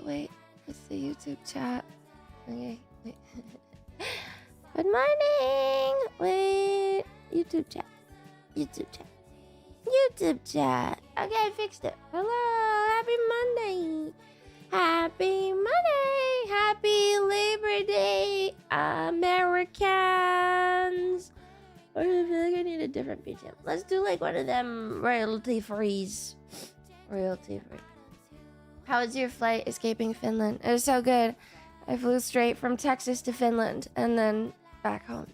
Wait. It's the YouTube chat. Okay, wait. Good morning! Wait. YouTube chat. YouTube chat. YouTube chat. Okay, I fixed it. Hello. Happy Monday. Happy Monday. Happy Labor Day, Americans. I feel like I need a different BGM. Let's do like one of them royalty frees. Royalty free. How was your flight escaping Finland? It was so good. I flew straight from Texas to Finland and then back home.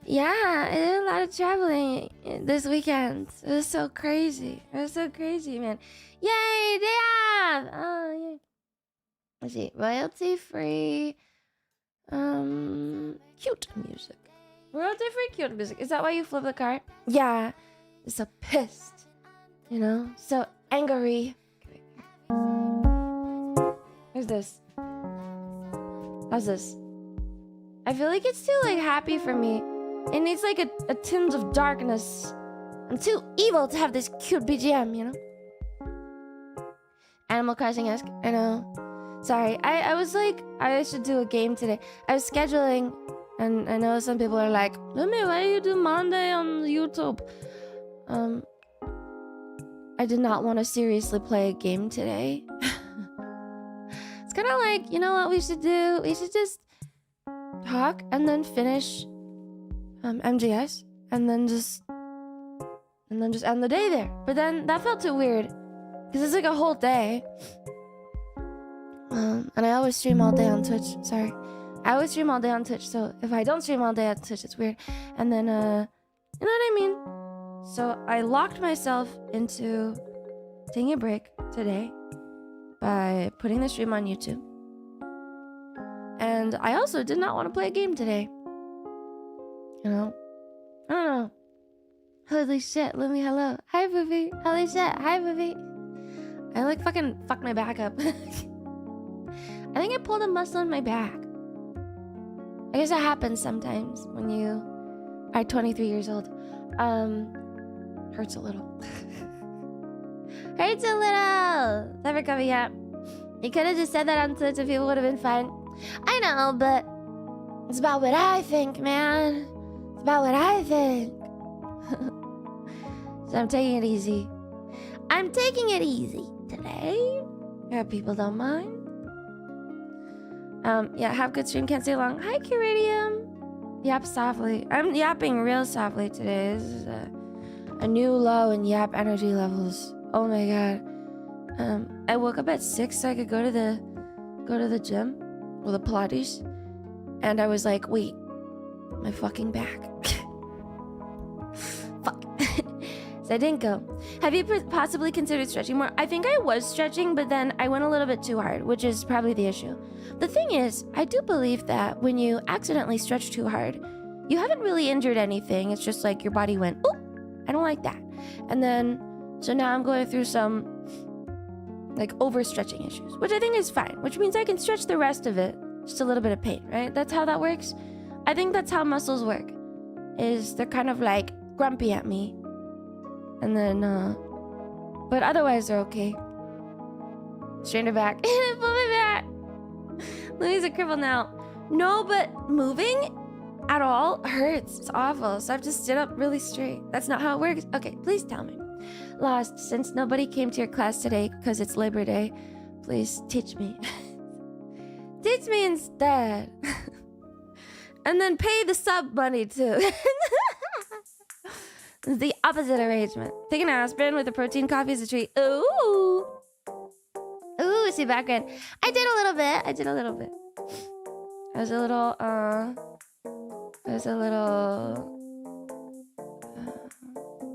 Yeah, I did a lot of traveling this weekend. It was so crazy. It was so crazy, man. Yay, day off! Oh, yay. Let's see. Royalty free. Cute music. Royalty free cute music. Is that why you flip the cart? Yeah. I'm so pissed. You know? So angry. Who's this? How's this? I feel like it's too like happy for me. It needs like a tinge of darkness. I'm too evil to have this cute BGM, you know? Animal Crossing-esque. I know. Sorry. I was like, I should do a game today. I was scheduling, and I know some people are like, Lumi, why do you do Monday on YouTube? I did not want to seriously play a game today. It's kind of like, you know what we should do? We should just talk and then finish MGS and then just end the day there. But then that felt too weird because it's like a whole day. And I always stream all day on Twitch. Sorry, I always stream all day on Twitch. So if I don't stream all day on Twitch, it's weird. And then you know what I mean? So I locked myself into taking a break today by putting the stream on YouTube. And I also did not want to play a game today. You know? I don't know. Holy shit, Lumi, hello. Hi, Boofy. Holy shit, hi, Boofy. I like fucking fucked my back up. I think I pulled a muscle in my back. I guess that happens sometimes when you are 23 years old. Hurts a little. Hurts a little! Never coming up. You could have just said that on Twitch and people would have been fine. I know, but it's about what I think, man. It's about what I think. So I'm taking it easy. I'm taking it easy today. I hope people don't mind. Yeah, have good stream, can't stay long. Hi, Curidium. Yap softly. I'm yapping real softly today. This is a new low in yap energy levels. Oh my god. I woke up at 6 so I could go to the gym, or the Pilates, and I was like, wait, my fucking back. Fuck. So I didn't go. Have you possibly considered stretching more? I think I was stretching, but then I went a little bit too hard, which is probably the issue. The thing is, I do believe that when you accidentally stretch too hard, you haven't really injured anything. It's just like your body went, oh, I don't like that. And then, so now I'm going through some like overstretching issues, which I think is fine, which means I can stretch the rest of it. Just a little bit of pain, right? That's how that works. I think that's how muscles work, is they're kind of like grumpy at me. And then, but otherwise they're okay. Strain her back. Pull me back. Lumi's a cripple now. No, but moving at all hurts. It's awful. So I've just stood up really straight. That's not how it works. Okay, please tell me. Lost, since nobody came to your class today because it's Labor Day, please teach me. Teach me instead. And then pay the sub money too. It's the opposite arrangement. Take an aspirin with a protein coffee as a treat. Ooh. Ooh, see background. I did a little bit. I was a little,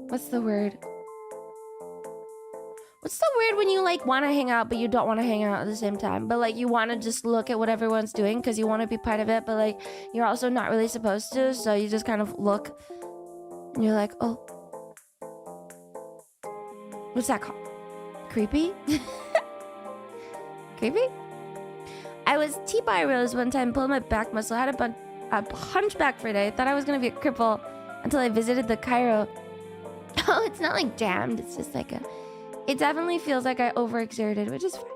what's the word? What's the word when you like want to hang out but you don't want to hang out at the same time, but like you want to just look at what everyone's doing because you want to be part of it, but like you're also not really supposed to, so you just kind of look and you're like, oh, what's that called? Creepy? Creepy? I was T-by Rose one time, pulled my back muscle, had a hunchback for a day, thought I was gonna be a cripple until I visited the Cairo. Oh, it's not like jammed, it's just like a It definitely feels like I overexerted, which is fine.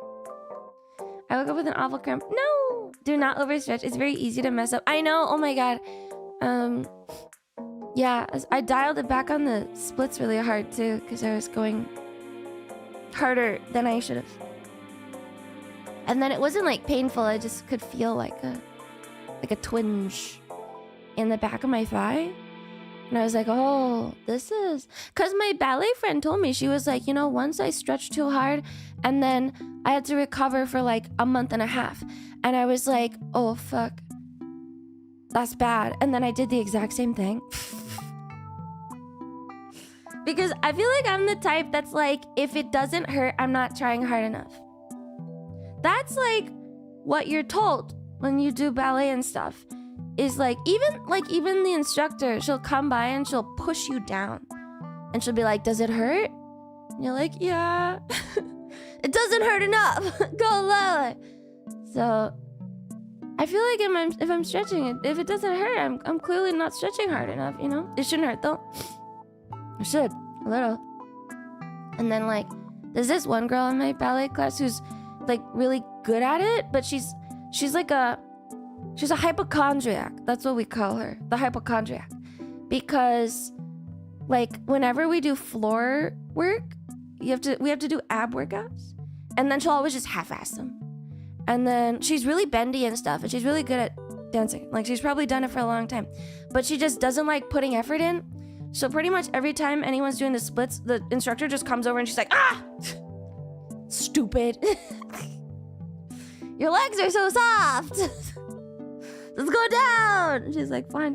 I woke up with an awful cramp. No! Do not overstretch. It's very easy to mess up. I know. Oh my god. Yeah, I dialed it back on the splits really hard too, because I was going harder than I should have. And then it wasn't like painful. I just could feel like a twinge in the back of my thigh. And I was like, oh, this is... Because my ballet friend told me, she was like, you know, once I stretched too hard, and then I had to recover for like a month and a half. And I was like, oh, fuck. That's bad. And then I did the exact same thing. Because I feel like I'm the type that's like, if it doesn't hurt, I'm not trying hard enough. That's like what you're told when you do ballet and stuff. Is like even the instructor, she'll come by and she'll push you down. And she'll be like, does it hurt? And you're like, yeah. It doesn't hurt enough. Go lower. So I feel like if I'm stretching it, if it doesn't hurt, I'm clearly not stretching hard enough, you know? It shouldn't hurt though. It should, a little. And then like, there's this one girl in my ballet class who's like really good at it, but she's a hypochondriac. That's what we call her, the hypochondriac. Because like whenever we do floor work, we have to do ab workouts, and then she'll always just half-ass them. And then she's really bendy and stuff, and she's really good at dancing. Like she's probably done it for a long time, but she just doesn't like putting effort in. So pretty much every time anyone's doing the splits, the instructor just comes over and she's like, ah, stupid. Your legs are so soft. Let's go down. And she's like, fine.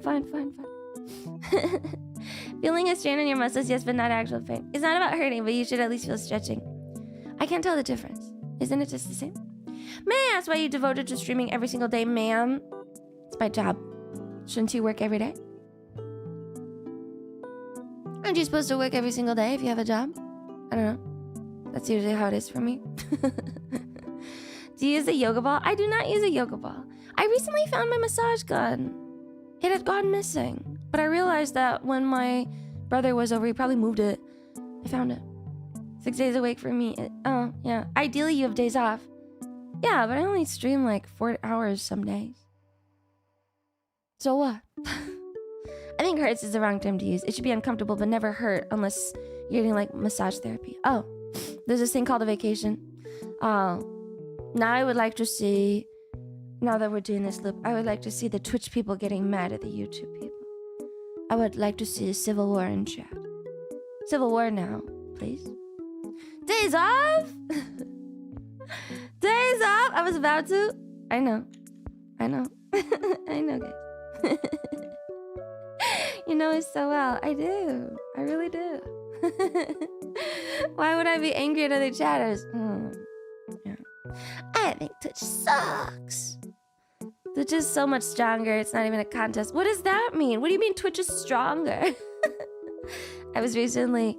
Feeling a strain on your muscles, yes, but not actual pain. It's not about hurting, but you should at least feel stretching. I can't tell the difference. Isn't it just the same? May I ask why you devoted to streaming every single day, ma'am? It's my job. Shouldn't you work every day? Aren't you supposed to work every single day if you have a job? I don't know. That's usually how it is for me. Do you use a yoga ball? I do not use a yoga ball. I recently found my massage gun. It had gone missing. But I realized that when my brother was over, he probably moved it. I found it. 6 days awake for me. Oh, yeah. Ideally, you have days off. Yeah, but I only stream like 4 hours some days. So what? I think hurts is the wrong term to use. It should be uncomfortable, but never hurt unless you're getting like massage therapy. Oh, there's this thing called a vacation. Now I would like to see, now that we're doing this loop, I would like to see the Twitch people getting mad at the YouTube people. I would like to see a civil war in chat. Civil war now, please. Days off? Days off? I was about to. I know. I know, guys. You know it so well. I do. I really do. Why would I be angry at other chatters? Yeah. I think Twitch sucks. Twitch is so much stronger. It's not even a contest. What does that mean? What do you mean Twitch is stronger? I was recently...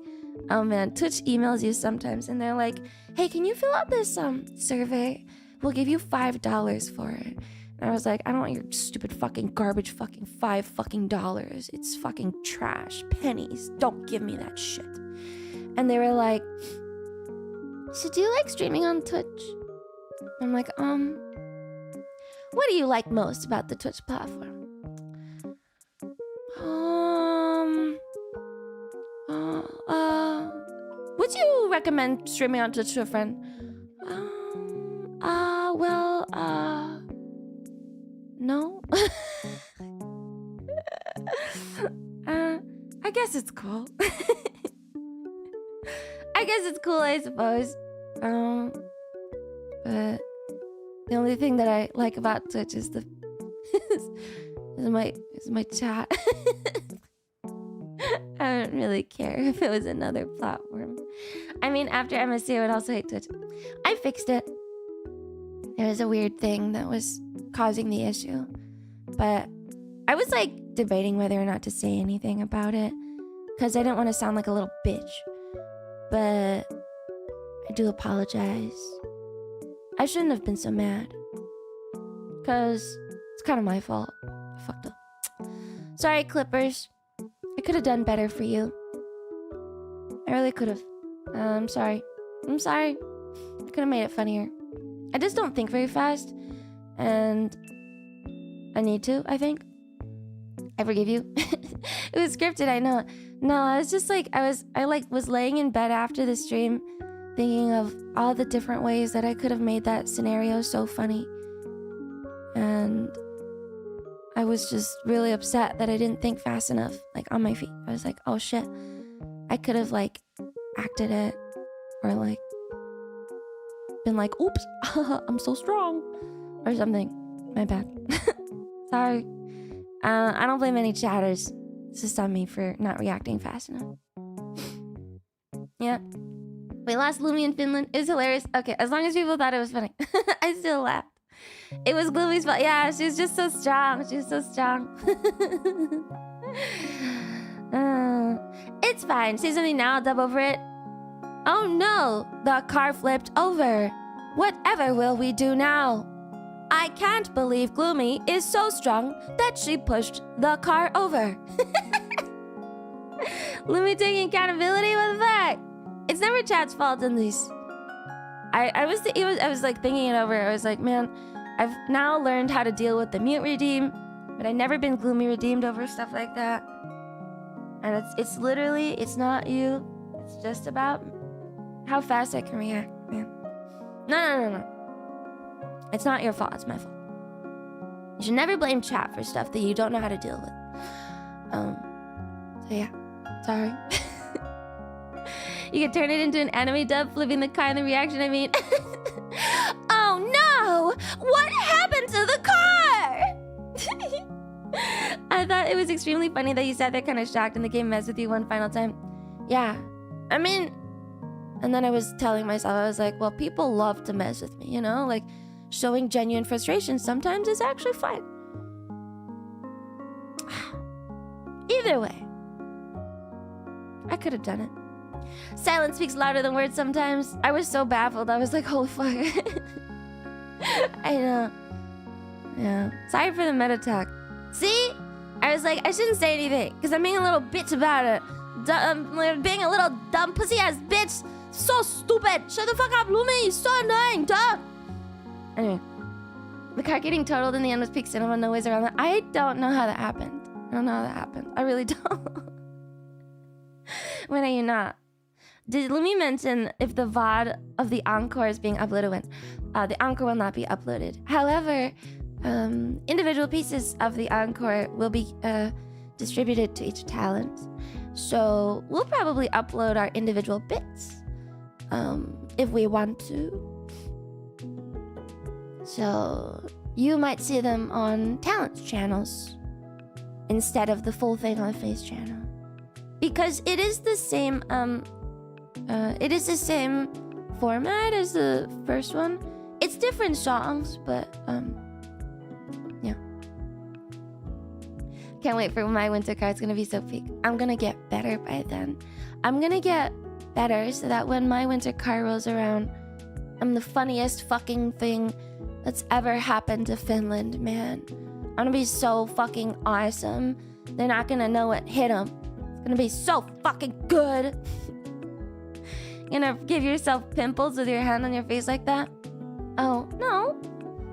Oh man, Twitch emails you sometimes and they're like, hey, can you fill out this survey? We'll give you $5 for it. And I was like, I don't want your stupid fucking garbage fucking $5. It's fucking trash. Pennies. Don't give me that shit. And they were like, so do you like streaming on Twitch? I'm like, what do you like most about the Twitch platform? Would you recommend streaming on Twitch to a friend? No. I guess it's cool. I guess it's cool, I suppose. But the only thing that I like about Twitch is is my chat. I don't really care if it was another platform. I mean, after MSC, I would also hate Twitch. I fixed it. There was a weird thing that was causing the issue. But I was like debating whether or not to say anything about it because I didn't want to sound like a little bitch. But I do apologize. I shouldn't have been so mad because it's kind of my fault. I fucked up. Sorry, Clippers. I could have done better for you. I really could have. I'm sorry. I'm sorry. I could have made it funnier. I just don't think very fast. And I need to, I think. I forgive you. It was scripted, I know. No, I was just like, I was laying in bed after the stream thinking of all the different ways that I could have made that scenario so funny. And I was just really upset that I didn't think fast enough, like on my feet. I was like, oh shit. I could have like acted it or like been like, oops, I'm so strong or something. My bad. Sorry. I don't blame any chatters. It's just on me for not reacting fast enough. Yeah. We lost Lumi in Finland. It was hilarious. Okay, as long as people thought it was funny. I still laughed. It was Glumi's fault. Yeah, she was just so strong. She was so strong. It's fine. Say something now, I'll dub over it. Oh no, the car flipped over. Whatever will we do now? I can't believe Gloomy is so strong that she pushed the car over. Lumi taking accountability? What the fuck? It's never chat's fault in these. I was like thinking it over. I was like, man, I've now learned how to deal with the mute redeem, but I've never been Gloomy redeemed over stuff like that. And it's literally, it's not you. It's just about how fast I can react, man. No. It's not your fault, it's my fault. You should never blame chat for stuff that you don't know how to deal with. So yeah, sorry. You could turn it into an anime dub, flipping the car in the reaction, I mean. Oh no! What happened to the car? I thought it was extremely funny that you sat there kind of shocked and the game messed with you one final time. Yeah, I mean... And then I was telling myself, I was like, well, people love to mess with me, you know? Like, showing genuine frustration sometimes is actually fun. Either way, I could have done it. Silence speaks louder than words sometimes. I was so baffled. I was like, holy fuck. I know. Yeah. Sorry for the meta talk. See? I was like, I shouldn't say anything because I'm being a little bitch about it. Being a little dumb pussy ass bitch. So stupid. Shut the fuck up, Lumi. So annoying, duh. Anyway. The car getting totaled in the end was peak cinema. No ways around that. I don't know how that happened. I don't know how that happened. I really don't. When are you not? Did Lumi mention if the VOD of the encore is being uploaded when? The encore will not be uploaded. However, individual pieces of the encore will be distributed to each talent. So we'll probably upload our individual bits if we want to. So you might see them on talent channels instead of the full thing on the face channel. Because it is the same format as the first one. It's different songs, but yeah. Can't wait for my winter car. It's gonna be so peak. I'm gonna get better by then. I'm gonna get better so that when my winter car rolls around, I'm the funniest fucking thing that's ever happened to Finland, man. I'm gonna be so fucking awesome. They're not gonna know what hit them. It's gonna be so fucking good. You gonna give yourself pimples with your hand on your face like that? Oh, no.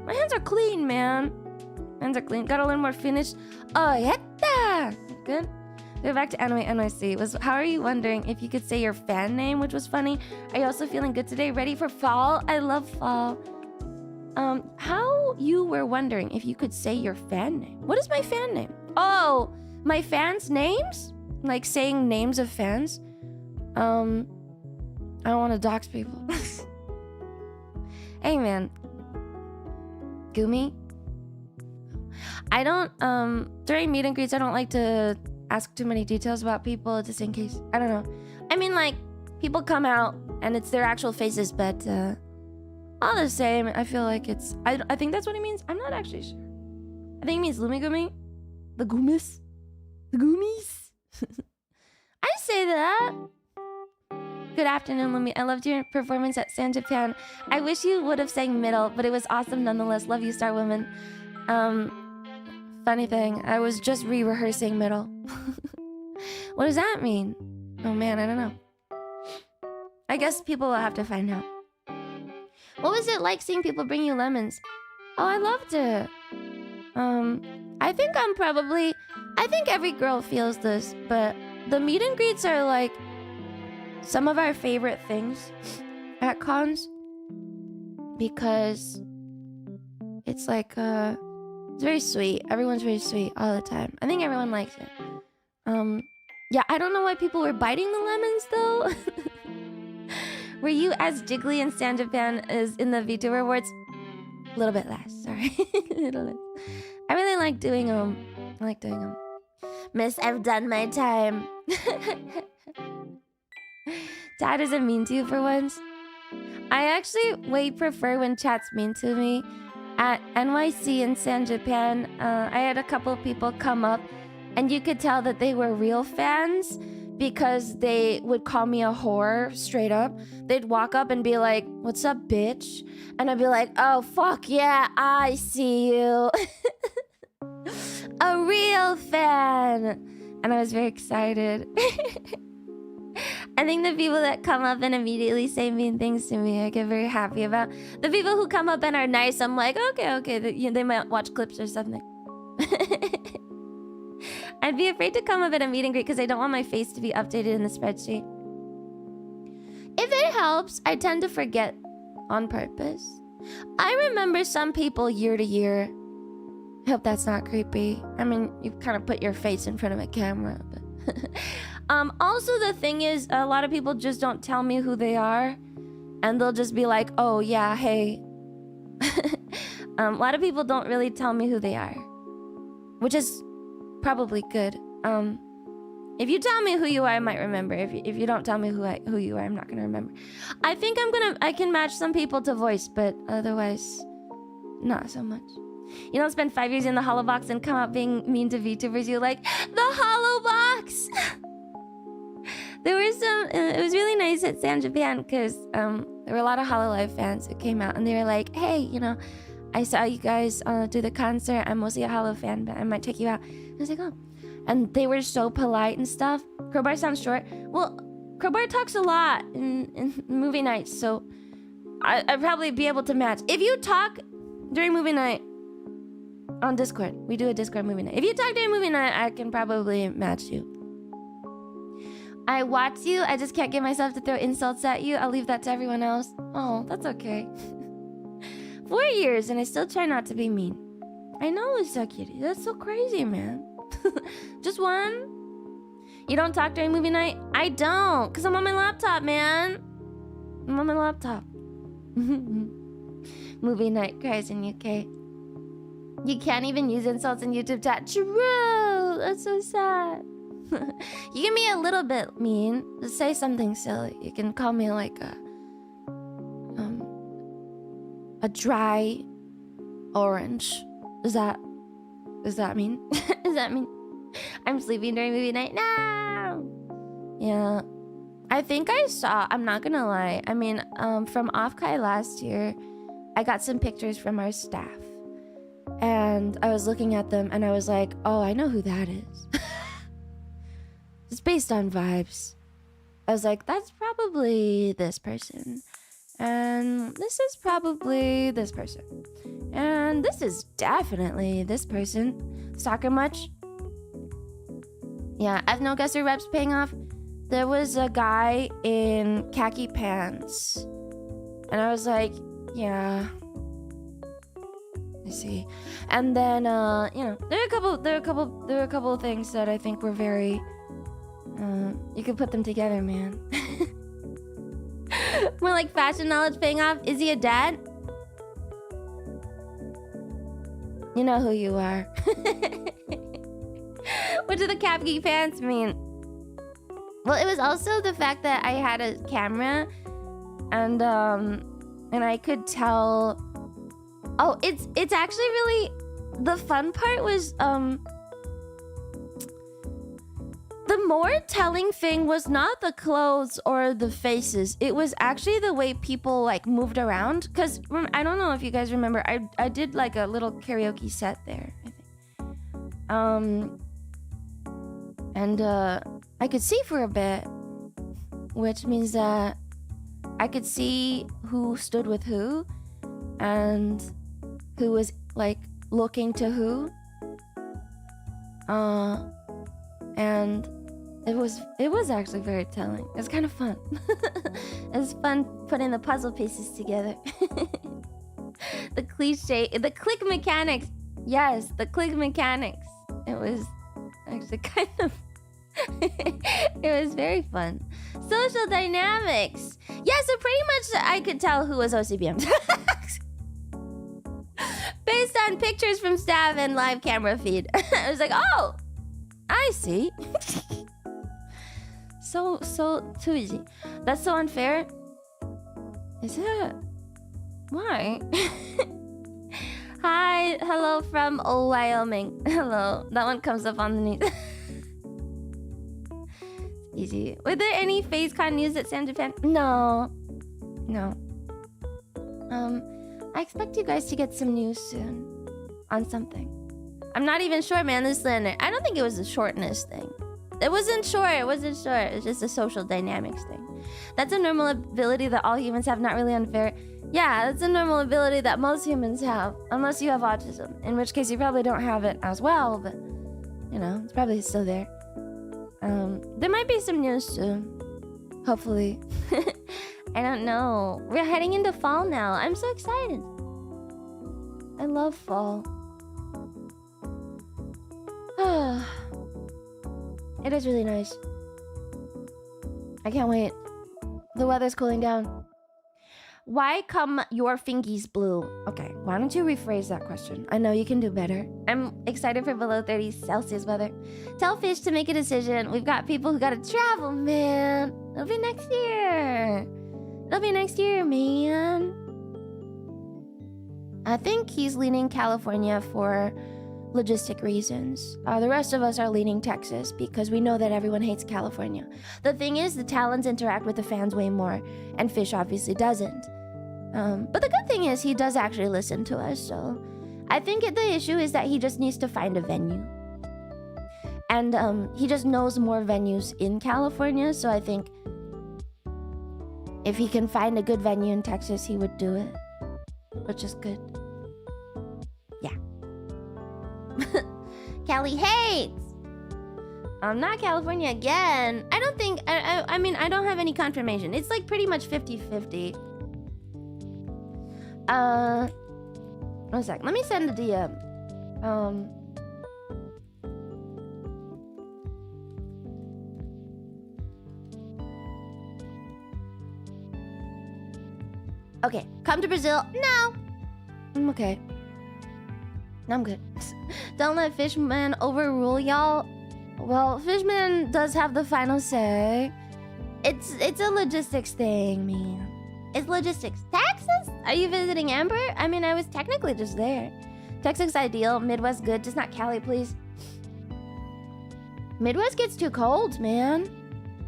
My hands are clean, man. Hands are clean. Gotta learn more Finnish. Oh, yeah. Good. Go back to Anime NYC. How are you wondering if you could say your fan name, which was funny? Are you also feeling good today? Ready for fall? I love fall. How you were wondering if you could say your fan name? What is my fan name? Oh, my fans' names? Like saying names of fans? I don't want to dox people. Hey, man. Gumi? I don't, during meet and greets, I don't like to ask too many details about people just in case. I don't know. I mean, like, people come out and it's their actual faces, but, all the same, I feel like it's... I think that's what it means. I'm not actually sure. I think it means Lumi Gumi. The Goomis. The Goomies. I say that. Good afternoon, Lumi. I loved your performance at San Japan. I wish you would have sang Myrtle, but it was awesome nonetheless. Love you, Star Woman. Funny thing, I was just re-rehearsing Myrtle. What does that mean? Oh man, I don't know. I guess people will have to find out. What was it like seeing people bring you lemons? Oh, I loved it. I think I think every girl feels this, but the meet and greets are like some of our favorite things at cons because it's like it's very sweet. Everyone's very sweet all the time. I think everyone likes it. Yeah, I don't know why people were biting the lemons though. Were you as jiggly in Stan Japan as in the VTuber awards? A little bit less, sorry. A little less. I really like doing them. I like doing them. Miss, I've done my time. Dad isn't mean to you for once. I actually way prefer when chat's mean to me. At NYC in San Japan, I had a couple people come up and you could tell that they were real fans because they would call me a whore straight up. They'd walk up and be like, "What's up, bitch?" And I'd be like, "Oh, fuck yeah, I see you." A real fan. And I was very excited. I think the people that come up and immediately say mean things to me, I get very happy about. The people who come up and are nice, I'm like, okay, they might watch clips or something. I'd be afraid to come up at a meet and greet because I don't want my face to be updated in the spreadsheet. If it helps, I tend to forget on purpose. I remember some people year to year. I hope that's not creepy. I mean, you kind of put your face in front of a camera, but... also, the thing is, a lot of people just don't tell me who they are. And they'll just be like, "Oh, yeah, hey." A lot of people don't really tell me who they are. Which is probably good. If you tell me who you are, I might remember. If you don't tell me who you are, I'm not gonna remember. I think I can match some people to voice, but otherwise, not so much. You don't spend 5 years in the hollow box and come out being mean to VTubers. You're like, the hollow box! There were some... it was really nice at San Japan because there were a lot of HoloLive fans who came out and they were like, "Hey, you know, I saw you guys do the concert. I'm mostly a Holo fan, but I might check you out." And I was like, "Oh." And they were so polite and stuff. Crowbar sounds short. Well, Crowbar talks a lot in movie nights, so I'd probably be able to match. If you talk during movie night on Discord, we do a Discord movie night. If you talk during movie night, I can probably match you. I watch you. I just can't get myself to throw insults at you. I'll leave that to everyone else. Oh, that's okay. 4 years and I still try not to be mean. I know, it's so cute. That's so crazy, man. Just one? You don't talk during movie night? I don't, because I'm on my laptop, man. I'm on my laptop. Movie night cries in UK. You can't even use insults in YouTube chat. True! That's so sad. You can be a little bit mean. Just say something silly. You can call me like a dry orange. Does that mean? Does that mean I'm sleeping during movie night? No! Yeah. I think I saw, I'm not gonna lie. I mean, from Off-Kai last year, I got some pictures from our staff. And I was looking at them and I was like, "Oh, I know who that is." It's based on vibes. I was like, that's probably this person. And this is probably this person. And this is definitely this person. Soccer much? Yeah, ethno guesser reps paying off. There was a guy in khaki pants. And I was like, yeah. I see. And then, you know, there were a couple of things that I think were very... you could put them together, man. More like fashion knowledge paying off. Is he a dad? You know who you are. What do the khaki pants mean? Well, it was also the fact that I had a camera, and I could tell. Oh, it's actually really. The fun part was the more telling thing was not the clothes or the faces. It was actually the way people like moved around. Because I don't know if you guys remember, I did like a little karaoke set there, I think. And I could see for a bit, which means that I could see who stood with who and who was like looking to who. And it was actually very telling. It was kind of fun. It was fun putting the puzzle pieces together. The cliche, the click mechanics. Yes, the click mechanics. It was actually kind of it was very fun. Social dynamics. Yeah, so pretty much I could tell who was OCBM. Based on pictures from Stav and live camera feed. I was like, oh, I see. So too easy. That's so unfair. Is it? Why? Hi, hello from Wyoming. Hello. That one comes up on the news. Easy. Were there any FaceCon news at San Japan? No. I expect you guys to get some news soon on something. I'm not even sure, man. This slender. I don't think it was a shortness thing. It wasn't short. It's just a social dynamics thing. That's a normal ability that all humans have. Not really unfair. Yeah, that's a normal ability that most humans have, unless you have autism. In which case, you probably don't have it as well. But you know, it's probably still there. There might be some news soon. Hopefully. I don't know. We're heading into fall now. I'm so excited. I love fall. It is really nice. I can't wait. The weather's cooling down. Why come your fingies blue? Okay, why don't you rephrase that question? I know you can do better. I'm excited for below 30 Celsius weather. Tell fish to make a decision. We've got people who gotta travel, man. It'll be next year. It'll be next year, man. I think he's leaning California for logistic reasons. The rest of us are leaning Texas because we know that everyone hates California. The thing is, the Talons interact with the fans way more, and Fish obviously doesn't. But the good thing is he does actually listen to us, so I think the issue is that he just needs to find a venue. And he just knows more venues in California, so I think if he can find a good venue in Texas, he would do it, which is good. Yeah. Cali hates! Not California again. I don't think... I mean, I don't have any confirmation. It's like pretty much 50-50. One sec. Let me send a DM. Okay. Come to Brazil? No! I'm okay. I'm good. Don't let Fishman overrule y'all. Well, Fishman does have the final say. It's a logistics thing, man. It's logistics. Texas? Are you visiting Amber? I mean, I was technically just there. Texas ideal. Midwest good. Just not Cali, please. Midwest gets too cold, man.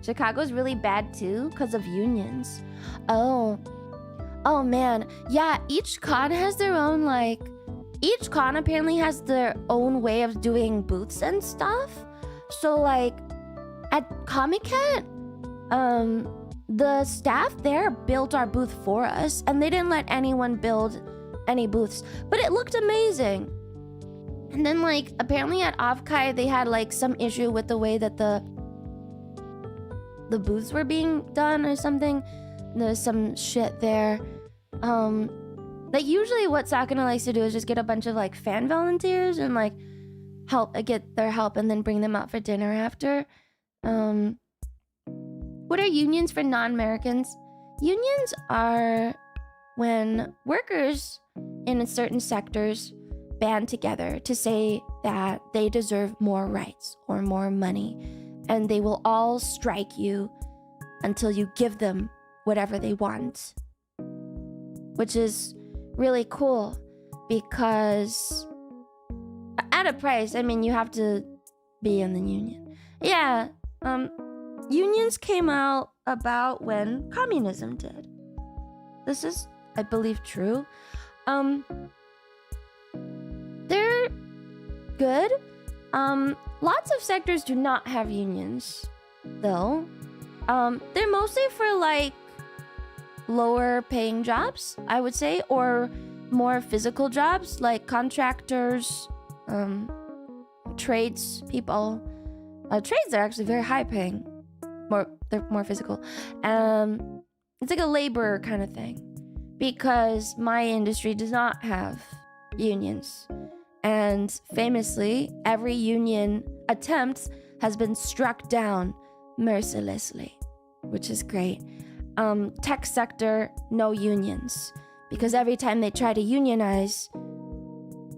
Chicago's really bad too because of unions. Oh, man. Yeah, each con has their own, like... Each con apparently has their own way of doing booths and stuff. So, like, at Comic-Con, the staff there built our booth for us, and they didn't let anyone build any booths. But it looked amazing. And then, like, apparently at Offkai, they had, like, some issue with the way that the booths were being done or something. There's some shit there. Like, usually what Sakuna likes to do is just get a bunch of, like, fan volunteers and, like, get their help and then bring them out for dinner after. What are unions for non-Americans? Unions are when workers in certain sectors band together to say that they deserve more rights or more money, and they will all strike you until you give them whatever they want. Which is really cool because at a price, I mean, you have to be in the union. Yeah, unions came out about when communism did. This is, I believe, true. They're good. Lots of sectors do not have unions, though. They're mostly for, like, lower paying jobs, I would say, or more physical jobs like contractors, trades people. Trades are actually very high paying. They're more physical. It's like a labor kind of thing, because my industry does not have unions, and famously, every union attempt has been struck down mercilessly, which is great. Tech sector, no unions, because every time they try to unionize,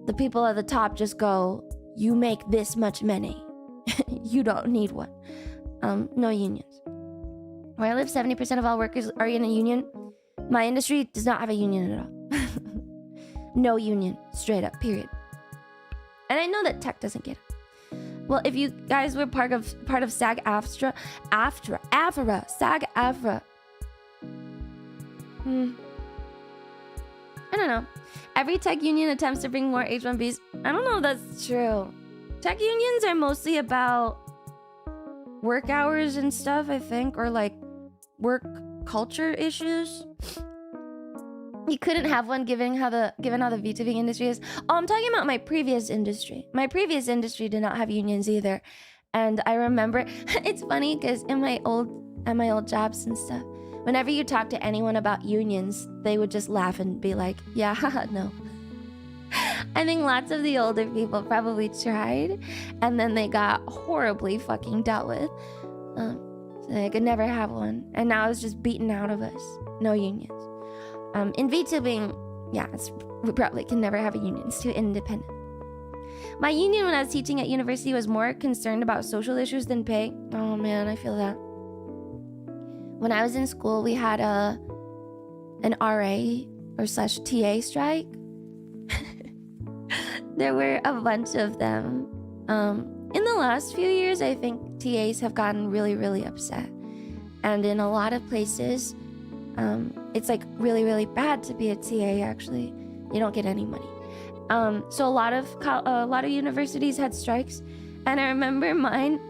the people at the top just go, "You make this much money, you don't need one." No unions. Where I live, 70% of all workers are in a union. My industry does not have a union at all. No union, straight up, period. And I know that tech doesn't get it. Well, if you guys were part of SAG-AFTRA, SAG-AFTRA. I don't know. Every tech union attempts to bring more H-1Bs. I don't know if that's true. Tech unions are mostly about work hours and stuff, I think, or like work culture issues. You couldn't have one given how the VTubing industry is. Oh, I'm talking about my previous industry. My previous industry did not have unions either. And I remember, it's funny because at my old jobs and stuff, whenever you talk to anyone about unions, they would just laugh and be like, yeah, haha, no. I think lots of the older people probably tried, and then they got horribly fucking dealt with. So they could never have one, and now it's just beaten out of us. No unions. In VTubing, yeah, we probably can never have a union. It's too independent. My union when I was teaching at university was more concerned about social issues than pay. Oh man, I feel that. When I was in school, we had an RA or / TA strike. There were a bunch of them. In the last few years, I think TAs have gotten really, really upset. And in a lot of places, it's like really, really bad to be a TA, actually. You don't get any money. So a lot of universities had strikes. And I remember mine,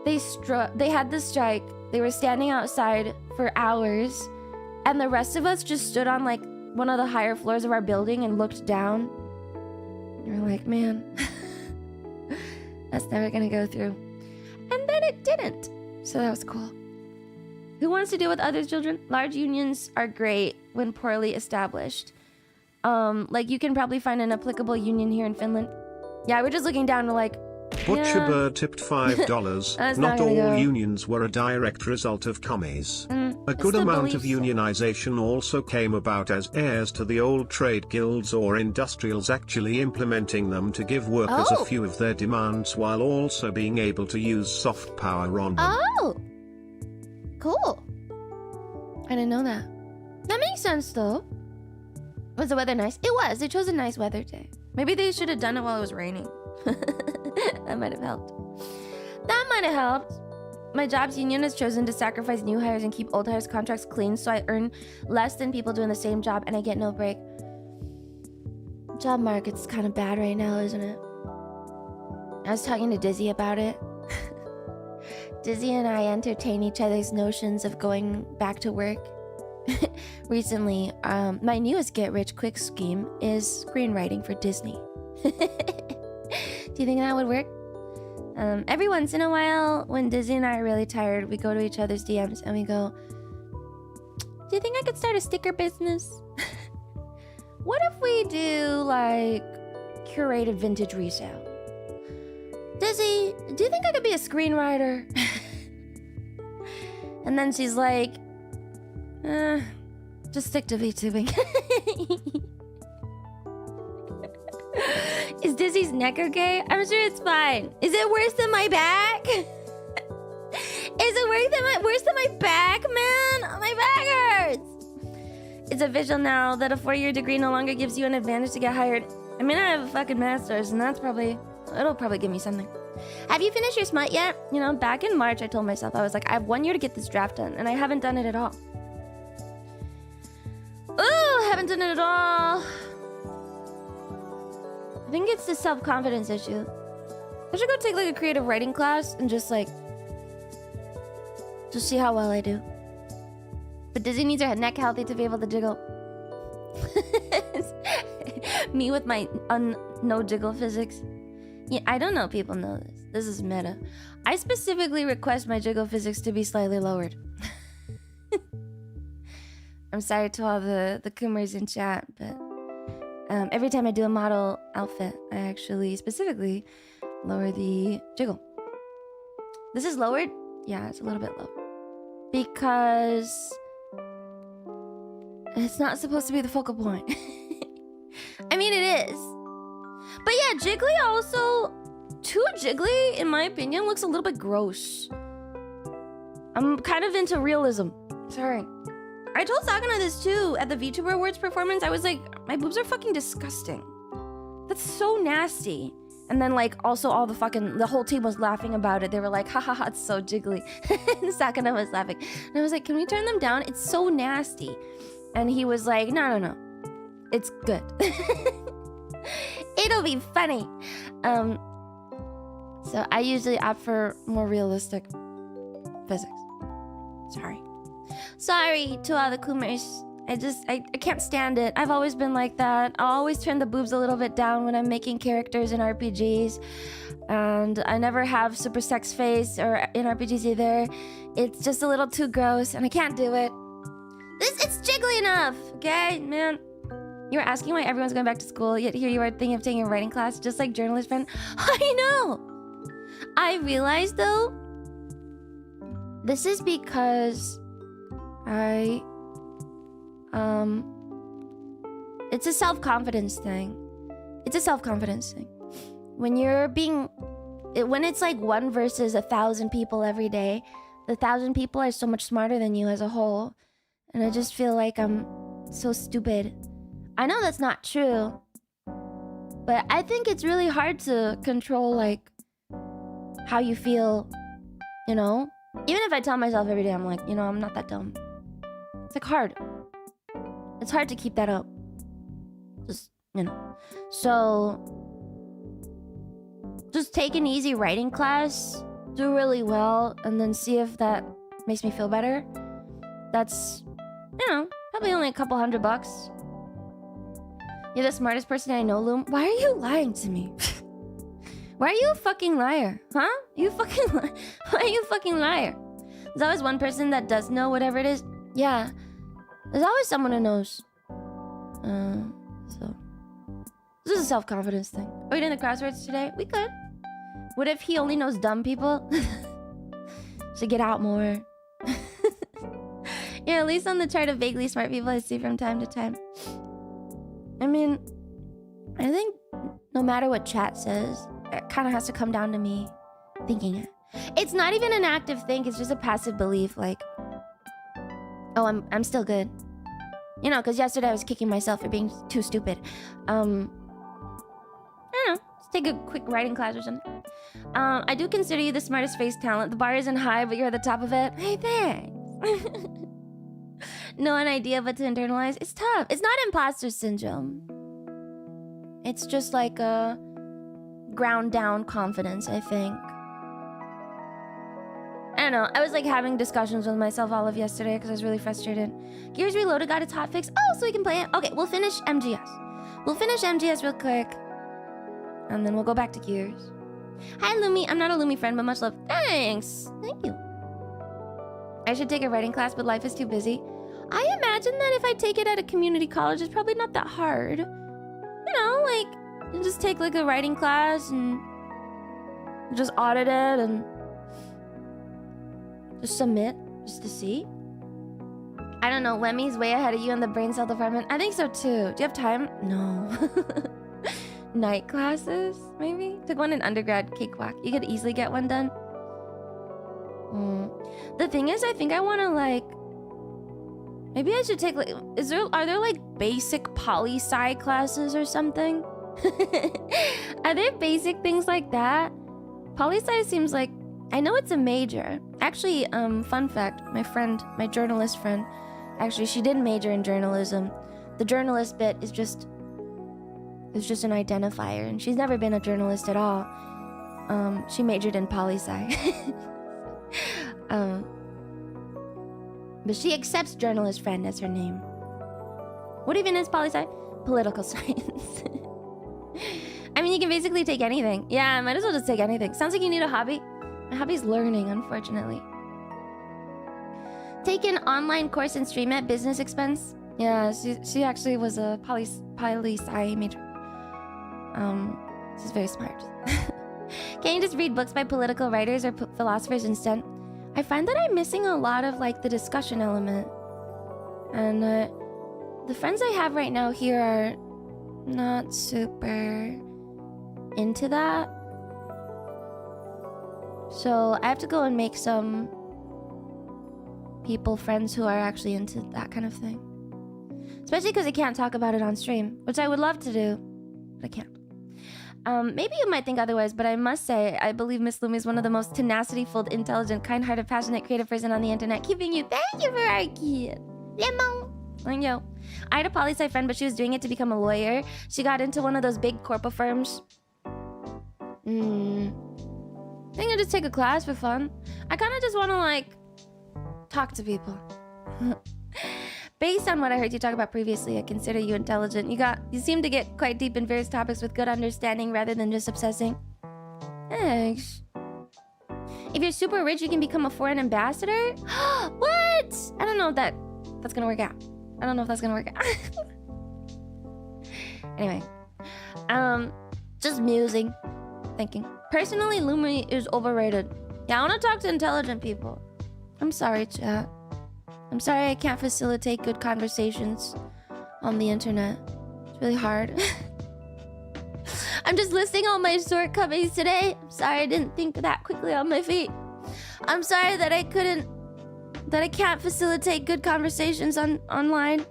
they had the strike. They were standing outside for hours. And the rest of us just stood on like one of the higher floors of our building and looked down. And we're like, man, that's never gonna go through. And then it didn't. So that was cool. Who wants to deal with others' children? Large unions are great when poorly established. Like you can probably find an applicable union here in Finland. Yeah, we're just looking down to like, Butcher Bird tipped $5. Not all unions were a direct result of commies. A good amount of unionization also came about as heirs to the old trade guilds or industrials actually implementing them to give workers a few of their demands while also being able to use soft power on them. Oh! Cool. I didn't know that. That makes sense though. Was the weather nice? It was. They chose a nice weather day. Maybe they should have done it while it was raining. That might have helped. That might have helped. My job's union has chosen to sacrifice new hires and keep old hires' contracts clean, so I earn less than people doing the same job and I get no break. Job market's kind of bad right now, isn't it? I was talking to Dizzy about it. Dizzy and I entertain each other's notions of going back to work. Recently, my newest get-rich-quick scheme is screenwriting for Disney. Do you think that would work? Every once in a while, when Dizzy and I are really tired, we go to each other's DMs and we go, do you think I could start a sticker business? What if we do, like, curated vintage resale? Dizzy, do you think I could be a screenwriter? And then she's like, just stick to VTubing. Is Dizzy's neck okay? I'm sure it's fine. Is it worse than my back? Is it worse than my back, man? My back hurts. It's official now that a 4-year degree no longer gives you an advantage to get hired. I mean, I have a fucking master's, and it'll probably give me something. Have you finished your smut yet? You know, back in March, I told myself, I was like, I have 1 year to get this draft done, and I haven't done it at all. Ooh, haven't done it at all. I think it's the self-confidence issue. I should go take like a creative writing class and just see how well I do. But Dizzy needs her neck healthy to be able to jiggle. Me with my no jiggle physics. Yeah, I don't know people know this. This is meta. I specifically request my jiggle physics to be slightly lowered. I'm sorry to all the Kumers in chat, but every time I do a model outfit, I actually specifically lower the jiggle. This is lowered? Yeah, it's a little bit low. Because it's not supposed to be the focal point. I mean, it is. But yeah, Jiggly also... Too Jiggly, in my opinion, looks a little bit gross. I'm kind of into realism. Sorry. I told Sagana this too at the VTuber Awards performance. I was like, my boobs are fucking disgusting. That's so nasty. And then like also all the whole team was laughing about it. They were like, haha, it's so jiggly. And Sakana was laughing. And I was like, can we turn them down? It's so nasty. And he was like, no. It's good. It'll be funny. So I usually opt for more realistic physics. Sorry to all the Kumers. I can't stand it. I've always been like that. I'll always turn the boobs a little bit down when I'm making characters in RPGs. And I never have super sex face or in RPGs either. It's just a little too gross and I can't do it. It's jiggly enough, okay, man? You were asking why everyone's going back to school, yet here you are thinking of taking a writing class, just like journalist friend. I know! I realized, though, this is because it's a self-confidence thing. When it's like 1 versus 1,000 people every day, the 1,000 people are so much smarter than you as a whole. And I just feel like I'm so stupid. I know that's not true, but I think it's really hard to control, like, how you feel, you know? Even if I tell myself every day, I'm like, you know, I'm not that dumb. It's like hard. It's hard to keep that up. Just, you know. So, just take an easy writing class, do really well, and then see if that makes me feel better. That's, you know, probably only a couple $100. You're the smartest person I know, Loom. Why are you lying to me? Why are you a fucking liar? Huh? Why are you a fucking liar? There's always one person that does know whatever it is. Yeah. There's always someone who knows. So... This is a self-confidence thing. Are we doing the crosswords today? We could. What if he only knows dumb people? Should get out more. Yeah, at least on the chart of vaguely smart people I see from time to time. I mean, I think no matter what chat says, it kind of has to come down to me thinking it. It's not even an active thing, it's just a passive belief, like, oh, I'm still good. You know, because yesterday I was kicking myself for being too stupid. I don't know, let's take a quick writing class or something. I do consider you the smartest face talent. The bar isn't high, but you're at the top of it. Hey, thanks. No an idea but to internalize. It's tough. It's not imposter syndrome. It's just like a ground down confidence, I think. I don't know. I was like having discussions with myself all of yesterday because I was really frustrated. Gears Reloaded got its hotfix. Oh, so we can play it. Okay, we'll finish MGS. We'll finish MGS real quick. And then we'll go back to Gears. Hi, Lumi. I'm not a Lumi friend, but much love. Thanks. Thank you. I should take a writing class, but life is too busy. I imagine that if I take it at a community college, it's probably not that hard. You know, like, you just take like a writing class and just audit it and just submit, just to see. I don't know, Lemmy's way ahead of you in the brain cell department. I think so too. Do you have time? No. Night classes, maybe? Took one in undergrad, cakewalk. You could easily get one done. The thing is, I think I want to like... Maybe I should take like... Are there like basic poli-sci classes or something? Are there basic things like that? Poli-sci seems like... I know it's a major. Actually, fun fact, my journalist friend, actually, she did major in journalism. The journalist bit is just an identifier, and she's never been a journalist at all. She majored in poli-sci. But she accepts journalist friend as her name. What even is poli-sci? Political science. I mean, you can basically take anything. Yeah, I might as well just take anything. Sounds like you need a hobby. My hobby's learning, unfortunately. Take an online course and stream at business expense. Yeah, she actually was a poli-sci major. She's very smart. Can you just read books by political writers or philosophers instead? I find that I'm missing a lot of like the discussion element. And the friends I have right now here are not super into that. So I have to go and make some people friends who are actually into that kind of thing. Especially because I can't talk about it on stream, which I would love to do, but I can't. Maybe you might think otherwise, but I must say, I believe Miss Lumi is one of the most tenacity-filled, intelligent, kind-hearted, passionate, creative person on the internet, keeping you. Thank you for our kid. Lemon. Thank you. I had a poli-sci friend, but she was doing it to become a lawyer. She got into one of those big corporate firms. I think I'll just take a class for fun. I kind of just want to, like, talk to people. Based on what I heard you talk about previously, I consider you intelligent. You seem to get quite deep in various topics with good understanding rather than just obsessing. Thanks. If you're super rich, you can become a foreign ambassador? What? I don't know if that's gonna work out. I don't know if that's gonna work out. Anyway. Just musing. Thinking. Personally, Lumi is overrated. Yeah, I want to talk to intelligent people. I'm sorry, chat. I'm sorry I can't facilitate good conversations on the internet. It's really hard. I'm just listing all my shortcomings today. I'm sorry I didn't think that quickly on my feet. I'm sorry that I can't facilitate good conversations online.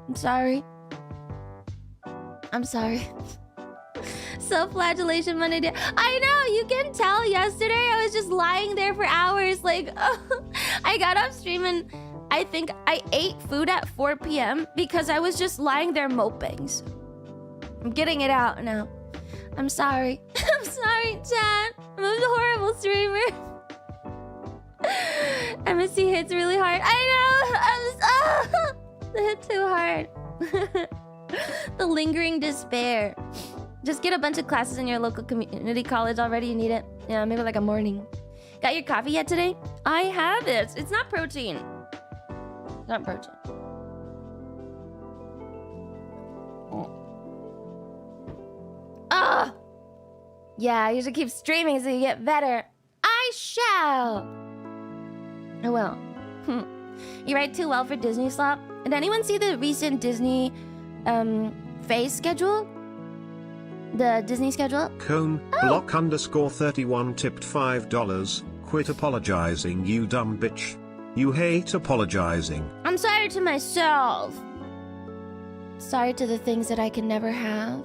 I'm sorry. I'm sorry. Self-flagellation Monday day. I know, you can tell yesterday I was just lying there for hours. Like, I got off stream and I think I ate food at 4 p.m. because I was just lying there moping. So I'm getting it out now. I'm sorry. I'm sorry, chat. I'm a horrible streamer. MSC hits really hard. I know. It hit too hard. The lingering despair. Just get a bunch of classes in your local community college already. You need it. Yeah, maybe like a morning. Got your coffee yet today? I have it. It's not protein. Not protein. Ah! Yeah, you should keep streaming so you get better. I shall. I will. You write too well for Disney slop. Did anyone see the recent Disney phase schedule? The Disney schedule? Cone, block _31 tipped $5. Quit apologizing, you dumb bitch. You hate apologizing. I'm sorry to myself. Sorry to the things that I can never have.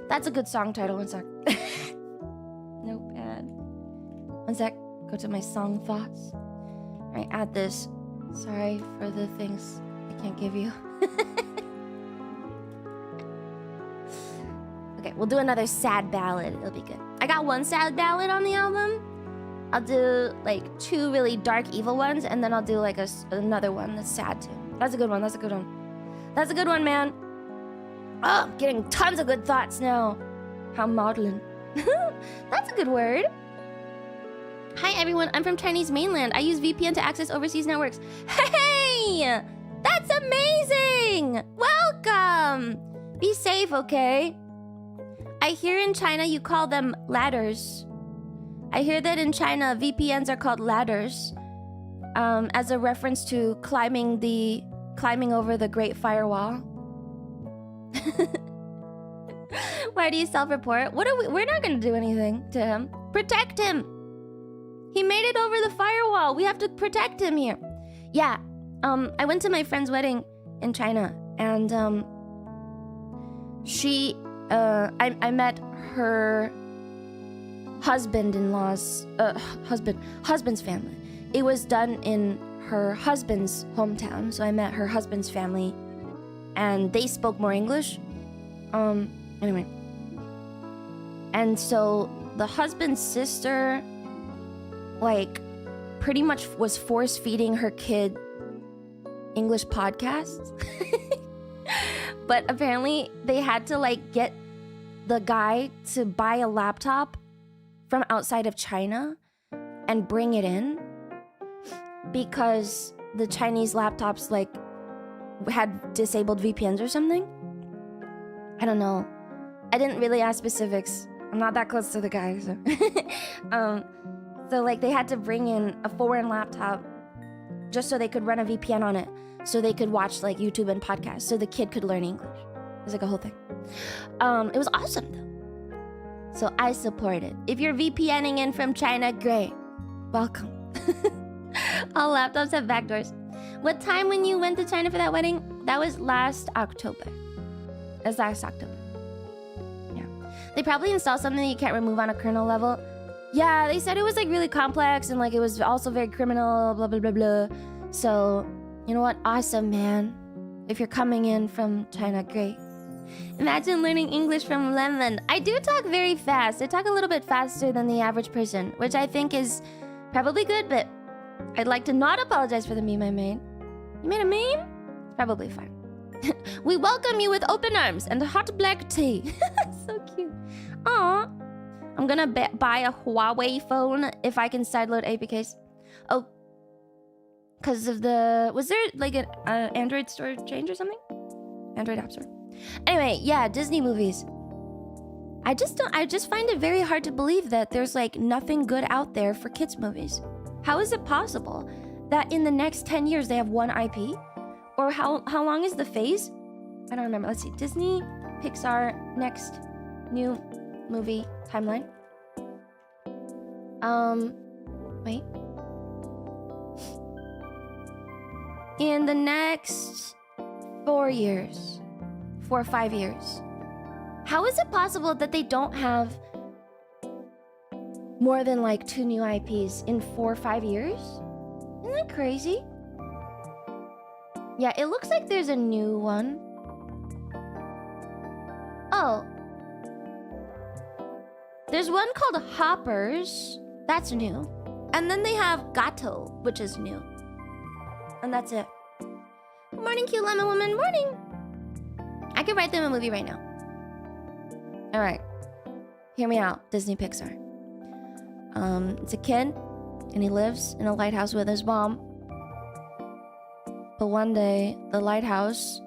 That's a good song title. One sec. Notepad. One sec. Go to my song thoughts. Alright, add this. Sorry for the things I can't give you. Okay, we'll do another sad ballad. It'll be good. I got one sad ballad on the album. I'll do like 2 really dark, evil ones, and then I'll do like another one that's sad too. That's a good one. That's a good one. That's a good one, man. Oh, getting tons of good thoughts now. How maudlin. That's a good word. Hi, everyone. I'm from Chinese mainland. I use VPN to access overseas networks. Hey! That's amazing! Welcome! Be safe, okay? I hear in China you call them ladders. I hear that in China VPNs are called ladders, as a reference to climbing over the Great Firewall. Why do you self-report? We're not gonna do anything to him. Protect him. He made it over the firewall. We have to protect him here. Yeah. I went to my friend's wedding in China, and I met her husband's family. It was done in her husband's hometown, so I met her husband's family, and they spoke more English. Anyway. And so the husband's sister, like, pretty much was force-feeding her kid English podcasts. But apparently they had to like get the guy to buy a laptop from outside of China and bring it in because the Chinese laptops like had disabled VPNs or something. I don't know. I didn't really ask specifics. I'm not that close to the guy, so so like they had to bring in a foreign laptop just so they could run a VPN on it, so they could watch like YouTube and podcasts, so the kid could learn English. It was like a whole thing. It was awesome though. So I support it. If you're VPNing in from China, great. Welcome. All laptops have backdoors. What time when you went to China for that wedding? That was last October. That's last October. Yeah. They probably installed something that you can't remove on a kernel level. Yeah, they said it was like really complex and like it was also very criminal, blah, blah, blah, blah. So, you know what? Awesome, man. If you're coming in from China, great. Imagine learning English from Lemon. I do talk very fast. I talk a little bit faster than the average person, which I think is probably good, but I'd like to not apologize for the meme I made. You made a meme? It's probably fine. We welcome you with open arms and hot black tea. So cute. Aw. I'm gonna buy a Huawei phone if I can sideload APKs. Oh. Because of the... Was there like an Android store change or something? Android App Store. Anyway, yeah, Disney movies. I just find it very hard to believe that there's like nothing good out there for kids movies. How is it possible that in the next 10 years they have one IP? Or how long is the phase? I don't remember. Let's see. Disney, Pixar, next new movie timeline. Wait. In the next 4 years, 4 or 5 years. How is it possible that they don't have more than like 2 new IPs in 4 or 5 years? Isn't that crazy? Yeah, it looks like there's a new one. Oh. There's one called Hoppers. That's new. And then they have Gato, which is new. And that's it. Good morning, cute lemon woman. Morning. I could write them a movie right now. Alright. Hear me out, Disney Pixar. It's a kid, and he lives in a lighthouse with his mom. But one day, the lighthouse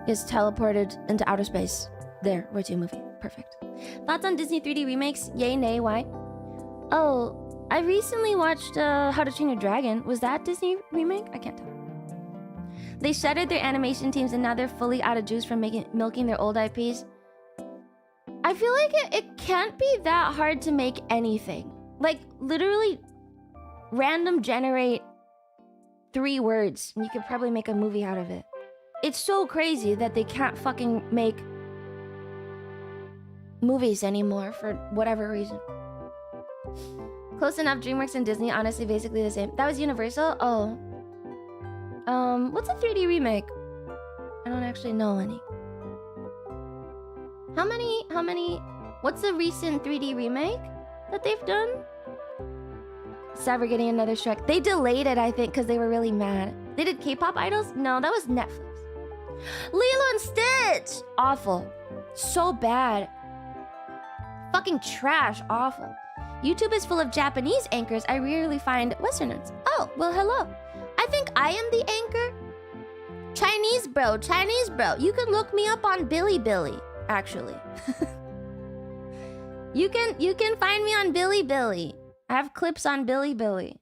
is teleported into outer space. There, we're to a movie. Perfect. Thoughts on Disney 3D remakes? Yay, nay, why? Oh, I recently watched How to Train Your Dragon. Was that Disney remake? I can't tell. They shuttered their animation teams and now they're fully out of juice from milking their old IPs. I feel like it can't be that hard to make anything. Like, literally, random generate 3 words and you could probably make a movie out of it. It's so crazy that they can't fucking make movies anymore for whatever reason. Close enough. DreamWorks and Disney, honestly, basically the same. That was Universal? Oh. What's a 3D remake? I don't actually know any. How many? What's the recent 3D remake that they've done? Sever getting another Shrek. They delayed it, I think, because they were really mad. They did K-pop idols? No, that was Netflix. Lilo and Stitch! Awful. So bad. Fucking trash. Awful. YouTube is full of Japanese anchors. I rarely find Westerners. Oh, well, hello. I think I am the anchor. Chinese bro. You can look me up on Bilibili, actually. You can find me on Bilibili. I have clips on Bilibili.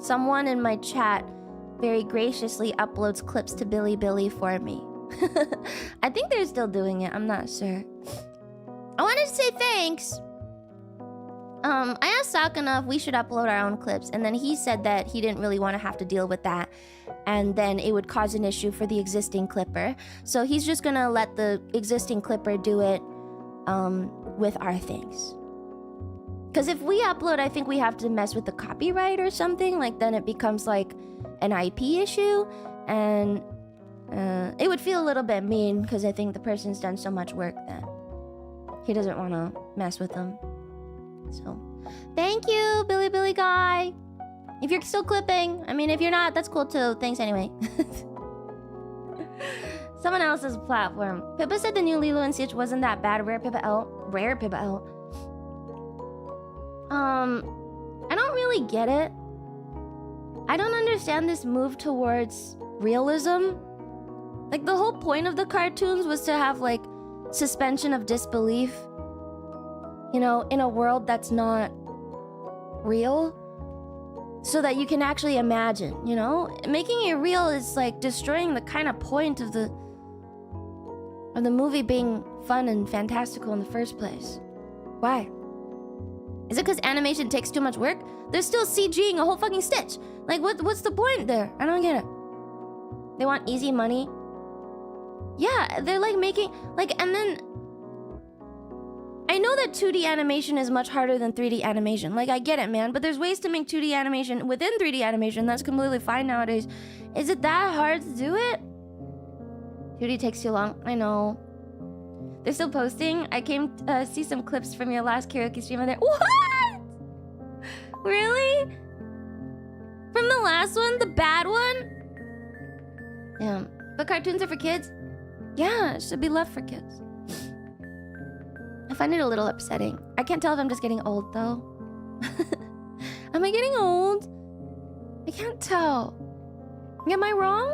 Someone in my chat very graciously uploads clips to Bilibili for me. I think they're still doing it. I'm not sure. I wanted to say thanks. I asked Sakana if we should upload our own clips, and then he said that he didn't really want to have to deal with that, and then it would cause an issue for the existing clipper. So he's just gonna let the existing clipper do it with our things. Because if we upload, I think we have to mess with the copyright or something. Like, then it becomes like an IP issue, and it would feel a little bit mean because I think the person's done so much work that he doesn't want to mess with them. So, thank you, Billy guy. If you're still clipping, I mean, if you're not, that's cool too. Thanks anyway. Someone else's platform. Pippa said the new Lilo and Stitch wasn't that bad. Rare Pippa L. Rare Pippa L. I don't really get it. I don't understand this move towards realism. Like, the whole point of the cartoons was to have, like, suspension of disbelief. You know, in a world that's not real. So that you can actually imagine, you know? Making it real is, like, destroying the kind of point of the movie being fun and fantastical in the first place. Why? Is it because animation takes too much work? They're still CGing a whole fucking Stitch. Like, what's the point there? I don't get it. They want easy money. Yeah, they're like making... Like, and then... I know that 2D animation is much harder than 3D animation. Like, I get it, man. But there's ways to make 2D animation within 3D animation. That's completely fine nowadays. Is it that hard to do it? 2D takes too long. I know. They're still posting. I came to see some clips from your last karaoke stream. There. What? Really? From the last one? The bad one? Yeah. But cartoons are for kids? Yeah, it should be left for kids. I find it a little upsetting. I can't tell if I'm just getting old, though. Am I getting old? I can't tell. Am I wrong?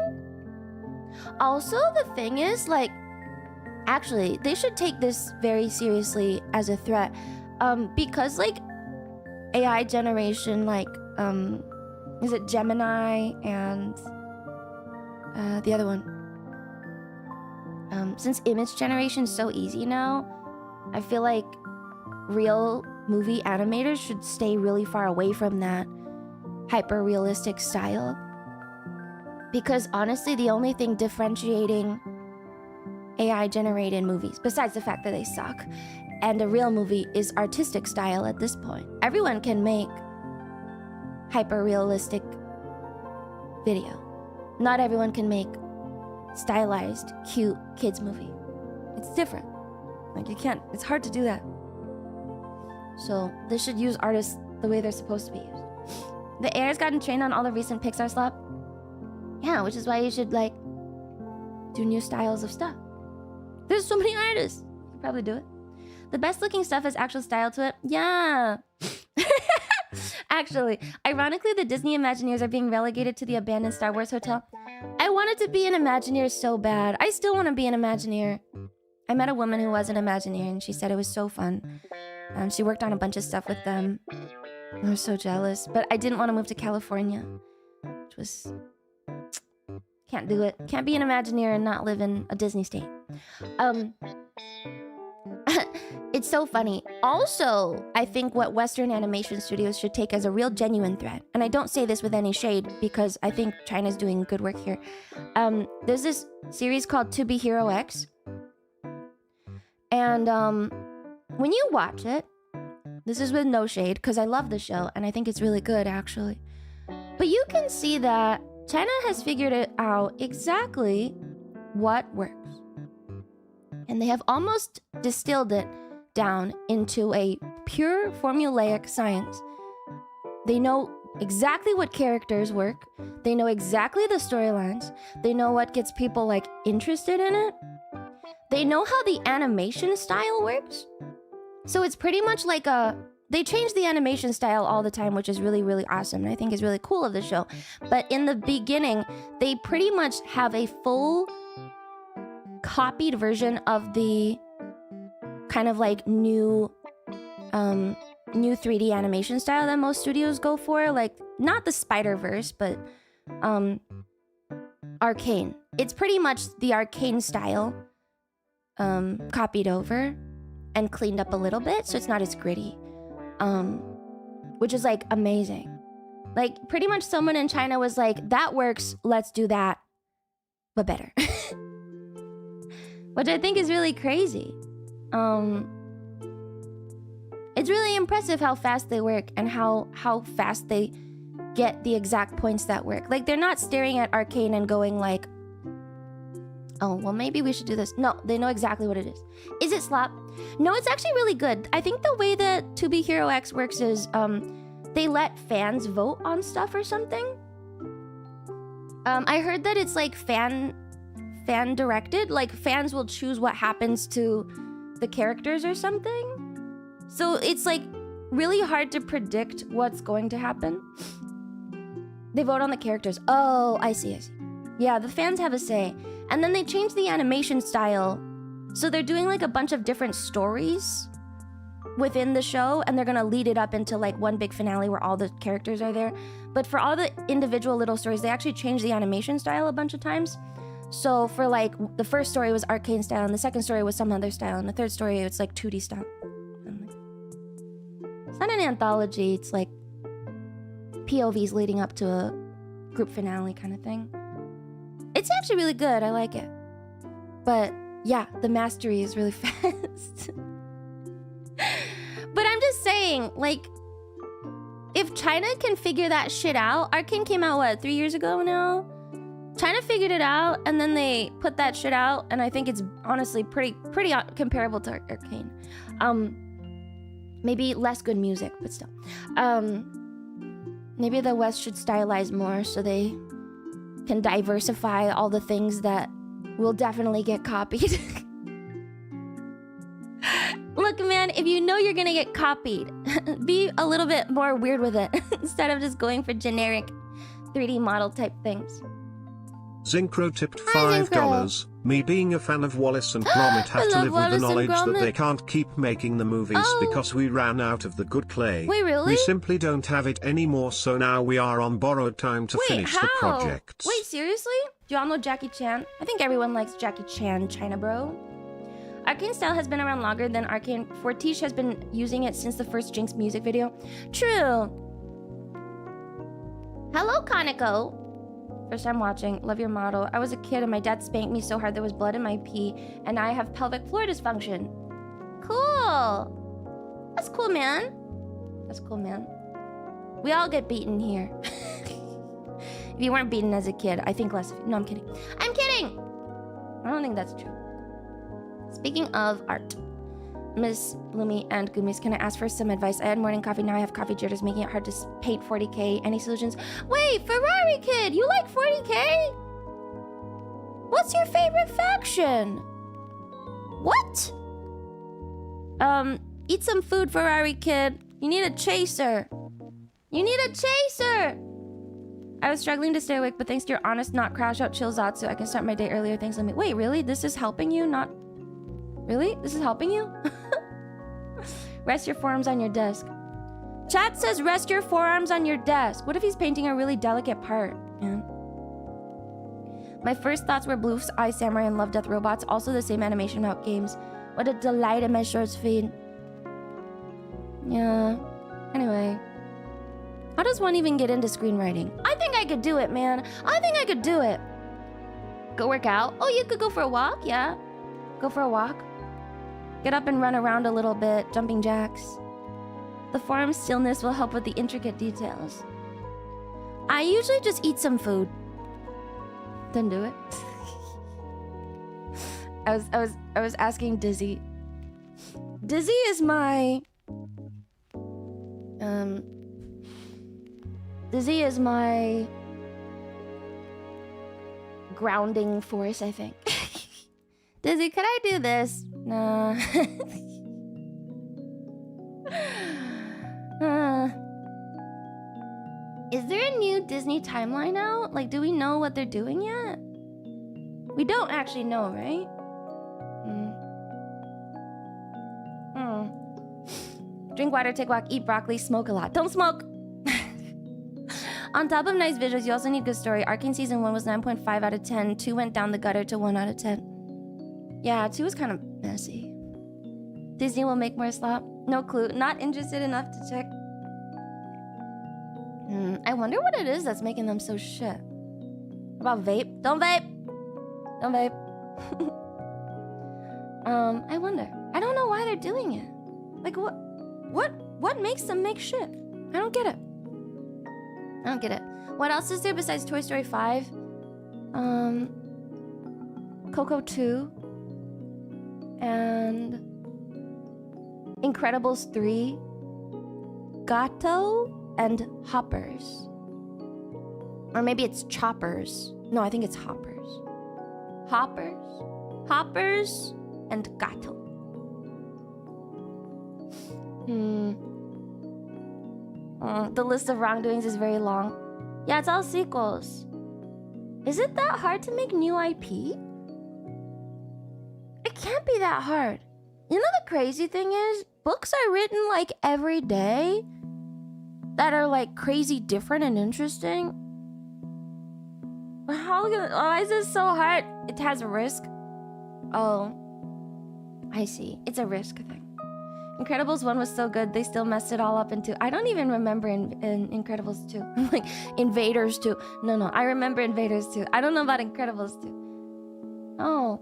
Also, the thing is, like... Actually, they should take this very seriously as a threat. Because, like, AI generation, like, is it Gemini and... the other one. Since image generation is so easy now, I feel like real movie animators should stay really far away from that hyper-realistic style. Because honestly, the only thing differentiating AI-generated movies, besides the fact that they suck, and a real movie is artistic style at this point. Everyone can make hyper-realistic video. Not everyone can make stylized, cute kids movie. It's different. Like, you can't, it's hard to do that. So, they should use artists the way they're supposed to be used. The AI's gotten trained on all the recent Pixar slop. Yeah, which is why you should, like, do new styles of stuff. There's so many artists. You could probably do it. The best looking stuff has actual style to it. Yeah. Actually, ironically, the Disney Imagineers are being relegated to the abandoned Star Wars hotel. I wanted to be an Imagineer so bad. I still want to be an Imagineer. I met a woman who was an Imagineer, and she said it was so fun. She worked on a bunch of stuff with them. I was so jealous. But I didn't want to move to California. Which was... Can't do it. Can't be an Imagineer and not live in a Disney state. It's so funny. Also, I think what Western animation studios should take as a real genuine threat, and I don't say this with any shade because I think China's doing good work here. There's this series called To Be Hero X. And when you watch it, this is with no shade because I love the show and I think it's really good actually. But you can see that China has figured it out exactly what works. And they have almost distilled it down into a pure formulaic science. They know exactly what characters work. They know exactly the storylines. They know what gets people, like, interested in it. They know how the animation style works. So it's pretty much like a... They change the animation style all the time, which is really, really awesome. And I think is really cool of the show. But in the beginning, they pretty much have a full copied version of the kind of like new 3D animation style that most studios go for. Like, not the Spider-Verse, but Arcane. It's pretty much the Arcane style copied over and cleaned up a little bit, so it's not as gritty. Which is like amazing. Like, pretty much someone in China was like, that works, let's do that, but better. Which I think is really crazy. It's really impressive how fast they work and how fast they get the exact points that work. Like, they're not staring at Arcane and going like, oh, well, maybe we should do this. No, they know exactly what it is. Is it slop? No, it's actually really good. I think the way that To Be Hero X works is, they let fans vote on stuff or something. I heard that it's like fan directed, like fans will choose what happens to the characters or something. So it's like really hard to predict what's going to happen. They vote on the characters. Oh, I see. Yeah, the fans have a say. And then they change the animation style. So they're doing like a bunch of different stories within the show, and they're gonna lead it up into like one big finale where all the characters are there. But for all the individual little stories, they actually changed the animation style a bunch of times. So for like the first story was arcane style, and the second story was some other style, and the third story it's like 2D style. It's not an anthology, it's like POVs leading up to a group finale kind of thing. It's actually really good, I like it. But yeah, the mastery is really fast. But I'm just saying, like, if China can figure that shit out, Arcane came out, what, 3 years ago now? China figured it out, and then they put that shit out, and I think it's honestly pretty comparable to Arcane. Maybe less good music, but still. Maybe the West should stylize more so they can diversify all the things that will definitely get copied. Look, man, if you know you're gonna get copied, be a little bit more weird with it instead of just going for generic 3D model type things. Zincro tipped $5. Me being a fan of Wallace and Gromit had to live with the knowledge that they can't keep making the movies because we ran out of the good clay. Wait, really? We simply don't have it anymore, so now we are on borrowed time to finish the project. Wait, seriously? Do y'all know Jackie Chan? I think everyone likes Jackie Chan, China bro. Arcane style has been around longer than Arcane. Fortiche has been using it since the first Jinx music video. True. Hello, Kaneko. First time watching. Love your model. I was a kid and my dad spanked me so hard there was blood in my pee, and I have pelvic floor dysfunction. Cool. That's cool, man. That's cool, man. We all get beaten here. If you weren't beaten as a kid, I think less of you. No, I'm kidding. I'm kidding! I don't think that's true. Speaking of art, Miss Lumi and Gummies, can I ask for some advice? I had morning coffee, now I have coffee jitters, making it hard to paint 40k. Any solutions? Wait, Ferrari Kid, you like 40k? What's your favorite faction? What? Eat some food, Ferrari Kid. You need a chaser. You need a chaser! I was struggling to stay awake, but thanks to your honest, not crash out, chill Zatsu, I can start my day earlier. Thanks, Lumi. Wait, really? This is helping you? Not... Really? This is helping you? Rest your forearms on your desk. Chat says rest your forearms on your desk. What if he's painting a really delicate part, man? My first thoughts were Blue Eye Samurai and Love Death Robots, also the same animation out games. What a delight in my shorts feed. Yeah. Anyway. How does one even get into screenwriting? I think I could do it, man. I think I could do it. Go work out? Oh, you could go for a walk? Yeah. Go for a walk. Get up and run around a little bit, jumping jacks. The forearm stillness will help with the intricate details. I usually just eat some food. Then do it. I was asking Dizzy. Dizzy is my Dizzy is my grounding force, I think. Dizzy, could I do this? Nah. Is there a new Disney timeline out? Like, do we know what they're doing yet? We don't actually know, right? Drink water, take a walk, eat broccoli, smoke a lot. Don't smoke! On top of nice visuals, you also need good story. Arcane Season 1 was 9.5 out of 10. 2 went down the gutter to 1 out of 10. Yeah, 2 was kind of messy. Disney will make more slop. No clue. Not interested enough to check. I wonder what it is that's making them so shit. About vape? Don't vape! Don't vape. I wonder. I don't know why they're doing it. Like, what makes them make shit? I don't get it. I don't get it. What else is there besides Toy Story 5? Coco 2. And Incredibles 3. Gato? and hoppers. Or maybe it's choppers. No, I think it's hoppers. Hoppers and gato. The list of wrongdoings is very long. Yeah, it's all sequels. Is it that hard to make new IP? It can't be that hard. You know the crazy thing is, books are written like every day that are like crazy different and interesting. Why is this so hard? It has a risk. Oh, I see. It's a risk thing. Incredibles 1 was so good, they still messed it all up in 2. I don't even remember in Incredibles 2. Like, Invaders 2. No, I remember Invaders 2. I don't know about Incredibles 2. Oh.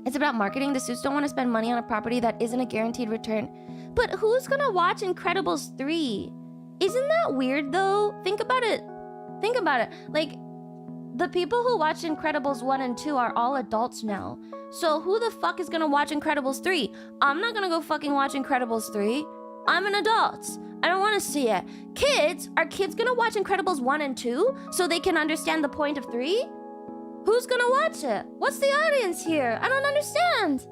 It's about marketing. The suits don't want to spend money on a property that isn't a guaranteed return. But who's gonna watch Incredibles 3? Isn't that weird, though? Think about it. Like, the people who watched Incredibles 1 and 2 are all adults now. So who the fuck is gonna watch Incredibles 3? I'm not gonna go fucking watch Incredibles 3. I'm an adult. I don't want to see it. Are kids gonna watch Incredibles 1 and 2 so they can understand the point of 3? Who's gonna watch it? What's the audience here? I don't understand.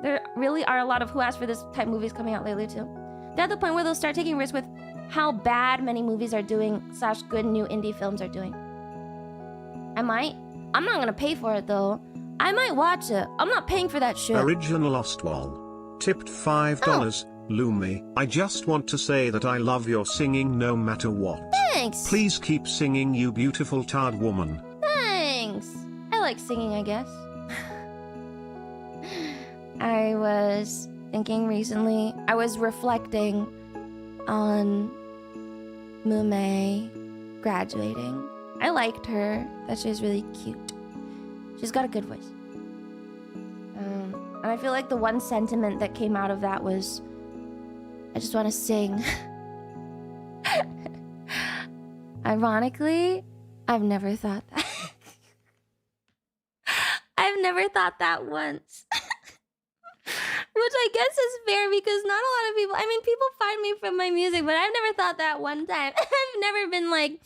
There really are a lot of who asked for this type movies coming out lately too. They're at the point where they'll start taking risks with how bad many movies are doing / good new indie films are doing. I'm not gonna pay for it though. I might watch it. I'm not paying for that shit. Original Ostwall. Tipped $5. Lumi, I just want to say that I love your singing no matter what. Thanks. Please keep singing, you beautiful tard woman. Thanks. I like singing, I guess. I was thinking recently, I was reflecting on Mume graduating. I liked her. That she was really cute. She's got a good voice. And I feel like the one sentiment that came out of that was, I just want to sing. Ironically, I've never thought that. I've never thought that once. Which I guess is fair because not a lot of people, I mean, people find me from my music, but I've never thought that one time. I've never been like,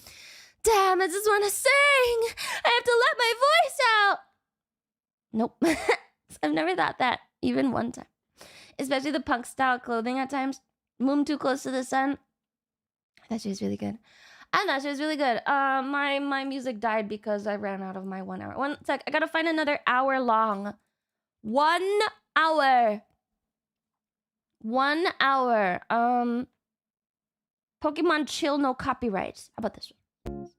damn, I just want to sing. I have to let my voice out. Nope. I've never thought that even one time. Especially the punk style clothing at times. Moon too close to the sun. I thought she was really good. My music died because I ran out of my 1 hour. One sec, I gotta find another hour long. 1 hour. 1 hour. Pokemon Chill, no copyrights. How about this one?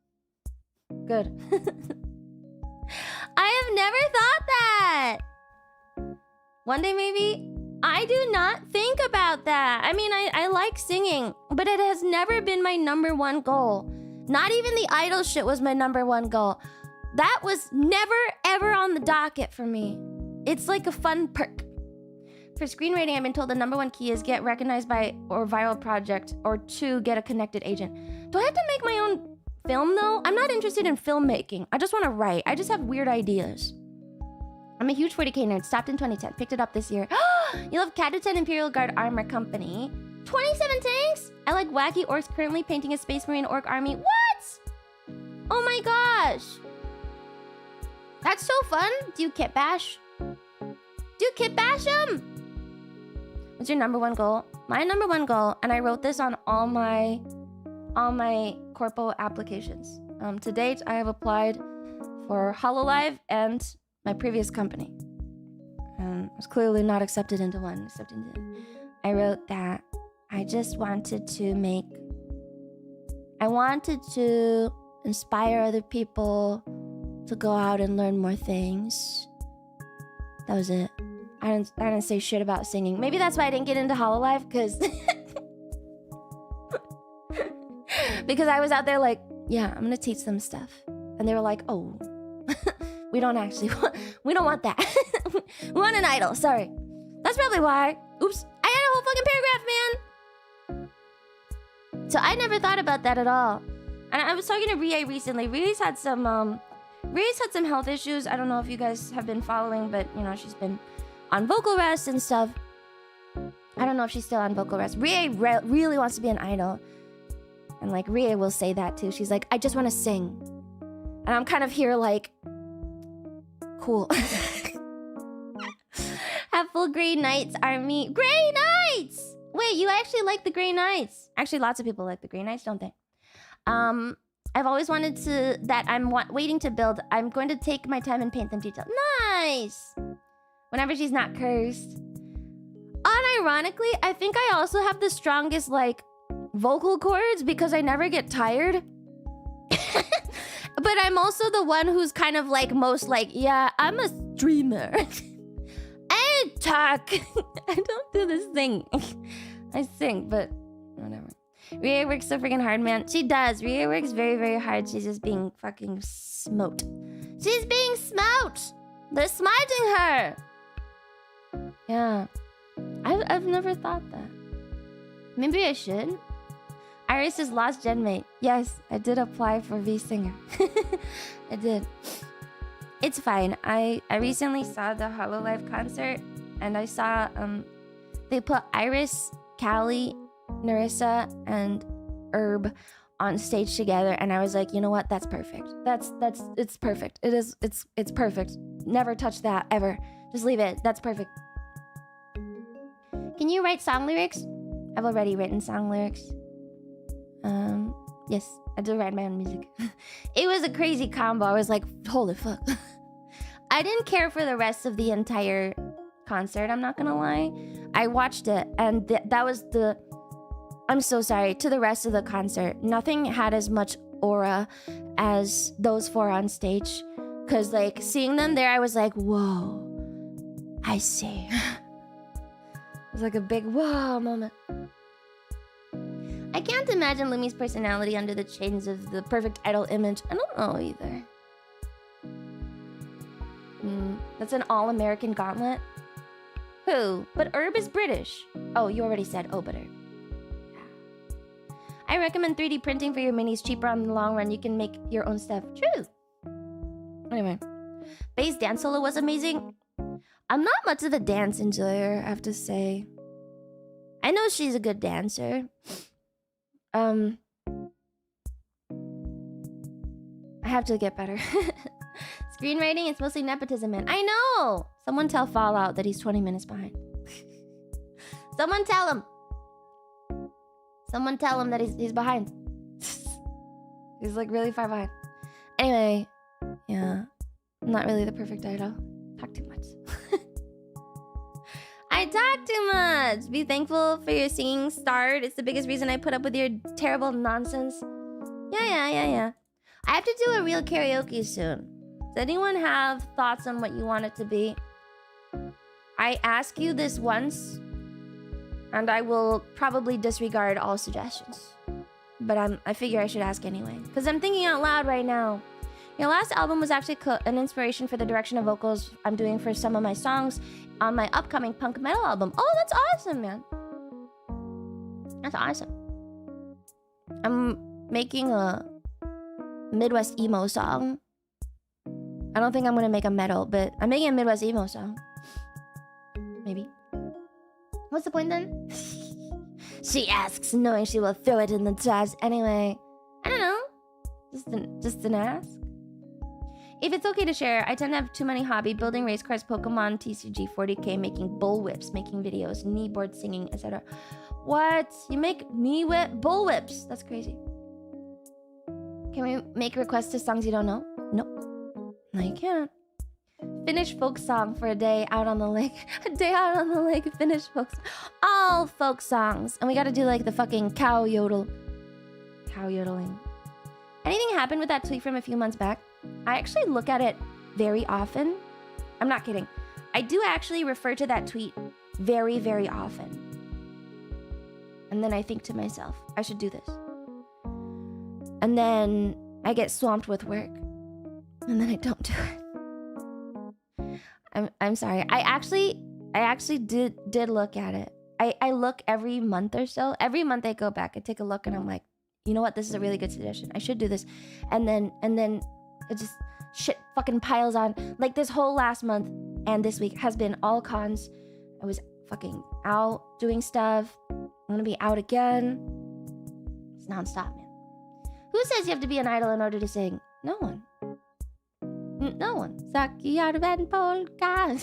Good. I have never thought that. One day maybe. I do not think about that. I mean, I like singing, but it has never been my #1 goal. Not even the idol shit was my #1 goal. That was never ever on the docket for me. It's like a fun perk. For screenwriting, I've been told the #1 key is get recognized by or viral project, or 2, get a connected agent. Do I have to make my own film though? I'm not interested in filmmaking. I just want to write. I just have weird ideas. I'm a huge 40k nerd. Stopped in 2010. Picked it up this year. You love Kaduten Imperial Guard Armor Company. 27 tanks? I like wacky orcs currently painting a Space Marine orc army. What? Oh my gosh. That's so fun. Do you kit bash? Do you kit bash them? What's your #1 goal? My #1 goal, and I wrote this on all my corpo applications. To date, I have applied for Hololive and my previous company. I was clearly not accepted into one. I wrote that I just wanted to inspire other people to go out and learn more things. That was it. I didn't say shit about singing. Maybe that's why I didn't get into Hololive, because because I was out there like, yeah, I'm gonna teach them stuff, and they were like, oh, we don't want that. We want an idol. Sorry, that's probably why. Oops, I had a whole fucking paragraph, man. So I never thought about that at all. And I was talking to Rie recently. Rie's had some health issues. I don't know if you guys have been following, but you know, she's been on vocal rest and stuff. I don't know if she's still on vocal rest. Rie really wants to be an idol. And like Ria will say that too. She's like, I just want to sing. And I'm kind of here like, cool. Have full Grey Knights army. Grey Knights! Wait, you actually like the Grey Knights? Actually, lots of people like the Grey Knights, don't they? I've always wanted to, that I'm waiting to build. I'm going to take my time and paint them detail. Nice! Whenever she's not cursed. Unironically, I think I also have the strongest, like, vocal cords because I never get tired. But I'm also the one who's kind of like most like, yeah, I'm a streamer. I talk. I don't do this thing. I sing, but whatever. Ria works so freaking hard, man. She does. Ria works very, very hard. She's just being fucking smote. She's being smote. They're smiting her. Yeah. I've never thought that. Maybe I should. Iris is lost genmate. Yes, I did apply for V-Singer. I did. It's fine. I recently saw the Hololive concert and I saw they put Iris, Callie, Narissa, and Herb on stage together, and I was like, you know what? That's perfect. It's perfect. It's perfect. Never touch that ever. Just leave it. That's perfect. Can you write song lyrics? I've already written song lyrics. Yes, I do write my own music. It was a crazy combo. I was like, holy fuck. I didn't care for the rest of the entire concert, I'm not gonna lie. I watched it, and that was the... I'm so sorry. To the rest of the concert, nothing had as much aura as those four on stage. Because, like, seeing them there, I was like, whoa. I see. It was like a big whoa moment. I can't imagine Lumi's personality under the chains of the perfect idol image. I don't know either. That's an all-American gauntlet? Who? But Herb is British. Oh, you already said, oh, but Herb. Yeah. I recommend 3D printing for your minis. Cheaper on the long run. You can make your own stuff. True. Anyway. Bay's dance solo was amazing. I'm not much of a dance enjoyer, I have to say. I know she's a good dancer. I have to get better. Screenwriting, it's mostly nepotism, man. I know! Someone tell Fallout that he's 20 minutes behind. Someone tell him! Someone tell him that he's behind. He's like really far behind. Anyway, yeah. I'm not really the perfect idol. Talk too much. I talk too much! Be thankful for your singing start. It's the biggest reason I put up with your terrible nonsense. Yeah. I have to do a real karaoke soon. Does anyone have thoughts on what you want it to be? I ask you this once, and I will probably disregard all suggestions. But I figure I should ask anyway, because I'm thinking out loud right now. Your last album was actually an inspiration for the direction of vocals I'm doing for some of my songs on my upcoming punk metal album. Oh, that's awesome, man. That's awesome. I'm making a Midwest emo song. I don't think I'm gonna make a metal, but I'm making a Midwest emo song. Maybe. What's the point then? She asks, knowing she will throw it in the trash anyway. I don't know. Just an ask. If it's okay to share, I tend to have too many hobbies: building race cars, Pokemon, TCG, 40k, making bullwhips, making videos, kneeboard singing, etc. What? You make bullwhips? That's crazy. Can we make requests to songs you don't know? Nope. No, you can't. Finish folk song for a day out on the lake. A day out on the lake, finish folk song. All folk songs. And we gotta do like the fucking cow yodeling. Anything happened with that tweet from a few months back? I actually look at it very often. I'm not kidding. I do actually refer to that tweet very, very often. And then I think to myself, I should do this. And then I get swamped with work. And then I don't do it. I'm sorry. I actually did look at it. I look every month or so. Every month I go back, I take a look, and I'm like, you know what? This is a really good suggestion. I should do this. And then it just shit fucking piles on. Like this whole last month and this week has been all cons. I was fucking out doing stuff. I'm gonna be out again. It's nonstop, man. Who says you have to be an idol in order to sing? No one. No one. Saki Arven Polka.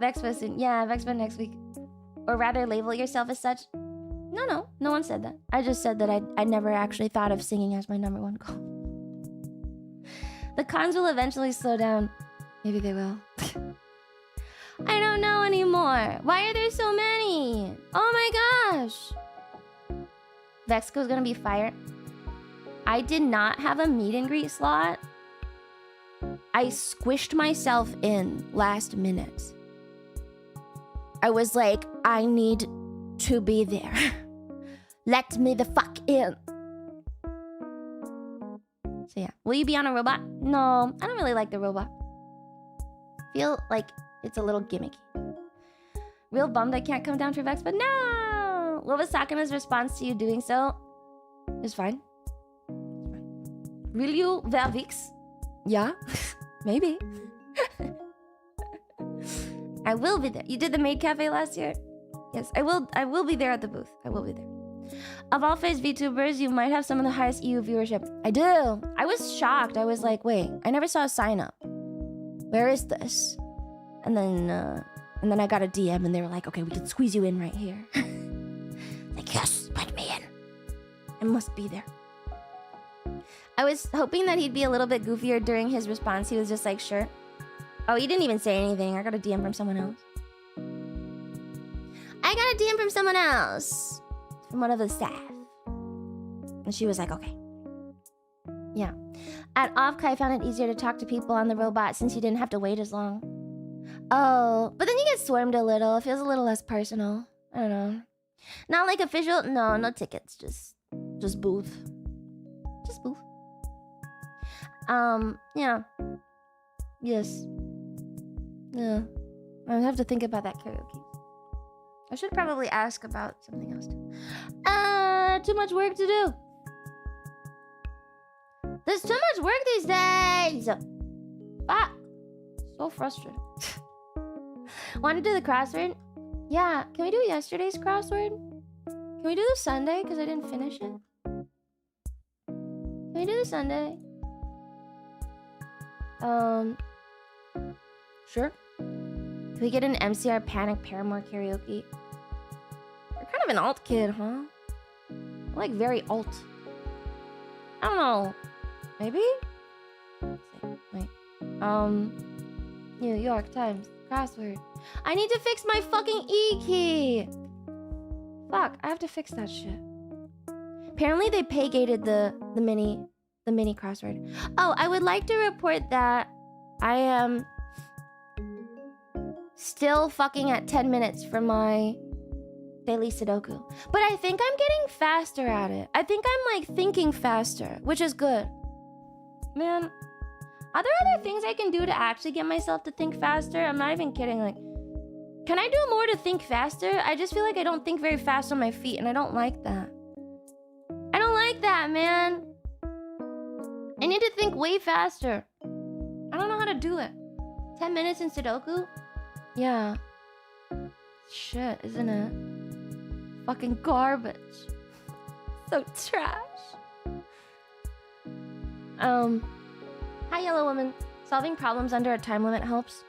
Vexpa, yeah, Vexpa next week. Or rather, label yourself as such. No one said that. I just said that I never actually thought of singing as my #1 goal. The cons will eventually slow down. Maybe they will. I don't know anymore. Why are there so many? Oh my gosh. Vexco's gonna be fired. I did not have a meet and greet slot. I squished myself in last minute. I was like, I need to be there. Let me the fuck in. So yeah, will you be on a robot? No, I don't really like the robot. Feel like it's a little gimmicky. Real bummed I can't come down for Vex, but no! What was Sakana's response to you doing so? It was fine. Will you wear Vix? Yeah, maybe. I will be there. You did the maid cafe last year? Yes, I will be there at the booth. I will be there. Of all phase VTubers, you might have some of the highest EU viewership. I do. I was shocked. I was like, wait, I never saw a sign up. Where is this? And then I got a DM and they were like, okay, we can squeeze you in right here. Like, yes, put me in. I must be there. I was hoping that he'd be a little bit goofier during his response. He was just like, sure. Oh, he didn't even say anything. I got a DM from someone else. I got a DM from someone else. From one of the staff. And she was like, okay. Yeah. At Offkai, I found it easier to talk to people on the robot since you didn't have to wait as long. Oh, but then you get swarmed a little. It feels a little less personal. I don't know. Not like official. No, no tickets. Just booth. Just booth. Yeah. Yes. Yeah. I have to think about that karaoke. I should probably ask about something else too. Too much work to do. There's too much work these days. Fuck. So frustrated. Want to do the crossword? Yeah. Can we do yesterday's crossword? Can we do the Sunday? Because I didn't finish it. Can we do the Sunday? Sure. Can we get an MCR Panic Paramore karaoke? You're kind of an alt kid, huh? Like very alt. I don't know. Maybe? Let's see. Wait. New York Times. Crossword. I need to fix my fucking E key. Fuck, I have to fix that shit. Apparently they pay gated the mini crossword. Oh, I would like to report that I am still fucking at 10 minutes for my daily Sudoku. But I think I'm getting faster at it. I think I'm like thinking faster, which is good. Man, are there other things I can do to actually get myself to think faster? I'm not even kidding. Like, can I do more to think faster? I just feel like I don't think very fast on my feet, and I don't like that. I don't like that, man. I need to think way faster. I don't know how to do it. 10 minutes in Sudoku? Yeah. Shit, isn't it? Fucking garbage. So trash. Hi, Yellow Woman. Solving problems under a time limit helps.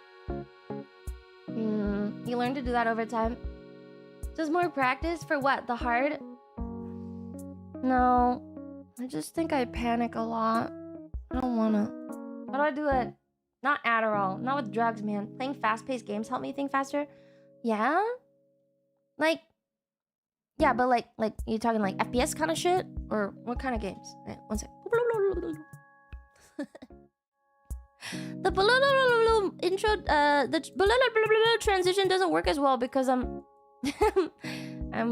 You learn to do that over time. Just more practice for what? The hard? No. I just think I panic a lot. I don't wanna. How do I do it? Not Adderall. Not with drugs, man. Playing fast-paced games help me think faster? Yeah? Like... Yeah, but like you talking like FPS kind of shit? Or what kind of games? Right, one sec. The intro, the transition doesn't work as well because I am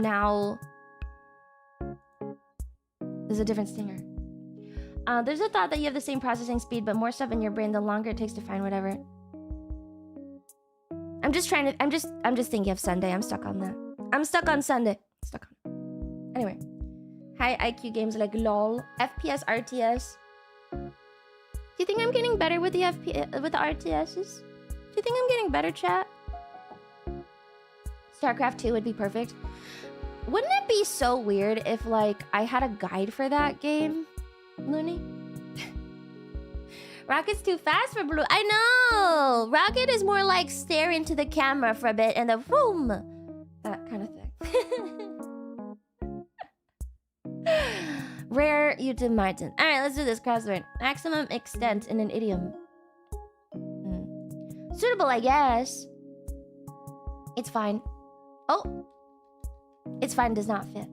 now... There's a different stinger. There's a thought that you have the same processing speed, but more stuff in your brain the longer it takes to find whatever. I'm just thinking of Sunday. I'm stuck on that. I'm stuck on Sunday. Stuck on. Anyway. High IQ games like LOL, FPS, RTS. Do you think I'm getting better with the RTSs? Do you think I'm getting better, chat? StarCraft 2 would be perfect. Wouldn't it be so weird if, like, I had a guide for that game, Looney? Rocket's too fast for Blue. I know! Rocket is more like stare into the camera for a bit and then boom! That kind of thing. Rare YouTube Martin. Alright, let's do this crossword. Maximum extent in an idiom. Suitable, I guess. It's fine. Oh! It's fine does not fit.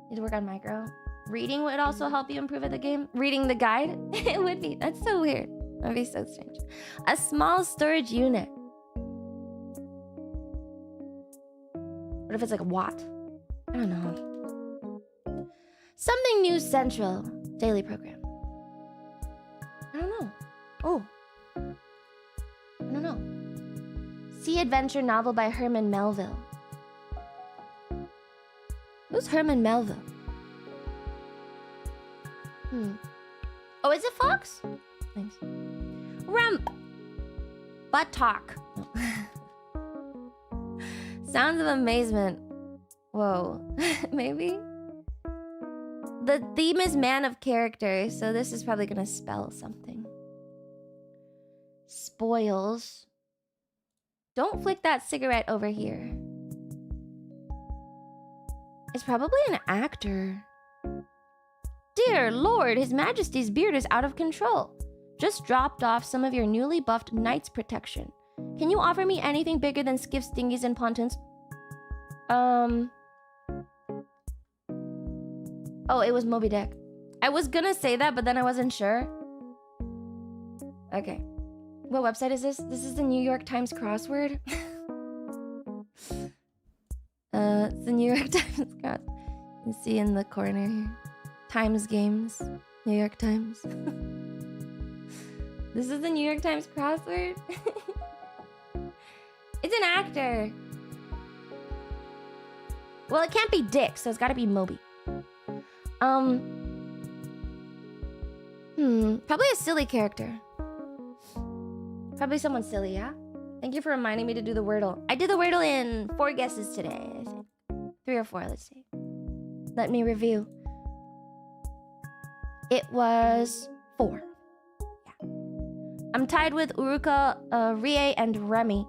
Need to work on micro. Reading would also help you improve at the game. Reading the guide? It would be. That's so weird. That'd be so strange. A small storage unit. What if it's like a watt? I don't know. Something new central. Daily program. I don't know. Oh. I don't know. Sea adventure novel by Herman Melville. Who's Herman Melville? Oh, is it Fox? Thanks. Rump. Buttock. Sounds of amazement. Whoa. Maybe? The theme is man of character, so this is probably gonna spell something. Spoils. Don't flick that cigarette over here. It's probably an actor. Dear Lord, His Majesty's beard is out of control. Just dropped off some of your newly buffed knight's protection. Can you offer me anything bigger than skiffs, dinghies, and pontoons? Oh, it was Moby Dick. I was gonna say that, but then I wasn't sure. Okay. What website is this? This is the New York Times crossword. It's the New York Times crossword. You can see in the corner here. Times Games. New York Times. This is the New York Times crossword. It's an actor. Well, it can't be Dick, so it's gotta be Moby. Probably a silly character. Probably someone silly, yeah? Thank you for reminding me to do the Wordle. I did the Wordle in 4 guesses today, I think. 3 or 4, let's see. Let me review. It was 4. Yeah. I'm tied with Uruka, Rie, and Remy.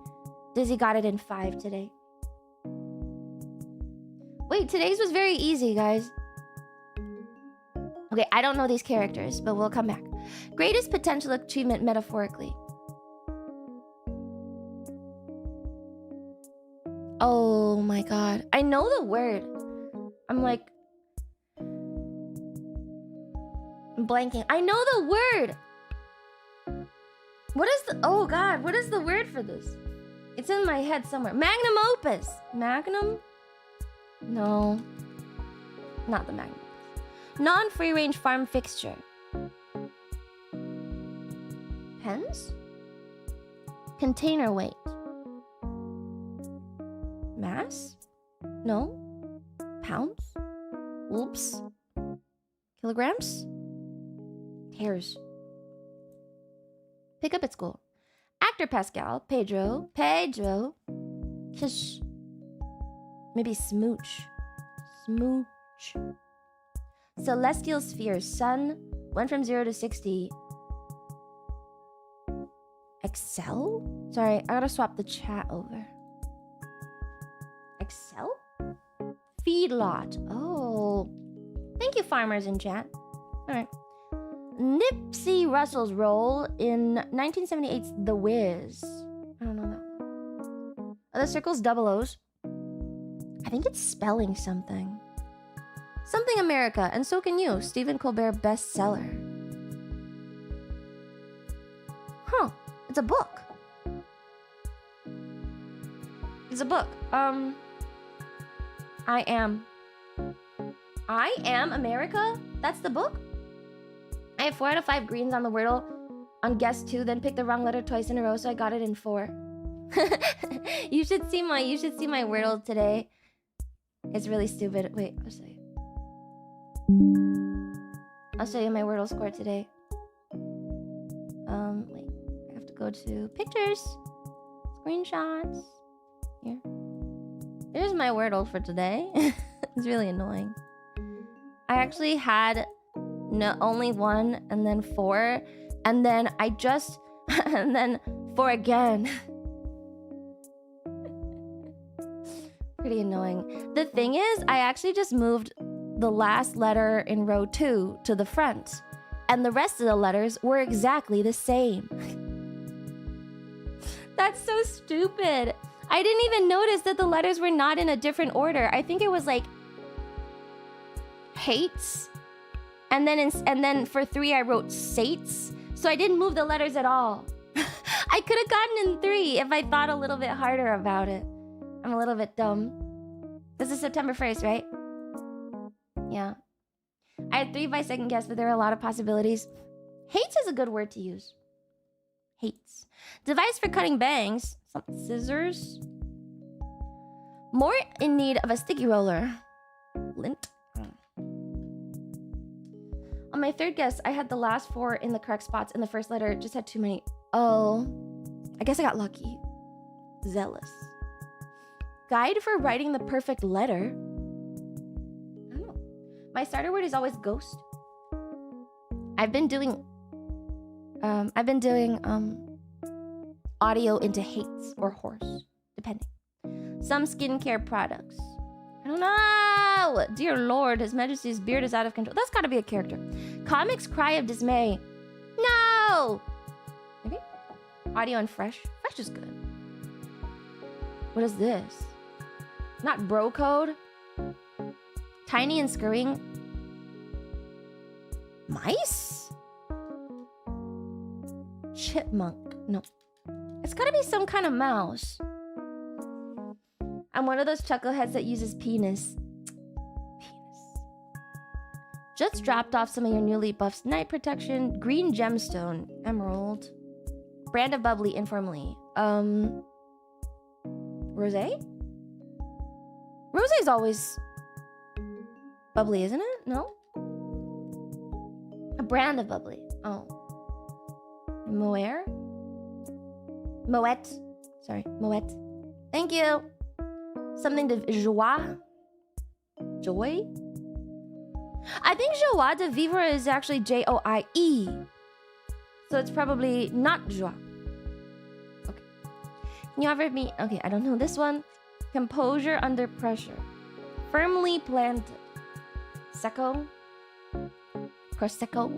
Dizzy got it in 5 today. Wait, today's was very easy, guys. Okay, I don't know these characters, but we'll come back. Greatest potential achievement metaphorically. Oh my god. I know the word. I'm like... I'm blanking. I know the word! What is the... Oh god, what is the word for this? It's in my head somewhere. Magnum opus! Magnum? No. Not the magnum. Non-free range farm fixture. Pens? Container weight. Mass? No. Pounds? Oops. Kilograms? Hairs. Pick up at school. Actor Pascal. Pedro. Kish. Maybe smooch. Smooch. Celestial spheres. Sun went from 0 to 60. Excel? Sorry, I gotta swap the chat over. Excel? Feedlot. Oh. Thank you, farmers in chat. Alright. Nipsey Russell's role in 1978's The Wiz. I don't know that one. Oh, the circle's double O's. I think it's spelling something. Something America, and so can you. Stephen Colbert bestseller. Huh. It's a book. It's a book. I am America? That's the book? I have 4 out of 5 greens on the Wordle on guess 2, then picked the wrong letter twice in a row, so I got it in 4. You should see my Wordle today. It's really stupid. Wait, I'll show you. I'll show you my Wordle score today. Wait. I have to go to pictures. Screenshots. Here. Here's my Wordle for today. It's really annoying. I actually had only 1 and then 4 and then I just and then 4 again. Pretty annoying. The thing is, I actually just moved the last letter in row 2 to the front and the rest of the letters were exactly the same. That's so stupid. I didn't even notice that the letters were not in a different order. I think it was like hates. And then for 3 I wrote sates. So I didn't move the letters at all. I could have gotten in 3 if I thought a little bit harder about it. I'm a little bit dumb. This is September 1st, right? Yeah. I had 3 by second guess, but there are a lot of possibilities. Hates is a good word to use. Hates. Device for cutting bangs. Some scissors. More in need of a sticky roller. Lint. On my 3rd guess, I had the last 4 in the correct spots and the first letter just had too many. Oh. I guess I got lucky. Zealous. Guide for writing the perfect letter. I don't know. My starter word is always ghost. I've been doing audio into hates or horse, depending. Some skincare products. I don't know. Dear Lord, His Majesty's beard is out of control. That's gotta be a character. Comics cry of dismay. No! Maybe? Audio and fresh. Fresh is good. What is this? Not bro code? Tiny and scurrying. Mice? Chipmunk. No. It's gotta be some kind of mouse. I'm one of those chuckleheads that uses penis. Penis. Just dropped off some of your newly buffed night protection. Green gemstone. Emerald. Brand of bubbly informally. Rosé? Rosé's always bubbly, isn't it? No? A brand of bubbly. Oh. Moer? Moet. Sorry, Moet. Thank you. Something to joie? Joy? I think joie de vivre is actually J-O-I-E. So it's probably not joie. Okay. Can you ever be... Okay, I don't know this one. Composure under pressure. Firmly planted. Secco. Prosecco.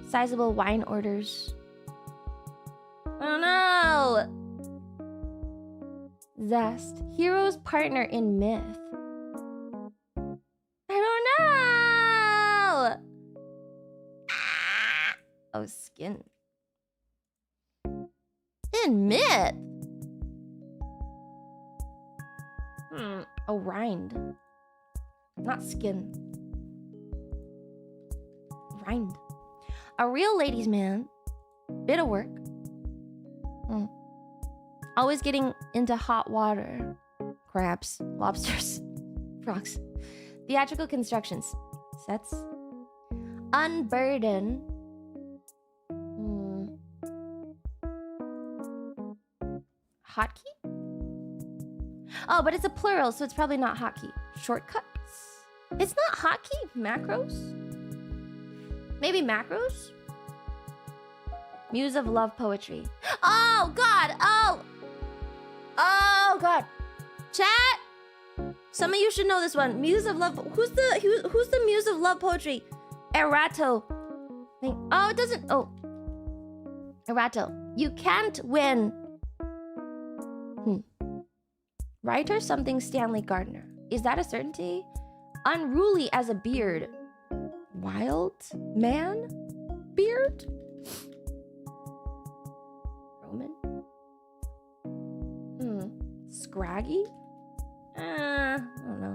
Sizable wine orders. I don't know. Zest. Hero's partner in myth. I don't know. Ah! Oh, skin. In myth. Oh, rind. Not skin. Rind. A real ladies' man. Bit of work. Always getting into hot water. Crabs. Lobsters. Frogs. Theatrical constructions. Sets. Unburden. Hotkey? Oh, but it's a plural, so it's probably not hotkey. Shortcuts? It's not hotkey? Macros? Maybe macros? Muse of love poetry. Oh, God! Oh, God! Chat! Some of you should know this one. Muse of love... Who's the muse of love poetry? Erato. Oh, it doesn't... Oh. Erato. You can't win. Writer something Stanley Gardner. Is that a certainty? Unruly as a beard. Wild man? Beard? Roman? Scraggy? I don't know.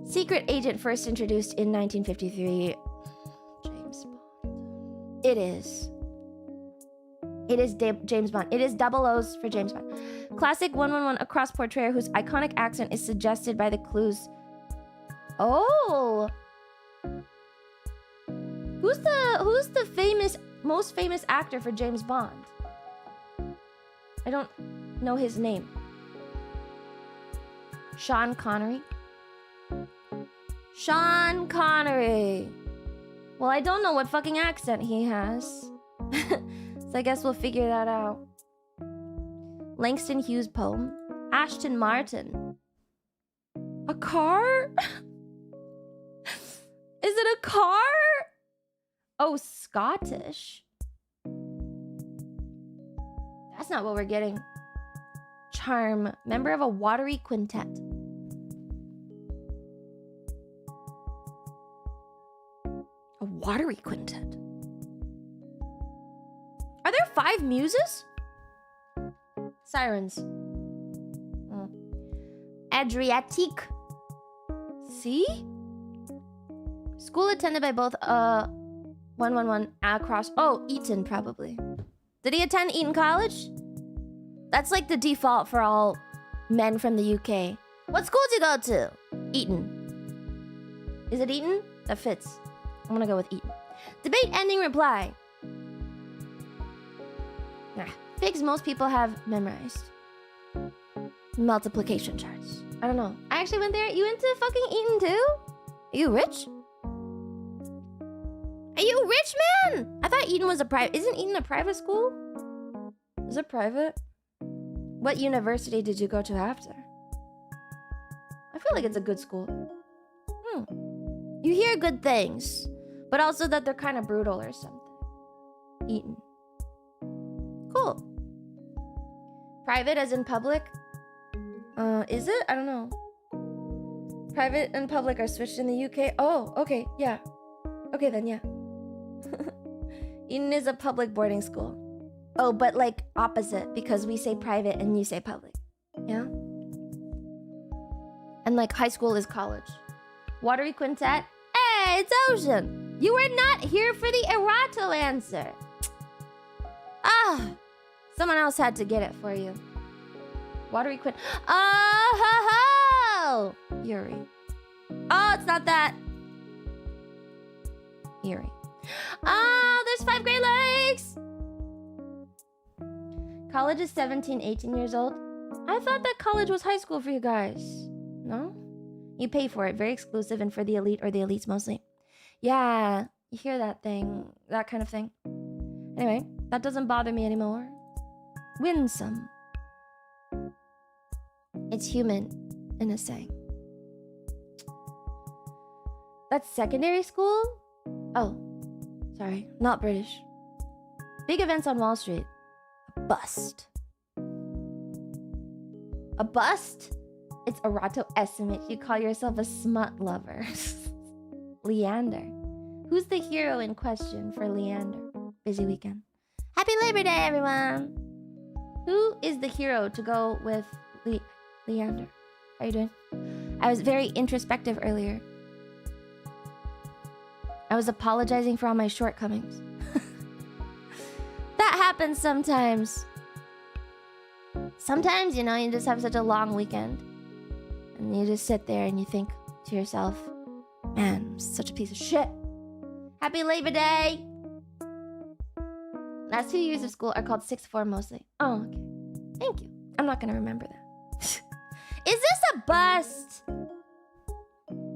Secret agent first introduced in 1953. James Bond. It is James Bond. It is double O's for James Bond. Classic 111, a cross portrayer whose iconic accent is suggested by the clues. Oh. Who's the most famous actor for James Bond? I don't know his name. Sean Connery. Sean Connery. Well, I don't know what fucking accent he has. So I guess we'll figure that out. Langston Hughes poem. Ashton Martin. A car? Is it a car? Oh, Scottish. That's not what we're getting. Charm. Member of a watery quintet. A watery quintet. Are there 5 muses? Sirens. Adriatique. See? School attended by both 111 across. Oh, Eton probably. Did he attend Eton College? That's like the default for all men from the UK. What school did you go to? Eton. Is it Eton? That fits. I'm gonna go with Eton. Debate ending reply. Figs most people have memorized. Multiplication charts. I don't know. I actually went there. You went to fucking Eton too? Are you rich? Are you rich, man? I thought Eton was a private. Isn't Eton a private school? Is it private? What university did you go to after? I feel like it's a good school. You hear good things, but also that they're kind of brutal or something. Eton. Cool. Private as in public? Is it? I don't know. Private and public are switched in the UK. Oh, okay, yeah. Okay then, yeah. Eton is a public boarding school. Oh, but like opposite, because we say private and you say public. Yeah? And like high school is college. Watery quintet? Hey, it's Ocean! You were not here for the errato answer. Ah! Someone else had to get it for you. Watery quintet. Oh, ho, ho! Yuri. Oh, it's not that. Yuri. Oh, there's 5 Great Lakes! College is 17, 18 years old. I thought that college was high school for you guys. No? You pay for it. Very exclusive and for the elite or the elites mostly. Yeah, you hear that thing. That kind of thing. Anyway, that doesn't bother me anymore. Winsome. It's human in a saying. That's secondary school? Oh, sorry. Not British. Big events on Wall Street. A bust. A bust? It's errato estimate. You call yourself a smut lover. Leander. Who's the hero in question for Leander? Busy weekend. Happy Labor Day, everyone! Who is the hero to go with Leander? How are you doing? I was very introspective earlier. I was apologizing for all my shortcomings. That happens sometimes. Sometimes, you know, you just have such a long weekend. And you just sit there and you think to yourself, man, I'm such a piece of shit. Happy Labor Day! Last 2 years of school are called 6th form mostly. Oh, okay. Thank you. I'm not gonna remember that. Is this a bust?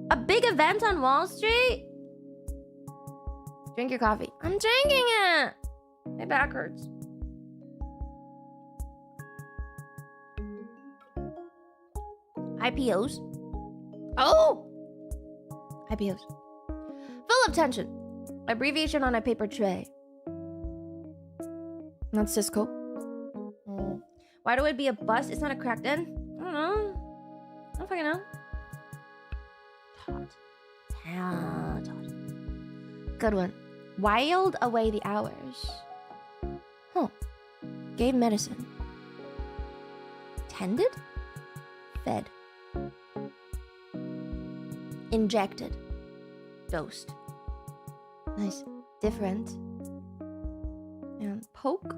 A big event on Wall Street? Drink your coffee. I'm drinking it! My back hurts. IPOs? Oh! IPOs. Full of tension. Abbreviation on a paper tray. Not Cisco. Why do it be a bust? It's not a cracked end? I don't know. I don't fucking know. Taut. Good one. Whiled away the hours. Huh. Gave medicine. Tended? Fed. Injected. Dosed. Nice. Different. And poke?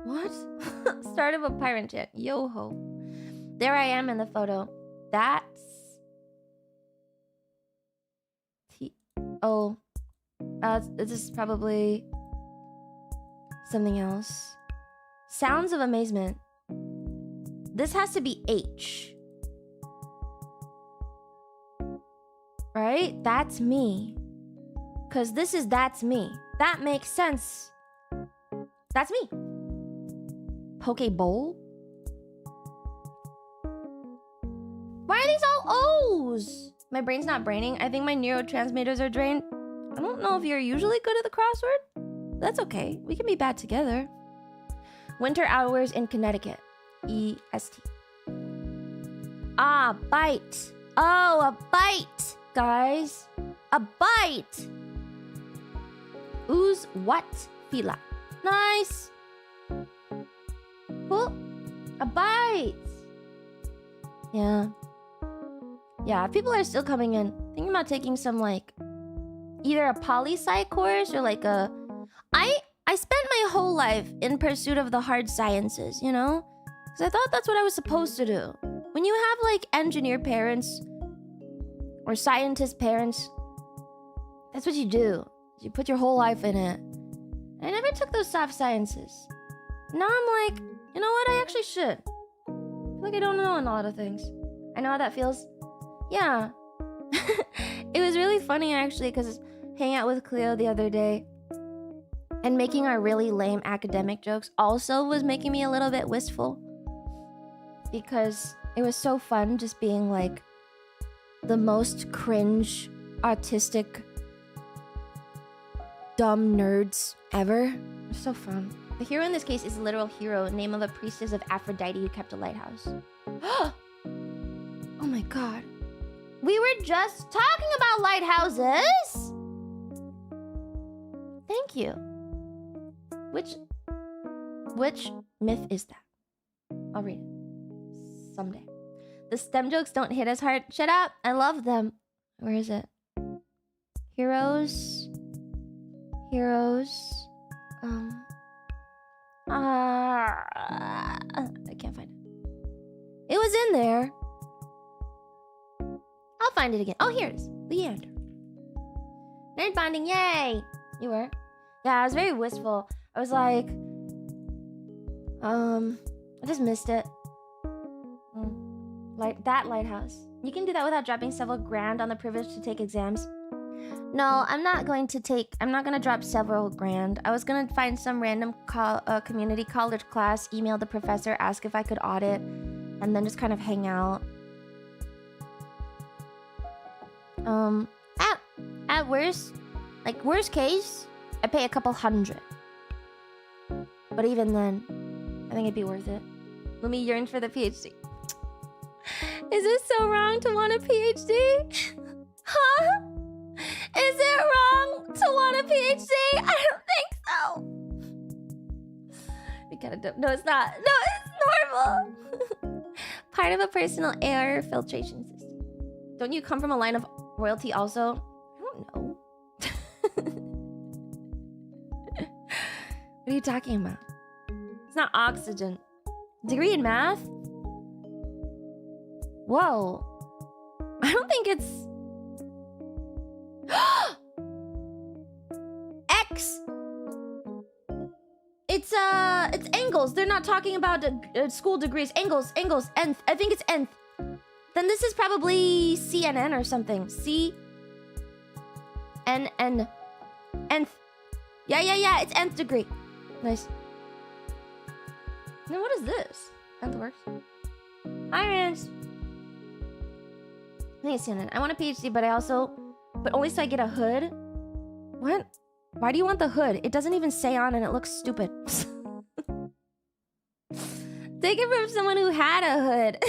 What? Start of a pirate jet. Yo-ho. There I am in the photo. That's... Oh. This is probably... something else. Sounds of amazement. This has to be H. Right? That's me. Because this is that's me. That makes sense. That's me. Pokeball? Why are these all O's? My brain's not braining. I think my neurotransmitters are drained. I don't know if you're usually good at the crossword. That's okay. We can be bad together. Winter hours in Connecticut. EST. Ah, bite. Oh, a bite, guys. A bite. Ooze what fila. Nice. Cool. A bite. Yeah. Yeah, people are still coming in. Thinking about taking some, like, either a poli-sci course or like a... I spent my whole life in pursuit of the hard sciences, you know? Because I thought that's what I was supposed to do. When you have, like, engineer parents or scientist parents, that's what you do. You put your whole life in it. I never took those soft sciences. Now I'm like, you know what? I actually should. I feel like I don't know a lot of things. I know how that feels. Yeah. It was really funny, actually, because hanging out with Cleo the other day and making our really lame academic jokes also was making me a little bit wistful. Because it was so fun just being, like, the most cringe, autistic, dumb nerds ever. It was so fun. The hero in this case is a literal hero, name of a priestess of Aphrodite who kept a lighthouse. Oh my god. We were just talking about lighthouses! Thank you. Which myth is that? I'll read it. Someday. The STEM jokes don't hit as hard. Shut up! I love them. Where is it? Heroes. I can't find it. It was in there. I'll find it again. Oh, here it is. Leander. Nerd bonding, yay! You were? Yeah, I was very wistful. I was like, I just missed it. Like that lighthouse. You can do that without dropping several grand on the privilege to take exams. No, I'm not going to drop several grand. I was gonna find some random community college class, email the professor, ask if I could audit, and then just kind of hang out. At worst case, I pay a couple hundred. But even then, I think it'd be worth it. Lumi yearns for the PhD. Is it so wrong to want a PhD? Huh? Is it wrong to want a PhD? I don't think so. We gotta do. No, it's not. No, it's normal. Part of a personal air filtration system. Don't you come from a line of royalty also? I don't know. What are you talking about? It's not oxygen. Degree in math? Whoa. I don't think it's... X! It's angles. They're not talking about school degrees. Angles, nth. I think it's nth. Then this is probably CNN or something. C... N... Nth. Yeah, it's nth degree. Nice. Now what is this? Nth works. Hi, Rance. I think it's CNN. I want a PhD, but only so I get a hood. What? Why do you want the hood? It doesn't even say on and it looks stupid. Take it from someone who had a hood.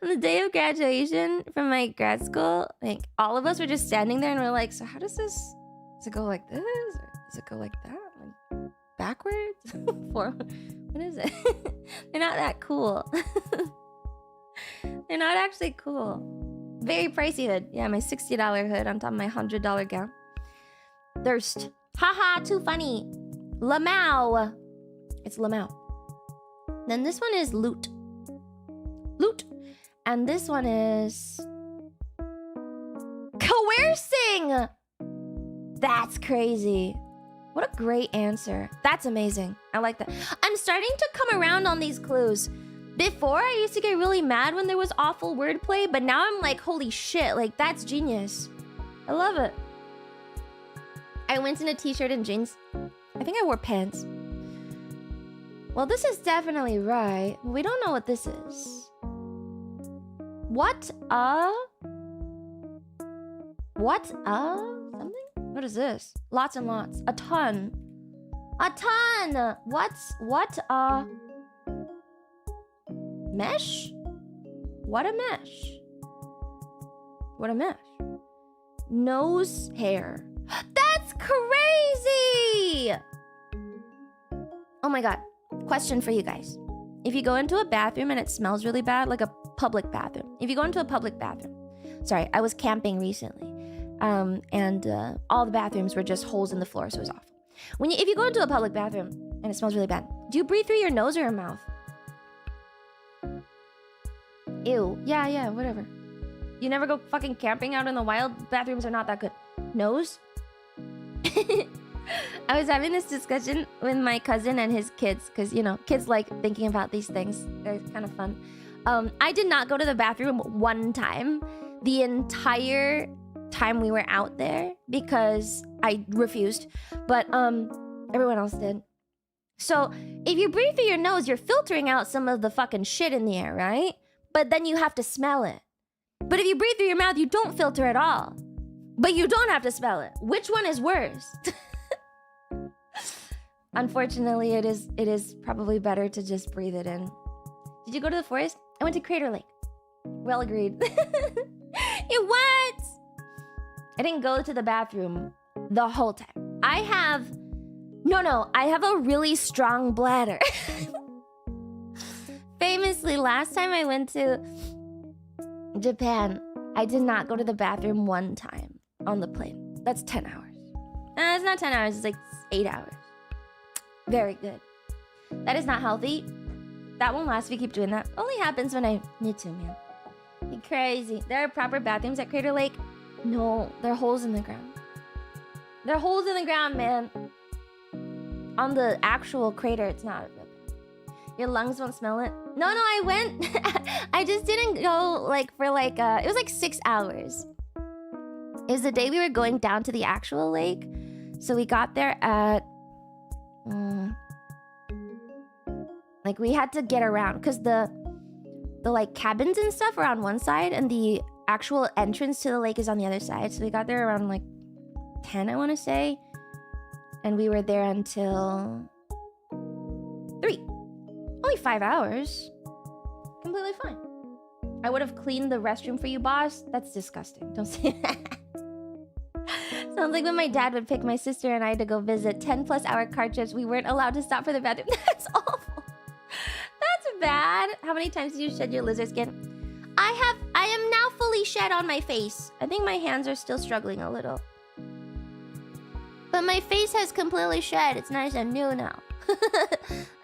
On the day of graduation from my grad school, like all of us were just standing there and we're like, so how does this? Does it go like this? Or does it go like that? Like backwards? Forward? What is it? They're not that cool. They're not actually cool. Very pricey hood. Yeah, my $60 hood on top of my $100 gown. Thirst. Haha, too funny. Lamau. It's Lamau. Then this one is loot. Loot. And this one is... coercing! That's crazy. What a great answer. That's amazing. I like that. I'm starting to come around on these clues. Before, I used to get really mad when there was awful wordplay, but now I'm like, holy shit, like, that's genius. I love it. I went in a t-shirt and jeans. I think I wore pants. Well, this is definitely right. We don't know what this is. What a... something? What is this? Lots and lots. A ton. A ton! What a... mesh? What a mesh. What a mesh. Nose hair. That's crazy! Oh my god. Question for you guys. If you go into a bathroom and it smells really bad, like a public bathroom. If you go into a public bathroom. Sorry, I was camping recently. And all the bathrooms were just holes in the floor, so it was awful. If you go into a public bathroom and it smells really bad, do you breathe through your nose or your mouth? Ew. Yeah, whatever. You never go fucking camping out in the wild? Bathrooms are not that good. Nose? I was having this discussion with my cousin and his kids, because, you know, kids like thinking about these things. They're kind of fun. I did not go to the bathroom one time the entire time we were out there because I refused, but everyone else did. So if you breathe through your nose, you're filtering out some of the fucking shit in the air, right? But then you have to smell it. But if you breathe through your mouth, you don't filter at all. But you don't have to smell it. Which one is worse? Unfortunately, it is probably better to just breathe it in. Did you go to the forest? I went to Crater Lake. Well agreed. You what? I didn't go to the bathroom the whole time. I have a really strong bladder. Famously, last time I went to Japan, I did not go to the bathroom one time on the plane. That's 10 hours. It's not 10 hours, it's like 8 hours. Very good. That is not healthy. That won't last if you keep doing that. Only happens when I need to, man. You're crazy. There are proper bathrooms at Crater Lake. No, there are holes in the ground. There are holes in the ground, man. On the actual crater, it's not. Your lungs won't smell it. No, I went. I just didn't go like for like it was like 6 hours. It was the day we were going down to the actual lake. So we got there at like we had to get around because the like cabins and stuff are on one side and the actual entrance to the lake is on the other side. So we got there around like 10, I want to say. And we were there until 3. Only 5 hours. Completely fine. I would have cleaned the restroom for you, boss. That's disgusting. Don't say that. Sounds like when my dad would pick my sister and I to go visit 10+ hour car trips, we weren't allowed to stop for the bathroom. That's awful. That's bad. How many times did you shed your lizard skin? I am now fully shed on my face. I think my hands are still struggling a little. But my face has completely shed. It's nice and new now.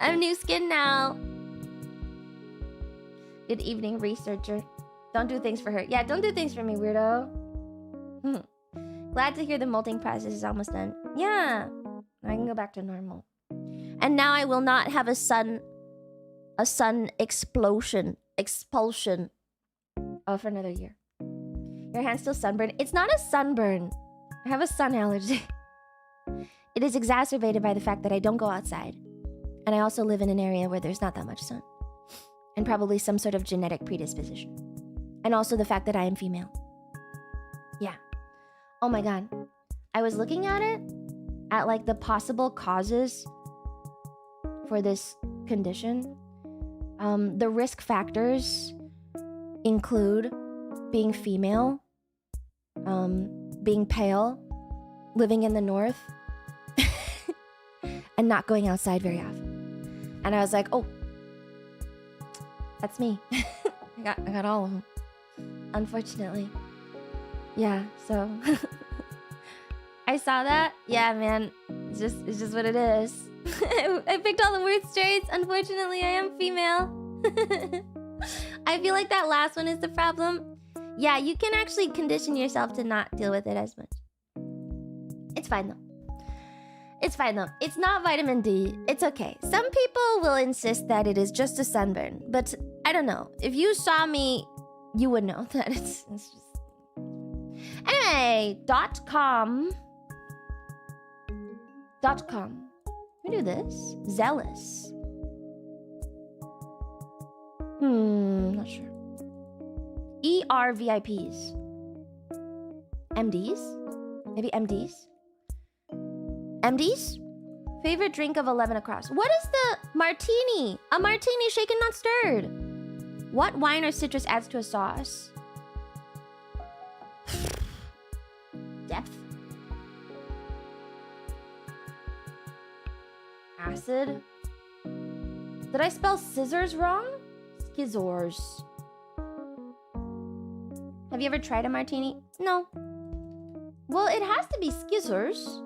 I have new skin now. Good evening, researcher. Don't do things for her. Yeah, don't do things for me, weirdo. Glad to hear the molting process is almost done. Yeah, I can go back to normal. And now I will not have a sun expulsion for another year. Your hand's still sunburned. It's not a sunburn. I have a sun allergy. It is exacerbated by the fact that I don't go outside. And I also live in an area where there's not that much sun. And probably some sort of genetic predisposition. And also the fact that I am female. Yeah. Oh my god. I was looking at it, at like the possible causes for this condition. The risk factors include being female, being pale, living in the north, and not going outside very often. And I was like, oh, that's me. I got all of them, unfortunately. Yeah, so I saw that. Yeah, man, it's just what it is. I picked all the words straight. Unfortunately, I am female. I feel like that last one is the problem. Yeah, you can actually condition yourself to not deal with it as much. It's fine though. It's fine though. It's not vitamin D. It's okay. Some people will insist that it is just a sunburn, but I don't know. If you saw me, you would know that it's just... Anyway, .com. .com. Can we do this? Zealous. Not sure. ERVIPs. MDs? Maybe MDs? MDs? Favorite drink of 11 across. What is the martini? A martini shaken, not stirred. What wine or citrus adds to a sauce? Depth. Acid. Did I spell scissors wrong? Skizzors. Have you ever tried a martini? No. Well, it has to be skizzors.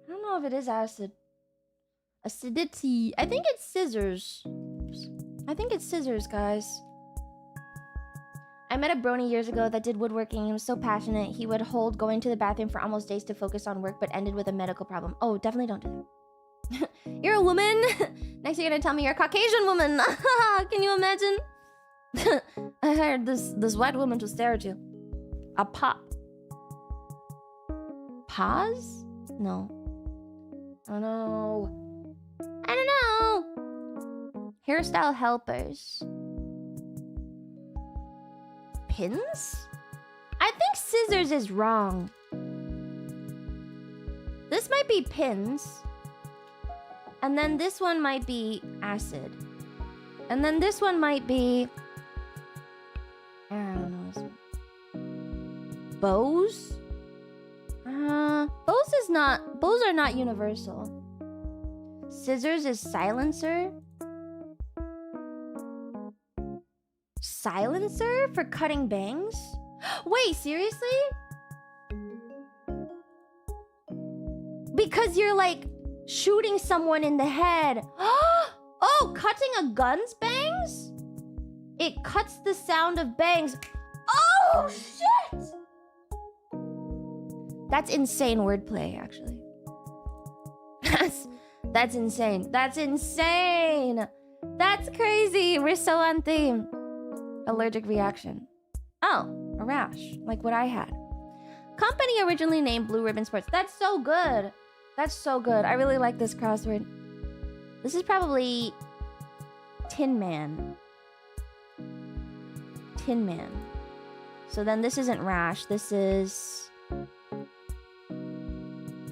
I don't know if it is acid. Acidity. I think it's scissors. I think it's scissors, guys. I met a brony years ago that did woodworking. He was so passionate. He would hold going to the bathroom for almost days to focus on work, but ended with a medical problem. Oh, definitely don't do that. You're a woman? Next you're gonna tell me you're a Caucasian woman. Can you imagine? I hired this white woman to stare at you. A pop. Pause? No. I don't know. I don't know. Hairstyle helpers. Pins? I think scissors is wrong. This might be pins. And then this one might be acid. And then this one might be... I don't know this one. Bows? Bows is not... Bows are not universal. Scissors is silencer? Silencer for cutting bangs? Wait, seriously? Because you're like shooting someone in the head. Oh, cutting a gun's bangs? It cuts the sound of bangs. Oh, shit! That's insane wordplay, actually. That's insane. That's insane. That's crazy. We're so on theme. Allergic reaction. Oh, a rash, like what I had. Company originally named Blue Ribbon Sports. That's so good. That's so good. I really like this crossword. This is probably Tin Man. Tin Man. So then this isn't rash. This is...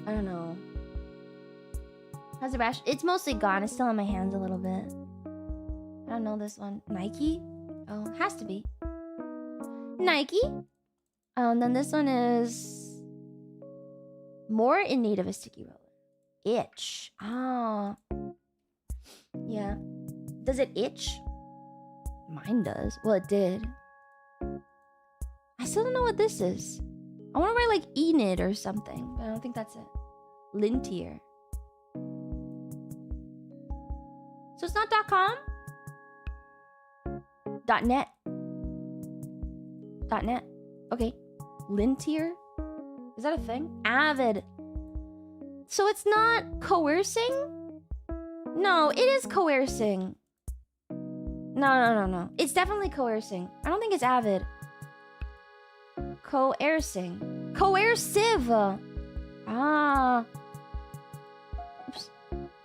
I don't know. How's the rash? It's mostly gone. It's still on my hands a little bit. I don't know this one. Nike? Oh, has to be. Nike. Oh, and then this one is more in need of a sticky roller. Itch. Ah. Yeah. Does it itch? Mine does. Well, it did. I still don't know what this is. I want to write like Enid or something, but I don't think that's it. Lintier. So it's not .com? .net. .net. Okay. Lintier? Is that a thing? Avid. So it's not coercing? No, it is coercing. No. It's definitely coercing. I don't think it's avid. Coercing. Coercive. Ah. Oops.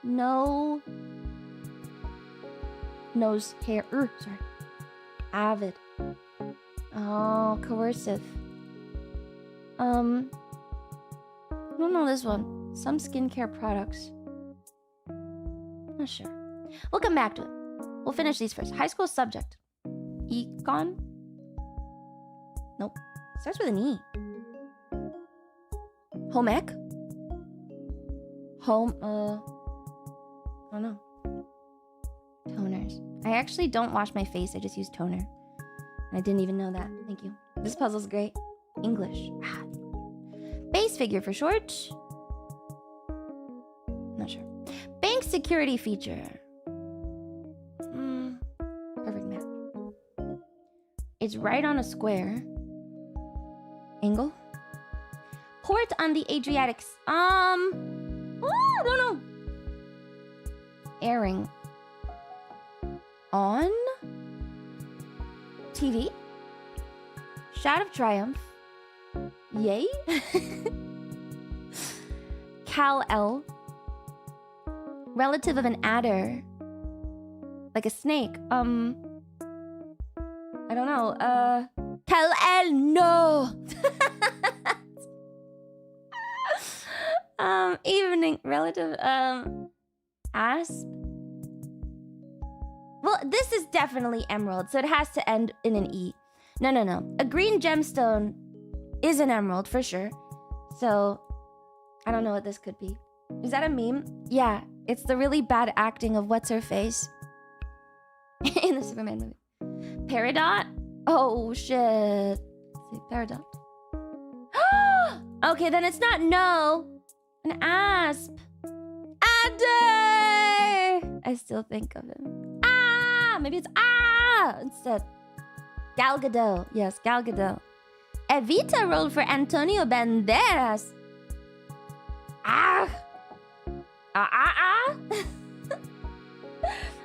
No. Nose hair. Sorry. Avid. Oh, coercive. I don't know this one. Some skincare products. Not sure. We'll come back to it. We'll finish these first. High school subject. Econ? Nope. Starts with an E. Home ec? Home, I don't know. Toners. I actually don't wash my face. I just use toner. I didn't even know that. Thank you. This puzzle's great. English. Base figure for short. Not sure. Bank security feature. Perfect match. It's right on a square. Angle. Port on the Adriatic. I don't know. Airing on TV. Shout of Triumph. Yay. Kal-El. Relative of an adder. Like a snake. I don't know. Kal-El, no. Evening relative. Asp. Well, this is definitely emerald, so it has to end in an E. No. A green gemstone is an emerald for sure. So, I don't know what this could be. Is that a meme? Yeah, it's the really bad acting of what's her face in the Superman movie. Peridot? Oh shit. Let's see, Peridot. Okay, then it's not no. An asp. Adder! I still think of him. Ah! Maybe it's instead. Gal Gadot. Yes, Gal Gadot. Evita rolled for Antonio Banderas. I've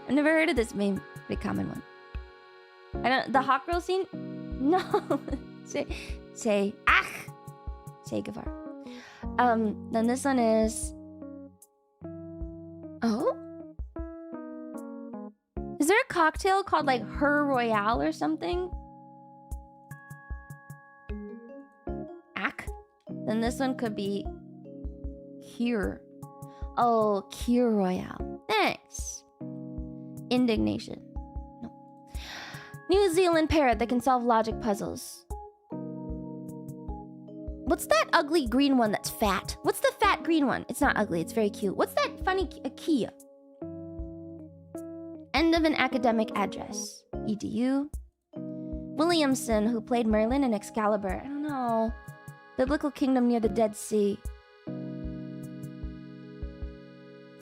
never heard of this meme. Pretty common one. I don't. The hot girl scene? No. Che Guevara. Then this one is. Oh? Is there a cocktail called like Her Royale or something? Then this one could be Cure. Oh, Cure Royale. Thanks. Indignation. No. New Zealand parrot that can solve logic puzzles. What's that ugly green one that's fat? What's the fat green one? It's not ugly, it's very cute. What's that funny Kia? End of an academic address. EDU. Williamson, who played Merlin in Excalibur. I don't know. Biblical kingdom near the Dead Sea.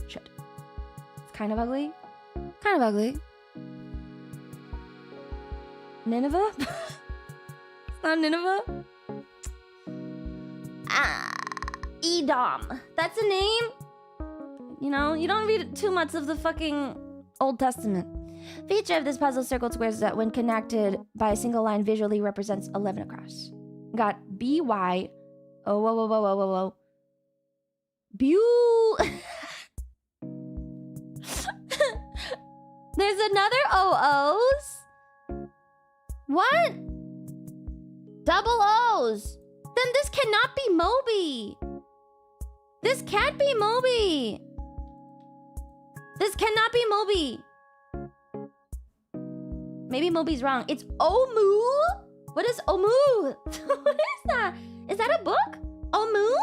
Shit. It's kind of ugly. Kind of ugly. Nineveh? It's not Nineveh? Edom. That's a name? You know, you don't read too much of the fucking Old Testament. Feature of this puzzle circled squares that when connected by a single line visually represents 11 across. Got BY. Oh, whoa. There's another OOs? What? Double O's. Then this cannot be Moby. This can't be Moby. This cannot be Moby. Maybe Moby's wrong. It's Omu? What is Omu? What is that? Is that a book? Omu?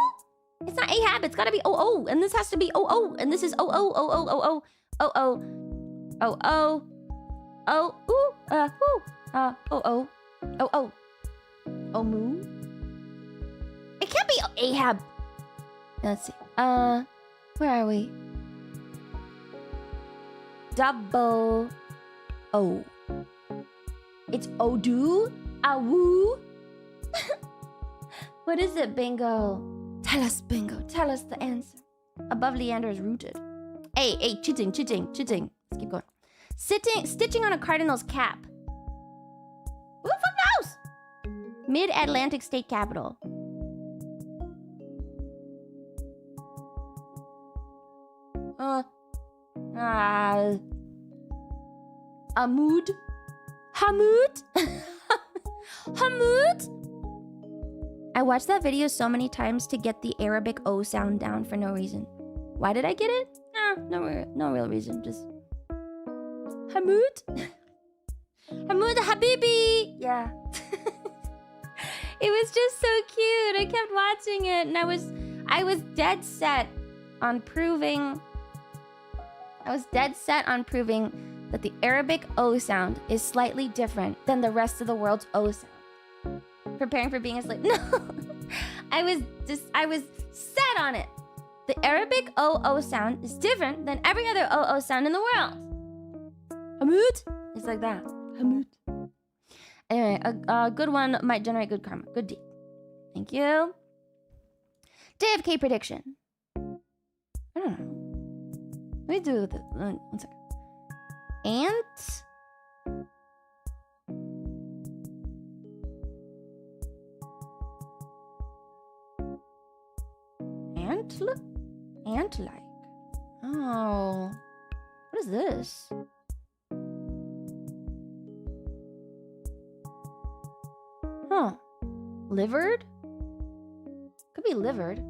It's not Ahab. It's gotta be OO. And this has to be OO. And this is OO. Omu. It can't be Ahab. Let's see. Where are we? Double O. It's Odu? Awu? What is it, Bingo? Tell us, Bingo. Tell us the answer. Above Leander is rooted. Hey, cheating. Let's keep going. Stitching on a cardinal's cap. Who the fuck knows? Mid-Atlantic state capital. Hamud? Hamud? I watched that video so many times to get the Arabic O sound down for no reason. Why did I get it? No real reason. Just Hamud? Hamud Habibi! Yeah. It was just so cute. I kept watching it and I was dead set on proving that the Arabic O sound is slightly different than the rest of the world's O sound. Preparing for being a slave. No! I was set on it. The Arabic OO sound is different than every other OO sound in the world. Hamud? It's like that. Hamud. Anyway, a good one might generate good karma. Good deed. Thank you. JFK prediction. I don't know. Let me do this. 1 second. Ant. Ant-like. Oh. What is this? Huh. Livered? Could be livered.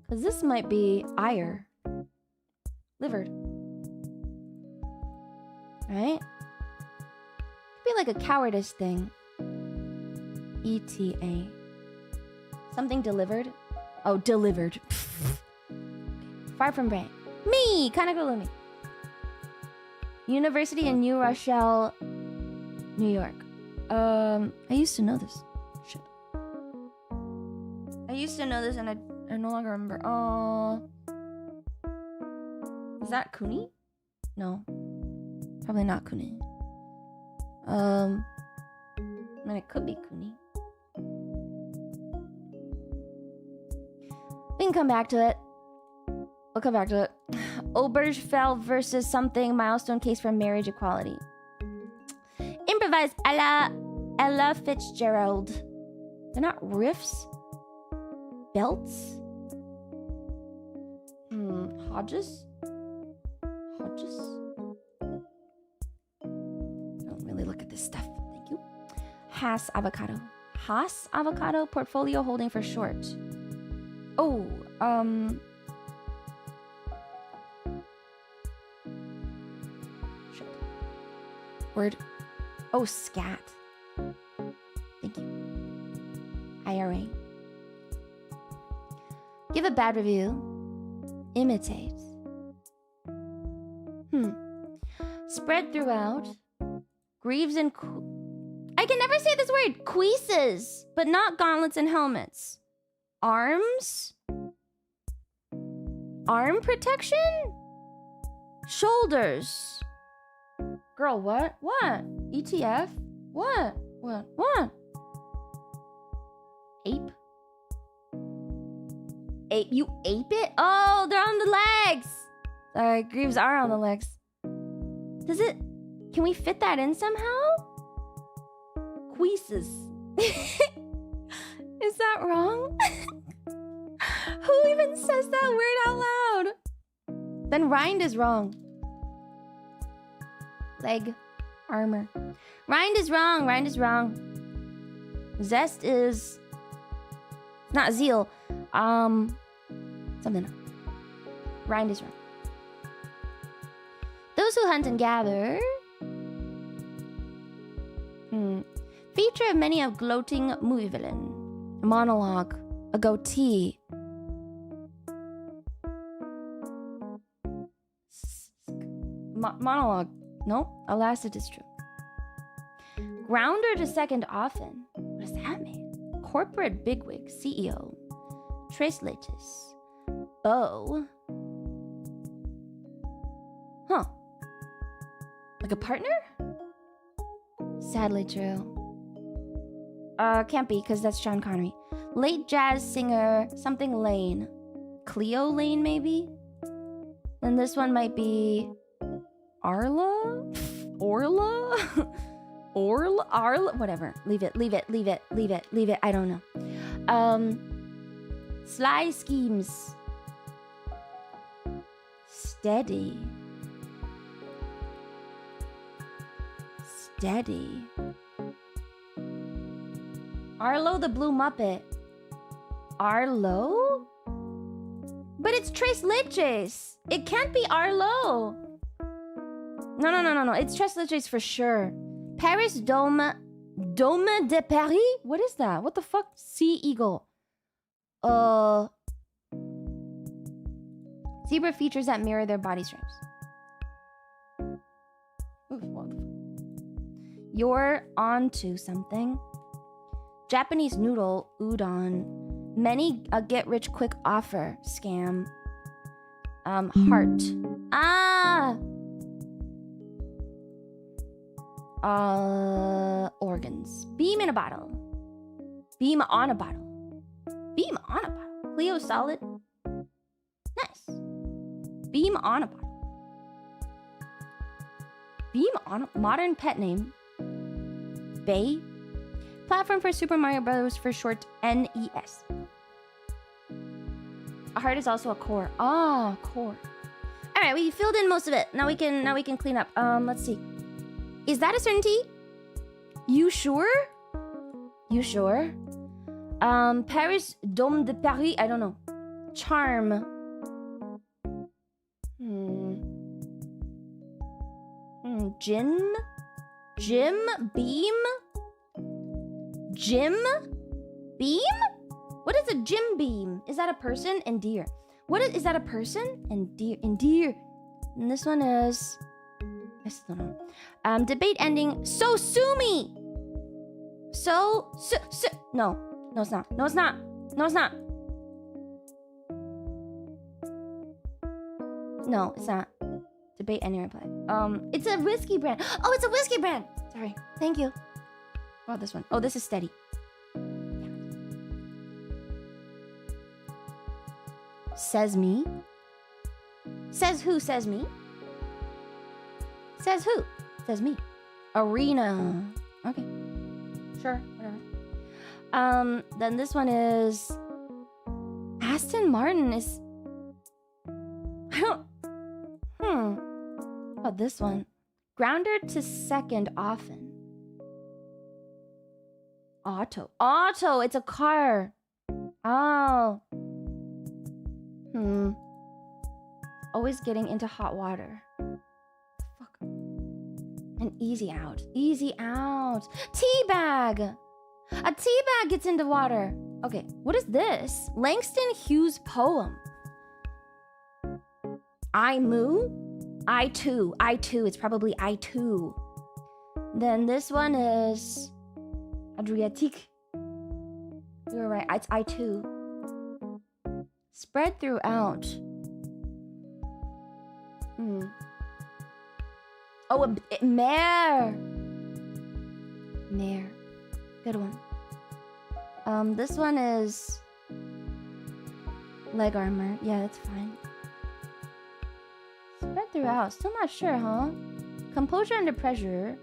Because this might be ire. Livered. Right? Could be like a cowardice thing. ETA. Something delivered? Oh, delivered. Far from brain. Me! Kaneko Lumi. University in New Rochelle, New York. I used to know this. Shit. I used to know this and I no longer remember. Is that Kuni? No. Probably not Kuni. I mean, it could be Kuni. We can come back to it. We'll come back to it. Obergefell versus something. Milestone case for marriage equality. Improvise Ella Fitzgerald. They're not riffs. Belts. Hodges. Don't really look at this stuff. Thank you. Haas avocado. Haas avocado. Portfolio holding for short. Oh, shit. Word. Oh, scat. Thank you. IRA. Give a bad review. Imitate. Spread throughout. Greaves and... I can never say this word. Cuisses, but not gauntlets and helmets. Arms? Arm protection? Shoulders. Girl, what? What? ETF? What? What? Ape? Ape? You ape it? Oh, they're on the legs! Sorry, greaves are on the legs. Does it... Can we fit that in somehow? Cuisses. Is that wrong? Who even says that word out loud? Then rind is wrong. Leg. Armor. Rind is wrong. Rind is wrong. Zest is... Not zeal. Something. Rind is wrong. Those who hunt and gather... Feature of many a gloating movie villain. A monologue. A goatee. Monologue. Nope. Alas, it is true. Grounder to second often. What does that mean? Corporate bigwig. CEO. Trace Latis. Beau. Huh. Like a partner? Sadly true. Can't be, because that's Sean Connery. Late jazz singer, something Lane. Cleo Lane, maybe? Then this one might be... Arla? Orla? Arla? Whatever. Leave it. I don't know. Sly schemes. Steady. Arlo the Blue Muppet. Arlo? But it's Tres Leches. It can't be Arlo. No. It's Tres Leches for sure. Paris Dome de Paris? What is that? What the fuck? Sea Eagle. Zebra features that mirror their body stripes. Ooh, what the fuck? You're onto something. Japanese noodle, udon. Many a get-rich-quick offer scam. Heart. Organs. Beam in a bottle. Beam on a bottle. Beam on a bottle. Cleo solid. Nice. Beam on a bottle. Beam on a modern pet name. Bay. Platform for Super Mario Bros. For short, NES. A heart is also a core. Ah, core. All right, we filled in most of it. Now we can clean up. Let's see. Is that a certainty? You sure? You sure? Paris, Dôme de Paris. I don't know. Charm. Jim? Beam? Jim? Beam? What is a Jim Beam? Is that a person? Endear. What is that a person? Endear. And this one is... I still don't know. Debate ending. So sue me! No. No, it's not. No, it's not. No, it's not. No, it's not. Debate ending reply. It's a whiskey brand. Oh, it's a whiskey brand! Sorry. Thank you. Oh, this one. Oh, this is steady. Says me. Says who? Says me. Says who? Says me. Arena. Okay. Sure. Whatever. Then this one is... Aston Martin is... I don't... How about this one? Grounder to second often. Auto. Auto! It's a car. Oh. Always getting into hot water. Fuck. And easy out. Easy out. Teabag! A teabag gets into water. Okay, what is this? Langston Hughes poem. I moo? I too. It's probably I too. Then this one is... Adriatique. You were right. It's I too. Spread throughout. Oh, a mare. Mare. Good one. This one is... Leg armor. Yeah, that's fine. Spread throughout. Still not sure, huh? Composure under pressure.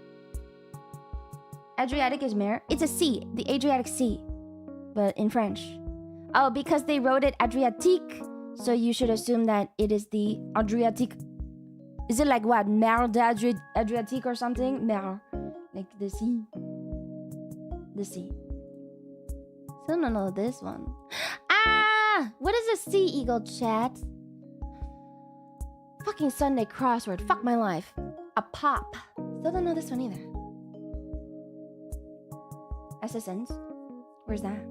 Adriatic is mare. It's a C. The Adriatic Sea. But in French. Oh, because they wrote it Adriatique. So you should assume that it is the Adriatic. Is it like what? Mer d'Adriatique or something? Mer. Like the sea. The sea. Still don't know this one. Ah! What is a sea eagle, chat? Fucking Sunday crossword. Fuck my life. A pop. Still don't know this one either. SSNs? Where's that?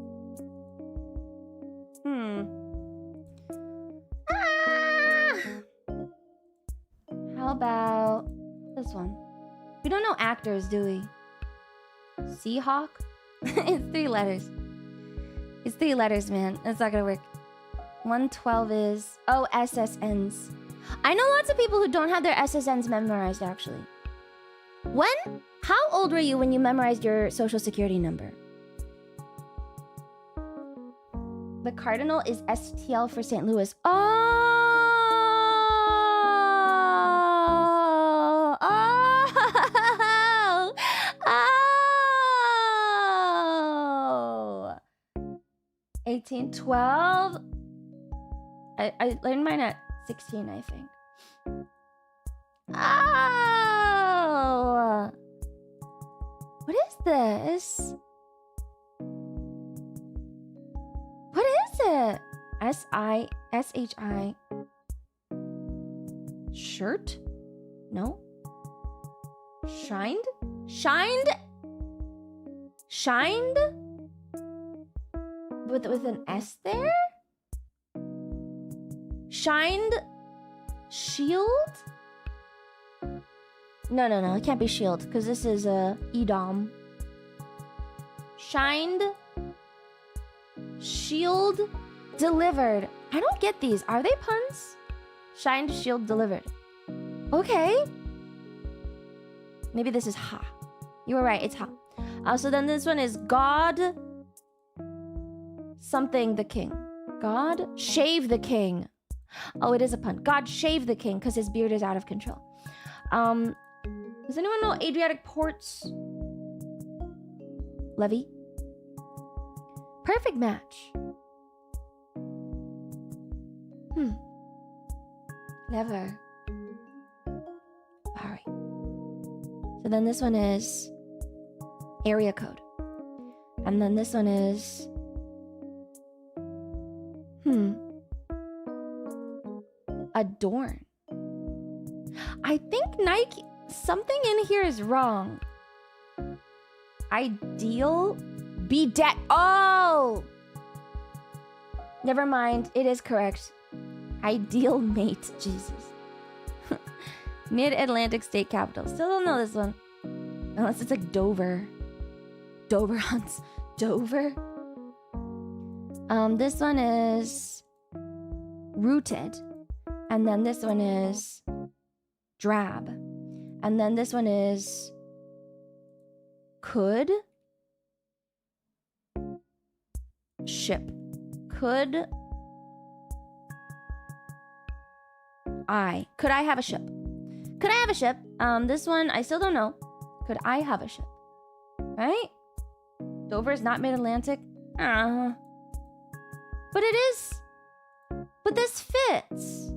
How about this one? We don't know actors, do we? Seahawk? It's 3 letters. It's 3 letters, man. That's not gonna work. 112 is... Oh, SSNs. I know lots of people who don't have their SSNs memorized, actually. When? How old were you when you memorized your social security number? The cardinal is STL for St. Louis. Oh! Oh! Oh! 1812. I learned mine at 16, I think. Oh! What is this? What is it? S-I-S-H-I. Shirt? No. Shined? Shined? Shined? With an S there? Shined? Shield? No, it can't be shield, because this is Edom. Shined? Shield? Delivered. I don't get these. Are they puns? Shined, shield, delivered. Okay. Maybe this is ha. You were right, it's ha. So then this one is God... Something the king. God shave the king. Oh, it is a pun. God shave the king because his beard is out of control. Does anyone know Adriatic ports? Levy? Perfect match. Never. Alright. So then this one is area code. And then this one is adorn. I think Nike, something in here is wrong. Ideal be dead. Oh! Never mind. It is correct. Ideal mate. Jesus. Mid-Atlantic state capital. Still don't know this one. Unless it's like Dover. Dover hunts. Dover? This one is rooted. And then this one is drab. And then this one is could ship. Could I have a ship? Could I have a ship? This one I still don't know. Could I have a ship? Right? Dover is not mid-Atlantic. But it is. But this fits.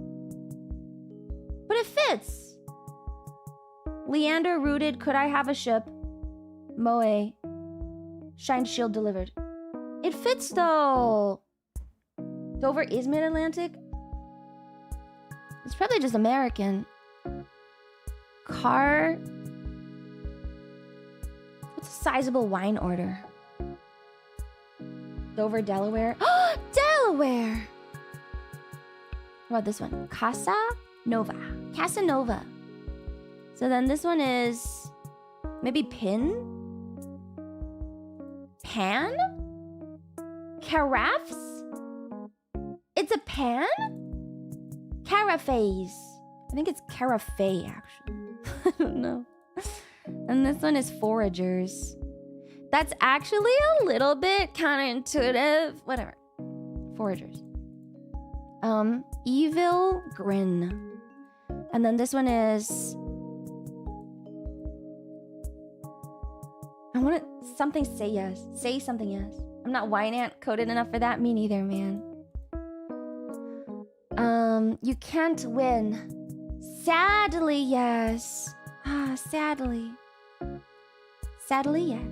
But it fits. Leander rooted. Could I have a ship? Moe. Shine shield delivered. It fits though. Dover is mid-Atlantic. It's probably just American. Car. What's a sizable wine order? Dover, Delaware. Oh, Delaware! What about this one? Casa Nova. Casanova. So then this one is maybe pin? Pan? Carafes? It's a pan? Carafes. I think it's carafe, actually. I don't know. And this one is foragers. That's actually a little bit counterintuitive. Whatever. Foragers. Evil grin. And then this one is... I want to... Something say yes. Say something yes. I'm not wine ant coded enough for that. Me neither, man. You can't win. Sadly, yes. Sadly. Sadly, yes.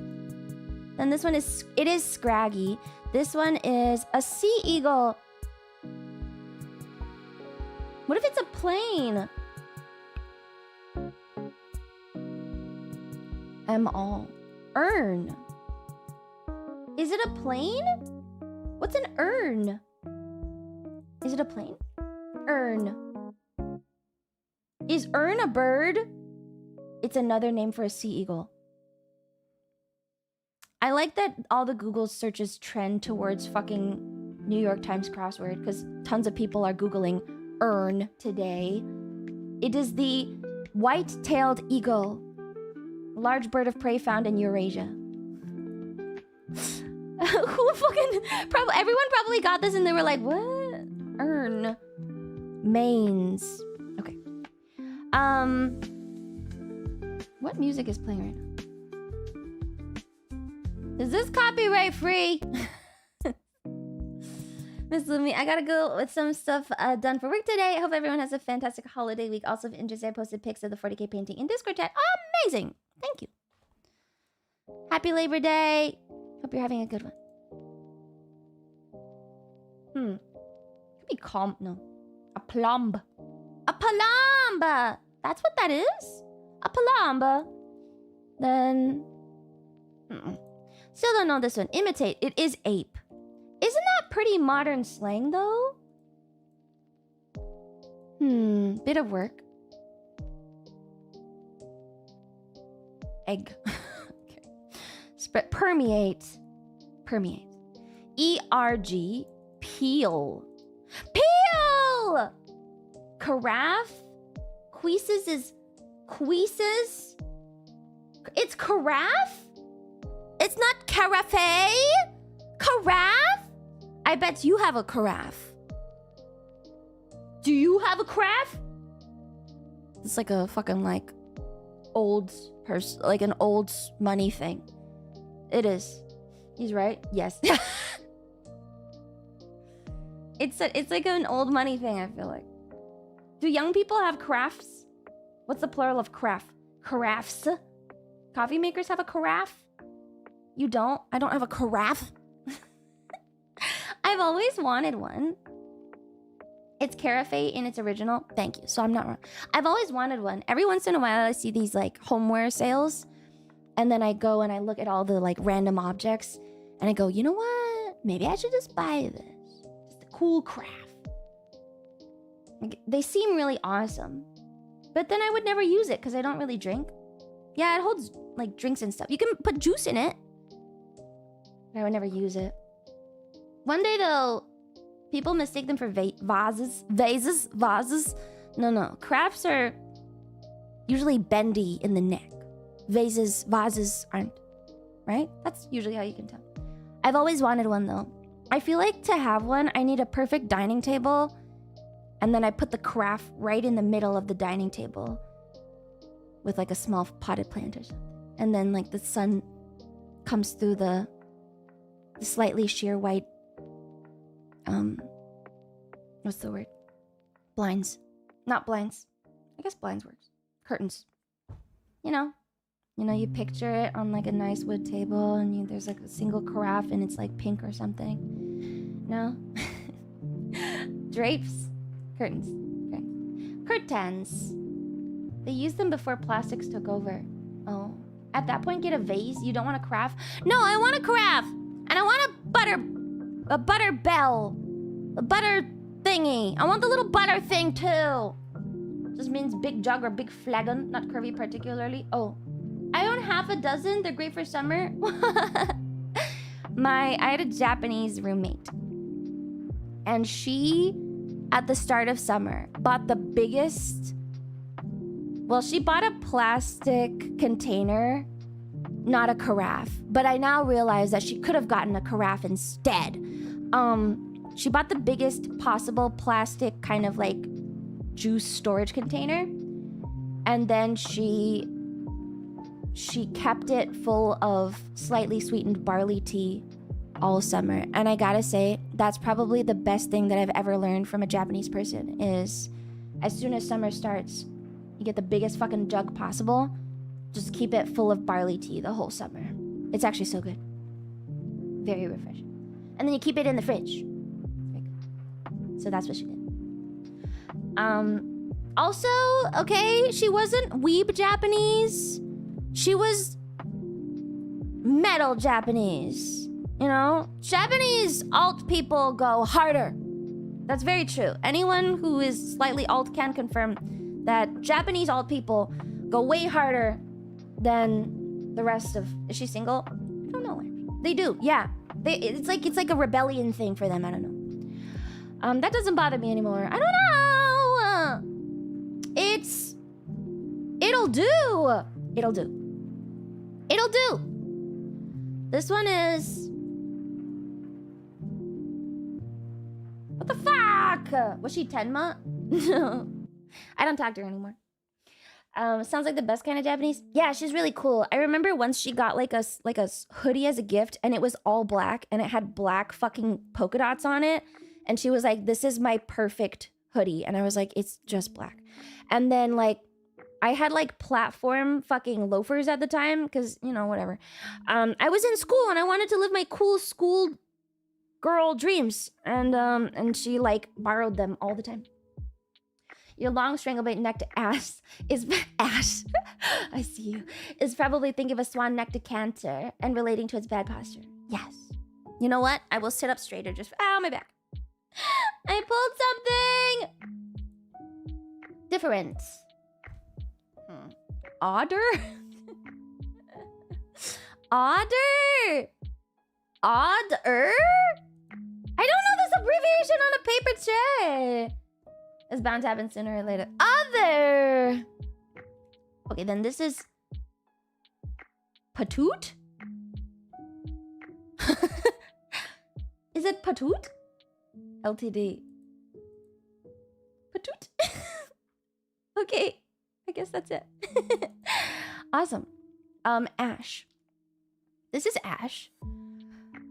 Then this one is... It is scraggy. This one is a sea eagle. What if it's a plane? All. Urn. Is it a plane? What's an urn? Is it a plane? Urn. Is urn a bird? It's another name for a sea eagle. I like that all the Google searches trend towards fucking New York Times crossword because tons of people are Googling urn today. It is the white-tailed eagle, large bird of prey found in Eurasia. Who fucking... everyone probably got this and they were like, what? Urn. Mains. Okay. What music is playing right now? Is this copyright free? Miss Lumi, I gotta go with some stuff done for work today. I hope everyone has a fantastic holiday week. Also, if interested, I posted pics of the 40K painting in Discord chat. Amazing! Thank you. Happy Labor Day. Hope you're having a good one. Could be calm. No. A plomb. A plomb! That's what that is? A plomb. Then... Still don't know this one. Imitate. It is ape. Isn't that pretty modern slang, though? Bit of work. Egg. Okay. Spread. Permeate. Permeate. E-R-G. Peel. Peel! Carafe? Queeses is... Queeses? It's carafe? It's not carafe? Carafe? I I bet you have a carafe. Do you have a carafe? It's like a fucking like old person, like an old money thing. It is. He's right. Yes. It's like an old money thing, I feel like. Do young people have crafts? What's the plural of craft? Carafes? Coffee makers have a carafe? You don't? I don't have a carafe. I've always wanted one. It's carafe in its original. Thank you. So I'm not wrong. I've always wanted one. Every once in a while I see these like homeware sales. And then I go and I look at all the like random objects. And I go, you know what? Maybe I should just buy this. Just a cool craft. Like, they seem really awesome. But then I would never use it because I don't really drink. Yeah, it holds like drinks and stuff. You can put juice in it. But I would never use it. One day though, people mistake them for vases. Vases. No. Crafts are usually bendy in the neck. Vases aren't. Right? That's usually how you can tell. I've always wanted one though. I feel like to have one, I need a perfect dining table. And then I put the carafe right in the middle of the dining table. With like a small potted plant or something. And then like the sun comes through the slightly sheer white what's the word? Blinds. Not blinds. I guess blinds works. Curtains. You know, you picture it on like a nice wood table and there's like a single carafe and it's like pink or something. No? Drapes. Curtains. Curtains. They used them before plastics took over. Oh. At that point, get a vase? You don't want a carafe? No, I want a carafe! And I want a butter bell. A butter thingy. I want the little butter thing too. Just means big jug or big flagon, not curvy particularly. Oh. I own half a dozen. They're great for summer. I had a Japanese roommate. And she, at the start of summer, bought the biggest... Well, she bought a plastic container, not a carafe. But I now realize that she could have gotten a carafe instead. She bought the biggest possible plastic kind of like juice storage container. And then she kept it full of slightly sweetened barley tea all summer. And I gotta say, that's probably the best thing that I've ever learned from a Japanese person is as soon as summer starts, you get the biggest fucking jug possible. Just keep it full of barley tea the whole summer. It's actually so good. Very refreshing. And then you keep it in the fridge. So that's what she did. Also, okay, she wasn't weeb Japanese. She was metal Japanese. You know? Japanese alt people go harder. That's very true. Anyone who is slightly alt can confirm that Japanese alt people go way harder than the rest of... Is she single? I don't know. They do, yeah. It's like a rebellion thing for them. I don't know. That doesn't bother me anymore. I don't know. It'll do. It'll do. This one is... What the fuck? Was she Tenma? No. I don't talk to her anymore. Sounds like the best kind of Japanese. Yeah, she's really cool. I remember once she got like a hoodie as a gift and it was all black and it had black fucking polka dots on it. And she was like, this is my perfect hoodie. And I was like, it's just black. And then like, I had like platform fucking loafers at the time because, you know, whatever. I was in school and I wanted to live my cool school girl dreams. And she like borrowed them all the time. Your long stranglebait neck to ass is ass. I see you. Is probably think of a swan neck to cancer and relating to its bad posture. Yes. You know what? I will sit up straighter just... Ow, my back. I pulled something! Different. Odder? Odder? Odder? I don't know this abbreviation on a paper tray. It's bound to happen sooner or later. Other. Okay, then this is Patoot? Is it Patoot? LTD. Patoot. Okay, I guess that's it. Awesome. Ash. This is Ash.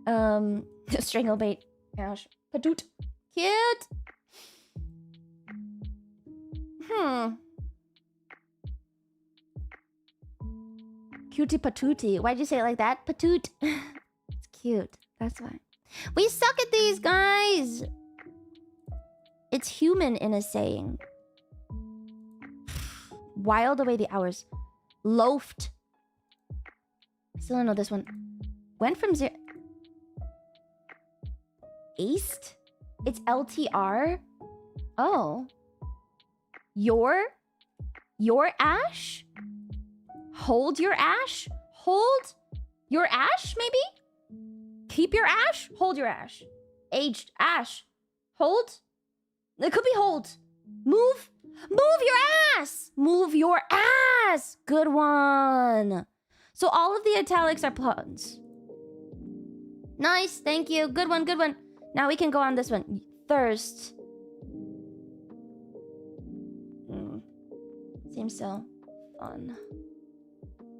Stranglebait. Ash. Patoot. Cute. Cutie patootie. Why'd you say it like that? Patoot. It's cute. That's why. We suck at these, guys. It's human in a saying. Wiled away the hours. Loafed. I still don't know this one. Went from zero. Aced? It's LTR? Oh. Your ash? Hold your ash? Hold your ash, maybe? Keep your ash? Hold your ash. Aged ash. Hold? It could be hold. Move. Move your ass. Move your ass. Good one. So all of the italics are puns. Nice. Thank you. Good one. Good one. Now we can go on this one. Thirst. Seems so fun.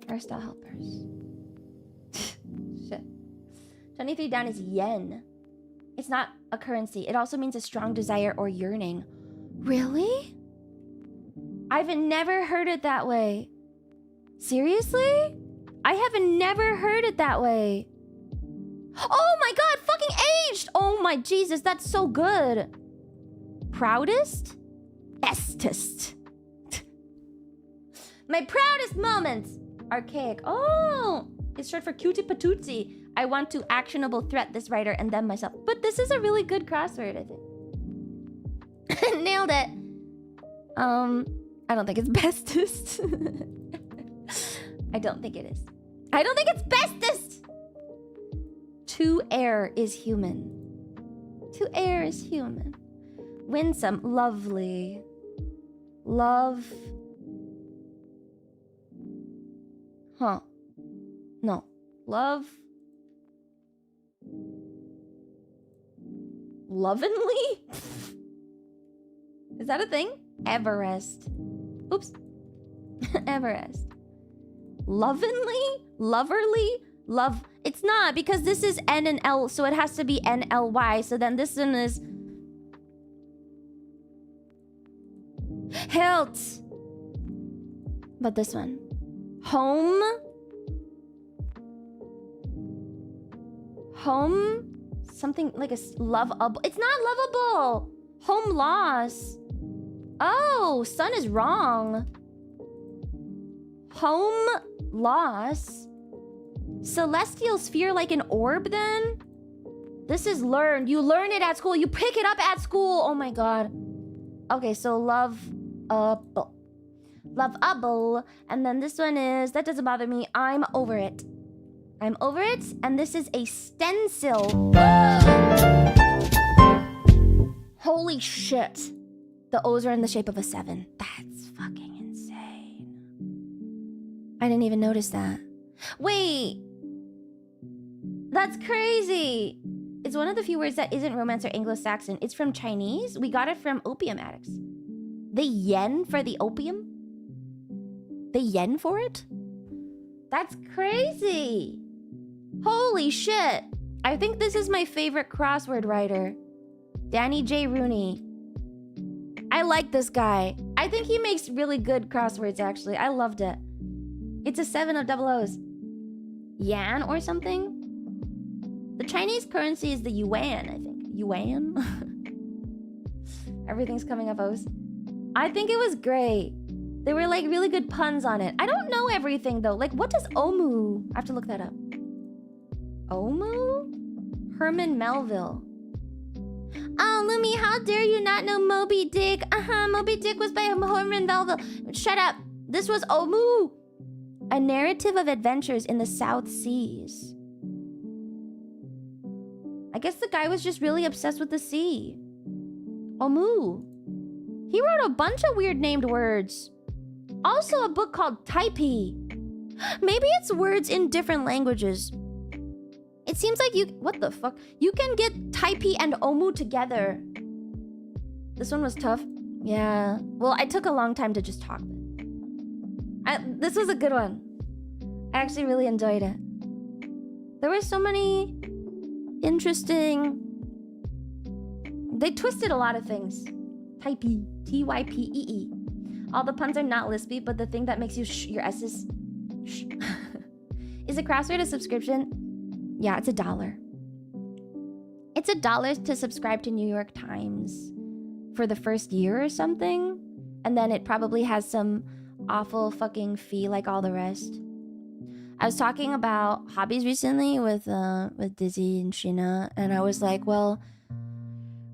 Hairstyle helpers. Shit. 23 down is yen. It's not a currency. It also means a strong desire or yearning. Really? I've never heard it that way. Seriously? I have never heard it that way. Oh my god, fucking aged! Oh my Jesus, that's so good. Proudest? Bestest. My proudest moments. Archaic. Oh, it's short for cutie patootie. I want to actionable threat this writer and them myself. But this is a really good crossword, I think. Nailed it. I don't think it's bestest. I don't think it is. I don't think it's bestest. To err is human. To err is human. Winsome, lovely. Love. Huh. No. Love. Lovenly? Is that a thing? Everest. Oops. Everest. Lovenly? Loverly? Love. It's not, because this is N and L, so it has to be NLY. So then this one is Hilt. But this one. Home. Home. Something like a lovable. It's not lovable. Home loss. Oh, sun is wrong. Home loss. Celestial sphere like an orb then? This is learned. You learn it at school. You pick it up at school. Oh my god. Okay, so lovable. Lovable. And then this one is, that doesn't bother me. I'm over it. I'm over it. And this is a stencil. Holy shit. The O's are in the shape of a 7. That's fucking insane. I didn't even notice that. Wait. That's crazy. It's one of the few words that isn't Romance or Anglo-Saxon. It's from Chinese. We got it from opium addicts. The yen for the opium? The yen for it? That's crazy. Holy shit. I think this is my favorite crossword writer. Danny J. Rooney. I like this guy. I think he makes really good crosswords, actually. I loved it. It's a 7 of double O's. Yan or something? The Chinese currency is the yuan, I think. Yuan? Everything's coming up O's. I think it was great. There were like really good puns on it. I don't know everything though. Like, what does Omu? I have to look that up. Omu? Herman Melville. Oh, Lumi, how dare you not know Moby Dick? Moby Dick was by Herman Melville. Shut up. This was Omu. A narrative of adventures in the South Seas. I guess the guy was just really obsessed with the sea. Omu. He wrote a bunch of weird named words. Also a book called Taipei. Maybe it's words in different languages. It seems like you... What the fuck? You can get Taipei and Omu together. This one was tough. Yeah. Well, I took a long time to just talk. This was a good one. I actually really enjoyed it. There were so many interesting... They twisted a lot of things. Taipei. T-Y-P-E-E. All the puns are not lispy, but the thing that makes you your S's... Is a Crossword a subscription? Yeah, it's $1. It's $1 to subscribe to New York Times for the first year or something. And then it probably has some awful fucking fee like all the rest. I was talking about hobbies recently with Dizzy and Sheena, and I was like, well,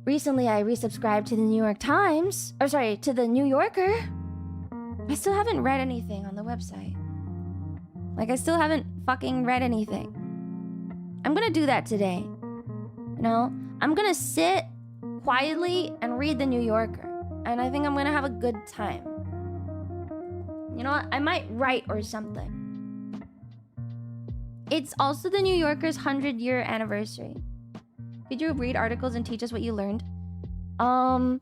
recently I resubscribed to the New York Times, or sorry, to the New Yorker. I still haven't read anything on the website. Like, I still haven't fucking read anything. I'm gonna do that today. You know? I'm gonna sit quietly and read the New Yorker. And I think I'm gonna have a good time. You know what? I might write or something. It's also the New Yorker's 100-year anniversary. Could you read articles and teach us what you learned? Well,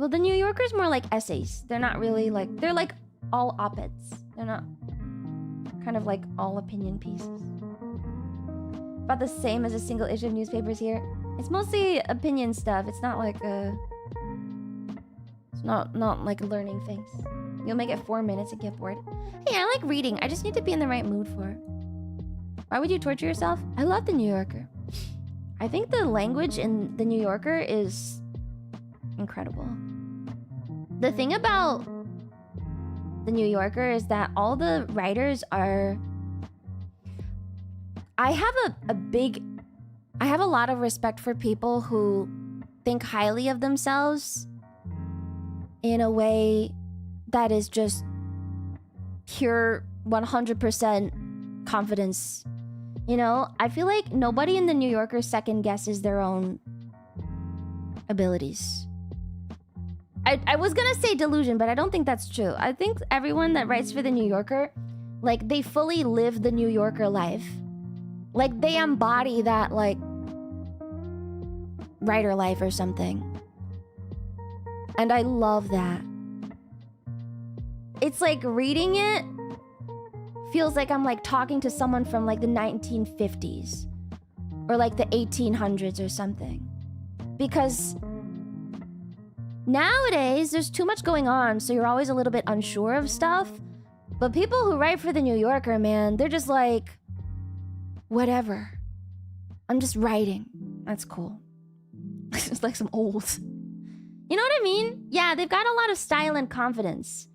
the New Yorker's more like essays. They're not really like... They're like all op-eds. They're not... kind of like all opinion pieces. About the same as a single issue of newspapers here. It's mostly opinion stuff. It's not like it's not like learning things. You'll make it 4 minutes and get bored. Hey, I like reading. I just need to be in the right mood for it. Why would you torture yourself? I love the New Yorker. I think the language in the New Yorker is incredible. The thing about the New Yorker is that all the writers are... I have a lot of respect for people who think highly of themselves in a way that is just pure 100% confidence. You know, I feel like nobody in the New Yorker second guesses their own abilities. I was gonna say delusion, but I don't think that's true. I think everyone that writes for the New Yorker, like, they fully live the New Yorker life. Like, they embody that, like, writer life or something. And I love that. It's like reading it feels like I'm like talking to someone from like the 1950s or like the 1800s or something. Because nowadays there's too much going on, so you're always a little bit unsure of stuff. But people who write for the New Yorker, man, they're just like, whatever. I'm just writing. That's cool. It's like some old. You know what I mean? Yeah, they've got a lot of style and confidence.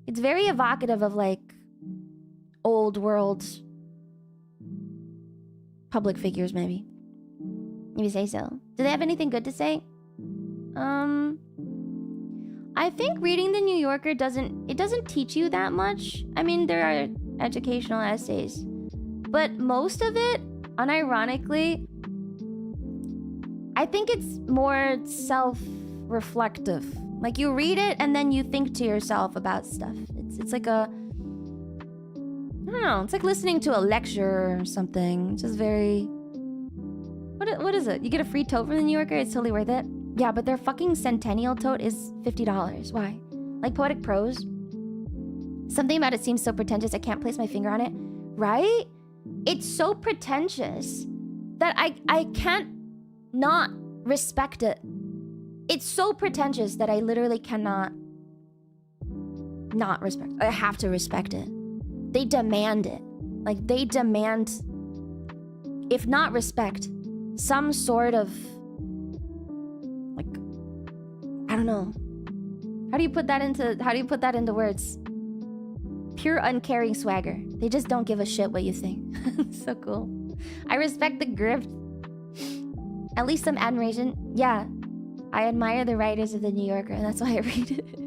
It's very evocative of like old world public figures, maybe. If you say so. Do they have anything good to say? I think reading the New Yorker doesn't teach you that much. I mean, there are educational essays, but most of it, unironically, I think it's more self-reflective. Like, you read it and then you think to yourself about stuff. It's like a... I don't know. It's like listening to a lecture or something. It's just very... What is it? You get a free tote from the New Yorker? It's totally worth it? Yeah, but their fucking centennial tote is $50. Why? Like poetic prose? Something about it seems so pretentious I can't place my finger on it. Right? It's so pretentious that I can't not respect it. It's so pretentious that I literally cannot not respect it. I have to respect it. They demand it. Like, they demand, if not respect, some sort of, like, I don't know. How do you put that into words? Pure uncaring swagger. They just don't give a shit what you think. So cool. I respect the grift. At least some admiration. Yeah. I admire the writers of the New Yorker, and that's why I read it.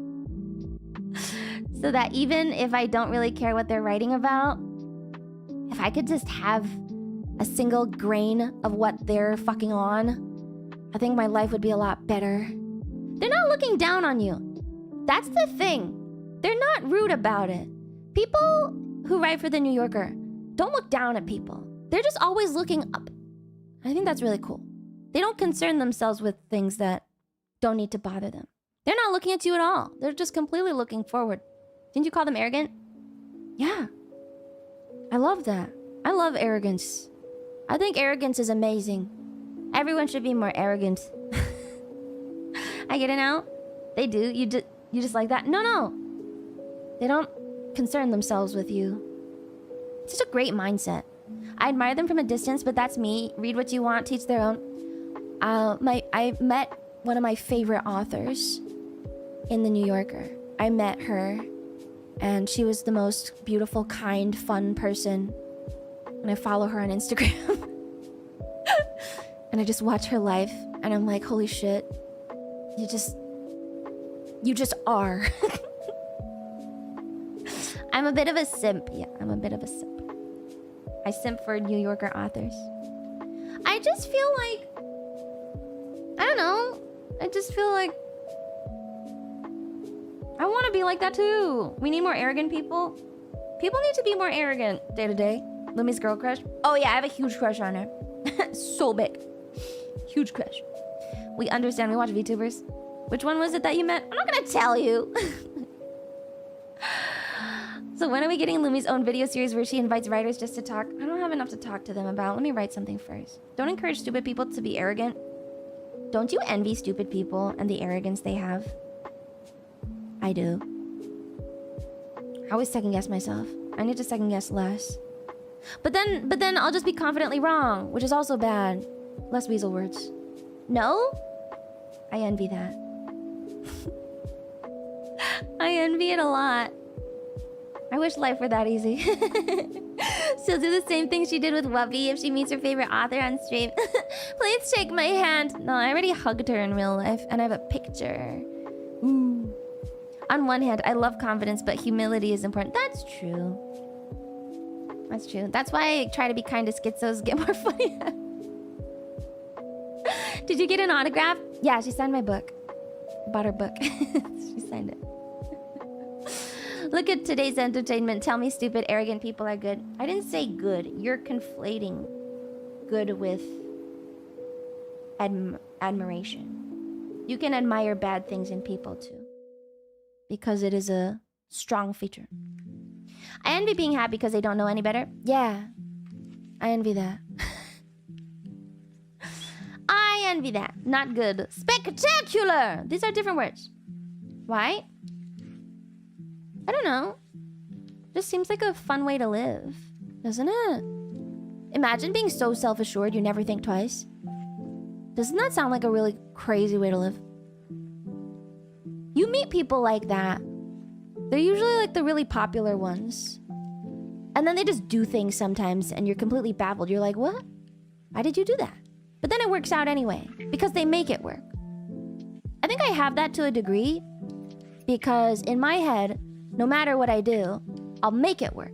So that even if I don't really care what they're writing about, if I could just have a single grain of what they're fucking on, I think my life would be a lot better. They're not looking down on you. That's the thing. They're not rude about it. People who write for the New Yorker don't look down at people. they're just always looking up. I think that's really cool. They don't concern themselves with things that don't need to bother them. They're not looking at you at all. They're just completely looking forward. Didn't you call them arrogant? Yeah. I love that. I love arrogance. I think arrogance is amazing. Everyone should be more arrogant. I get it now? They do. You just like that? No. They don't concern themselves with you. It's just a great mindset. I admire them from a distance, but that's me. Read what you want, teach their own. I met one of my favorite authors in the New Yorker. I met her, and she was the most beautiful, kind, fun person. And I follow her on Instagram. And I just watch her life, and I'm like, holy shit. You just are. I'm a bit of a simp. Yeah, I'm a bit of a simp. I simp for New Yorker authors. I just feel like... I don't know. I just feel like... I want to be like that too. We need more arrogant people. People need to be more arrogant day to day. Lumi's girl crush. Oh yeah, I have a huge crush on her. So big. Huge crush. We understand. We watch VTubers. Which one was it that you met? I'm not gonna tell you. So when are we getting Lumi's own video series where she invites writers just to talk? I don't have enough to talk to them about. Let me write something first. Don't encourage stupid people to be arrogant. Don't you envy stupid people and the arrogance they have? I do. I always second guess myself. I need to second guess less. But then I'll just be confidently wrong, which is also bad. Less weasel words. No? I envy that. I envy it a lot. I wish life were that easy. She'll do the same thing she did with Wubby if she meets her favorite author on stream. Please take my hand. No, I already hugged her in real life, and I have a picture. Ooh. On one hand, I love confidence, but humility is important. That's true. That's true. That's why I try to be kind to schizos, get more funny. Did you get an autograph? Yeah, she signed my book. I bought her book. She signed it. Look at today's entertainment. Tell me stupid, arrogant people are good. I didn't say good. You're conflating good with admiration. You can admire bad things in people too, because it is a strong feature. I envy being happy because they don't know any better. Yeah, I envy that. I envy that. Not good. Spectacular! These are different words. Why? I don't know. Just seems like a fun way to live, doesn't it? Imagine being so self-assured you never think twice. Doesn't that sound like a really crazy way to live? You meet people like that. They're usually like the really popular ones. And then they just do things sometimes and you're completely baffled. You're like, what? Why did you do that? But then it works out anyway, because they make it work. I think I have that to a degree, because in my head, no matter what I do, I'll make it work.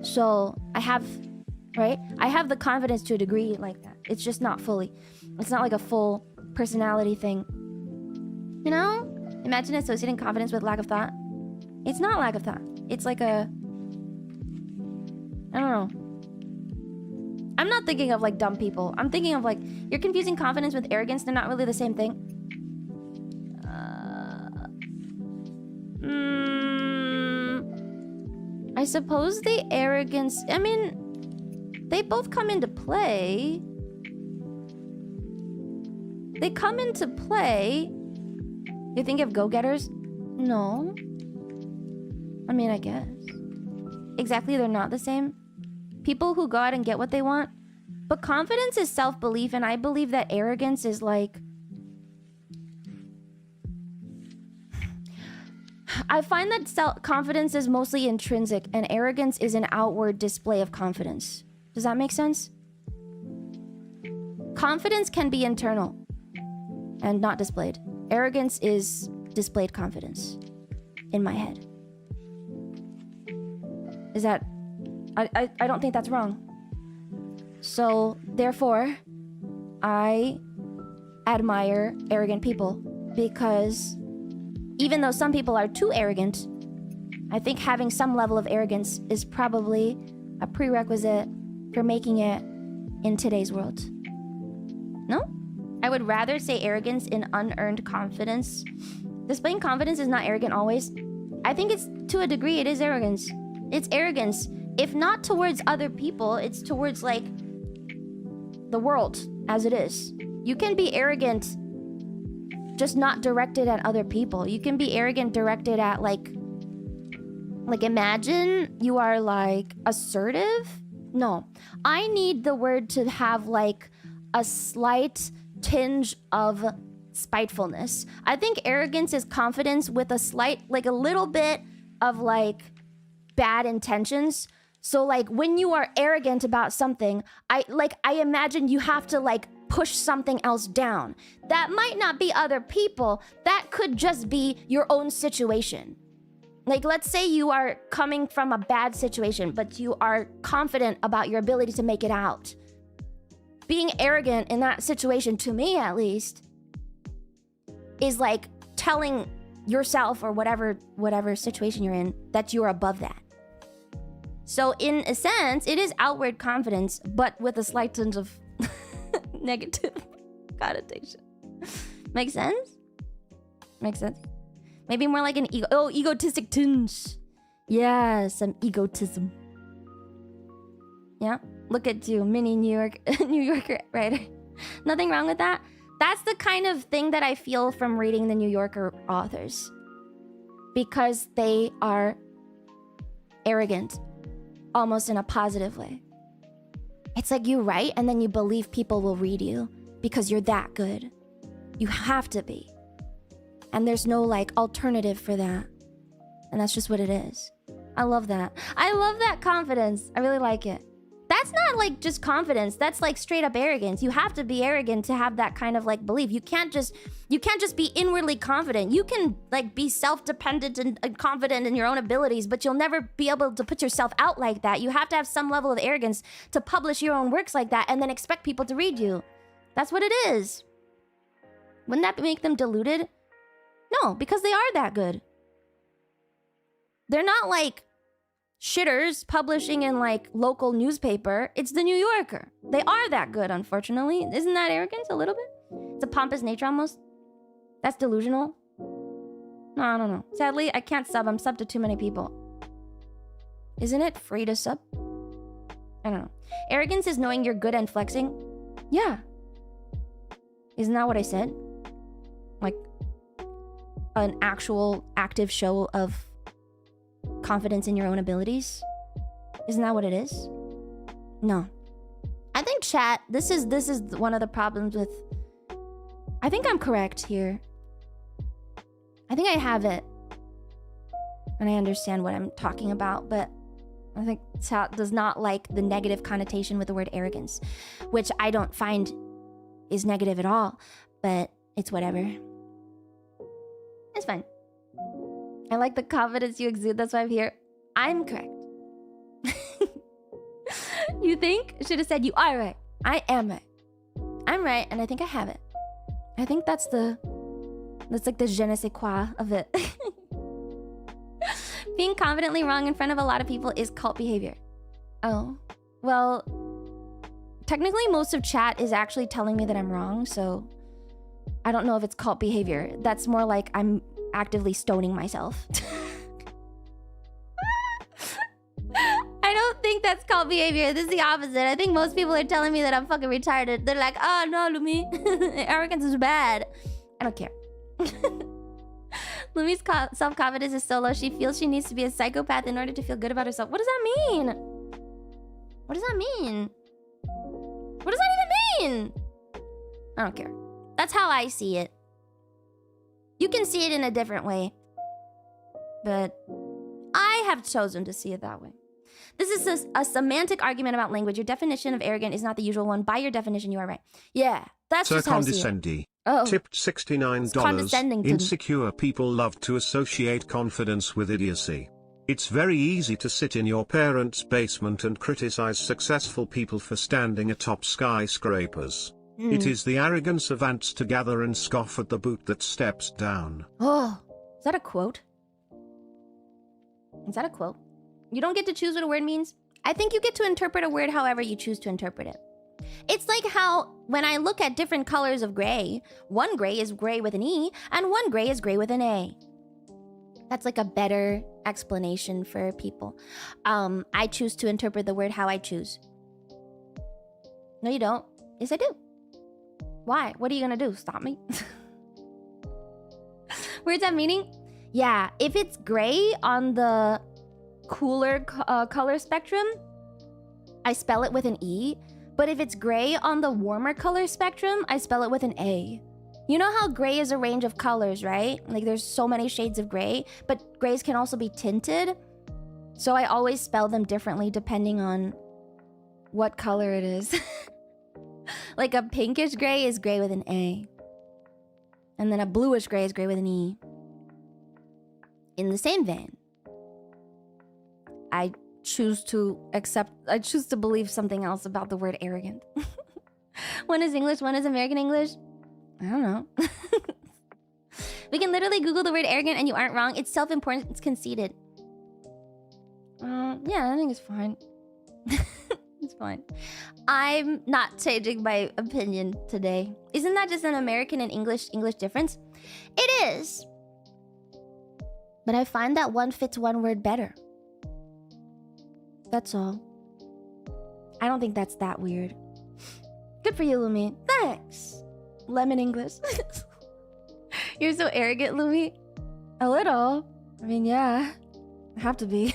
So I have, right? I have the confidence to a degree like that. It's just not fully. It's not like a full personality thing. You know? Imagine associating confidence with lack of thought. It's not lack of thought. It's like a... I don't know. I'm not thinking of like dumb people. I'm thinking of like... You're confusing confidence with arrogance. They're not really the same thing. I suppose the arrogance... I mean, they both come into play. They come into play. You think of go-getters? No. I mean, I guess. Exactly, they're not the same. People who go out and get what they want. But confidence is self-belief, and I believe that arrogance is like... I find that confidence is mostly intrinsic, and arrogance is an outward display of confidence. Does that make sense? Confidence can be internal and not displayed. Arrogance is displayed confidence in my head. Is that... I don't think that's wrong. So, therefore, I admire arrogant people because even though some people are too arrogant, I think having some level of arrogance is probably a prerequisite for making it in today's world. No? I would rather say arrogance in unearned confidence. Displaying confidence is not arrogant always. I think it's, to a degree, it is arrogance. It's arrogance. If not towards other people, it's towards, like, the world as it is. You can be arrogant, just not directed at other people. You can be arrogant directed at, like, imagine you are, like, assertive? No. I need the word to have, like, a slight tinge of spitefulness. I think arrogance is confidence with a slight, like, a little bit of, like, bad intentions. So, like, when you are arrogant about something, I imagine you have to, like, push something else down. That might not be other people. That could just be your own situation. Like, let's say you are coming from a bad situation, but you are confident about your ability to make it out. Being arrogant in that situation, to me at least, is like telling yourself or whatever situation you're in that you're above that. So in a sense, it is outward confidence, but with a slight tinge of negative connotation. Make sense? Makes sense? Maybe more like an egotistic tinge. Yeah, some egotism. Yeah, look at you, mini New Yorker writer. Nothing wrong with that. That's the kind of thing that I feel from reading the New Yorker authors. Because they are arrogant, almost in a positive way. It's like you write and then you believe people will read you because you're that good. You have to be. And there's no, like, alternative for that. And that's just what it is. I love that. I love that confidence. I really like it. That's not, like, just confidence. That's, like, straight up arrogance. You have to be arrogant to have that kind of, like, belief. You can't just be inwardly confident. You can, like, be self-dependent and confident in your own abilities, but you'll never be able to put yourself out like that. You have to have some level of arrogance to publish your own works like that and then expect people to read you. That's what it is. Wouldn't that make them deluded? No, because they are that good. They're not, like, shitters publishing in, like, local newspaper. It's the New Yorker. They are that good, unfortunately. Isn't that arrogance a little bit? It's a pompous nature almost. That's delusional. No, I don't know. Sadly, I can't sub. I'm subbed to too many people. Isn't it free to sub? I don't know. Arrogance is knowing you're good and flexing. Yeah. Isn't that what I said? Like, an actual active show of confidence in your own abilities? Isn't that what it is? No. I think chat, this is one of the problems with... I think I'm correct here. I think I have it. And I understand what I'm talking about, but I think chat does not like the negative connotation with the word arrogance, which I don't find is negative at all, but it's whatever. It's fine. I like the confidence you exude. That's why I'm here. I'm correct. You think? Should have said you are right. I am right. I'm right, and I think I have it. I think that's like the je ne sais quoi of it. Being confidently wrong in front of a lot of people is cult behavior. Oh. Well, technically most of chat is actually telling me that I'm wrong, so I don't know if it's cult behavior. That's more like I'm actively stoning myself. I don't think that's cult behavior. This is the opposite. I think most people are telling me that I'm fucking retarded. They're like, oh no, Lumi. Arrogance is bad. I don't care. Lumi's self-confidence is so low, she feels she needs to be a psychopath in order to feel good about herself. What does that mean? What does that mean? What does that even mean? I don't care. That's how I see it. You can see it in a different way. But I have chosen to see it that way. This is a semantic argument about language. Your definition of arrogant is not the usual one. By your definition, you are right. Yeah, that's just how I see it. Oh. Tipped $69. Insecure people love to associate confidence with idiocy. It's very easy to sit in your parents' basement and criticize successful people for standing atop skyscrapers. It is the arrogance of ants to gather and scoff at the boot that steps down. Oh, is that a quote? Is that a quote? You don't get to choose what a word means? I think you get to interpret a word however you choose to interpret it. It's like how when I look at different colors of gray, one gray is gray with an E and one gray is gray with an A. That's like a better explanation for people. I choose to interpret the word how I choose. No, you don't. Yes, I do. Why? What are you gonna do? Stop me? Words have meaning? Yeah, if it's gray on the cooler color spectrum, I spell it with an E. But if it's gray on the warmer color spectrum, I spell it with an A. You know how gray is a range of colors, right? Like there's so many shades of gray, but grays can also be tinted. So I always spell them differently depending on what color it is. Like a pinkish gray is gray with an A. And then a bluish gray is gray with an E. In the same vein, I choose to believe something else about the word arrogant. One is English, one is American English. I don't know. We can literally Google the word arrogant and you aren't wrong. It's self-important, it's conceited. Yeah, I think it's fine. It's fine. I'm not changing my opinion today. Isn't that just an American and English difference? It is. But I find that one fits one word better. That's all. I don't think that's that weird. Good for you, Lumi. Thanks. Lemon English. You're so arrogant, Lumi. A little. I mean, yeah. I have to be.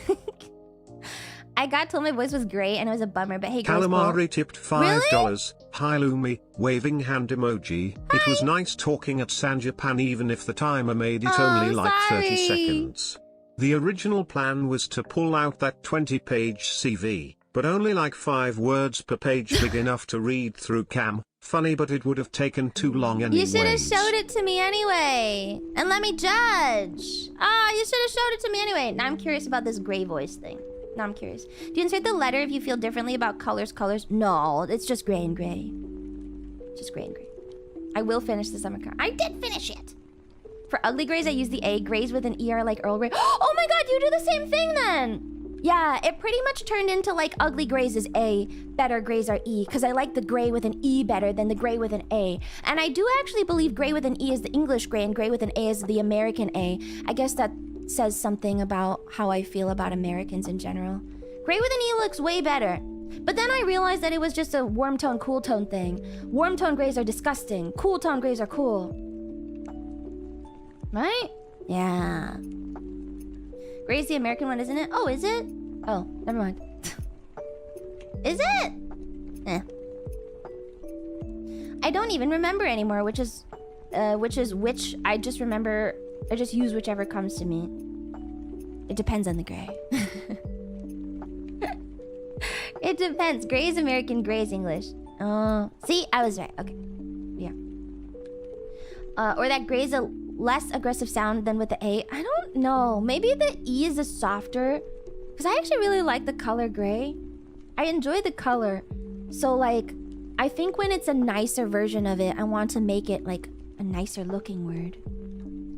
I got told my voice was great and it was a bummer, but hey, Calamari tipped $5. Really? Hi Lumi, waving hand emoji. Hi. It was nice talking at San Japan even if the timer made it Oh, only like 30 sorry. seconds. The original plan was to pull out that 20-page CV, but only like 5 words per page big enough to read through cam. Funny, but it would have taken too long anyways. You should have showed it to me anyway. And let me judge. You should have showed it to me anyway. Now I'm curious about this gray voice thing. Now I'm curious. Do you insert the letter if you feel differently about colors? No, it's just gray and gray. Just gray and gray. I will finish the summer car. I did finish it. For ugly grays, I use the A. Grays with an E are like Earl Grey. Oh my god, you do the same thing then! Yeah, it pretty much turned into like ugly grays is A, better grays are E, because I like the gray with an E better than the gray with an A. And I do actually believe gray with an E is the English gray and gray with an A is the American A. I guess that says something about how I feel about Americans in general. Gray with an E looks way better. But then I realized that it was just a warm tone, cool tone thing. Warm tone grays are disgusting. Cool tone grays are cool. Right? Yeah. Gray's the American one, isn't it? Oh, is it? Oh, never mind. Is it? Eh. I don't even remember anymore, which which. I just remember, I just use whichever comes to me. It depends on the gray. It depends. Gray is American, gray is English. Oh, see, I was right. Okay, yeah. Or that gray is a less aggressive sound than with the A. I don't know. Maybe the E is a softer, because I actually really like the color gray. I enjoy the color. So like, I think when it's a nicer version of it, I want to make it like a nicer looking word.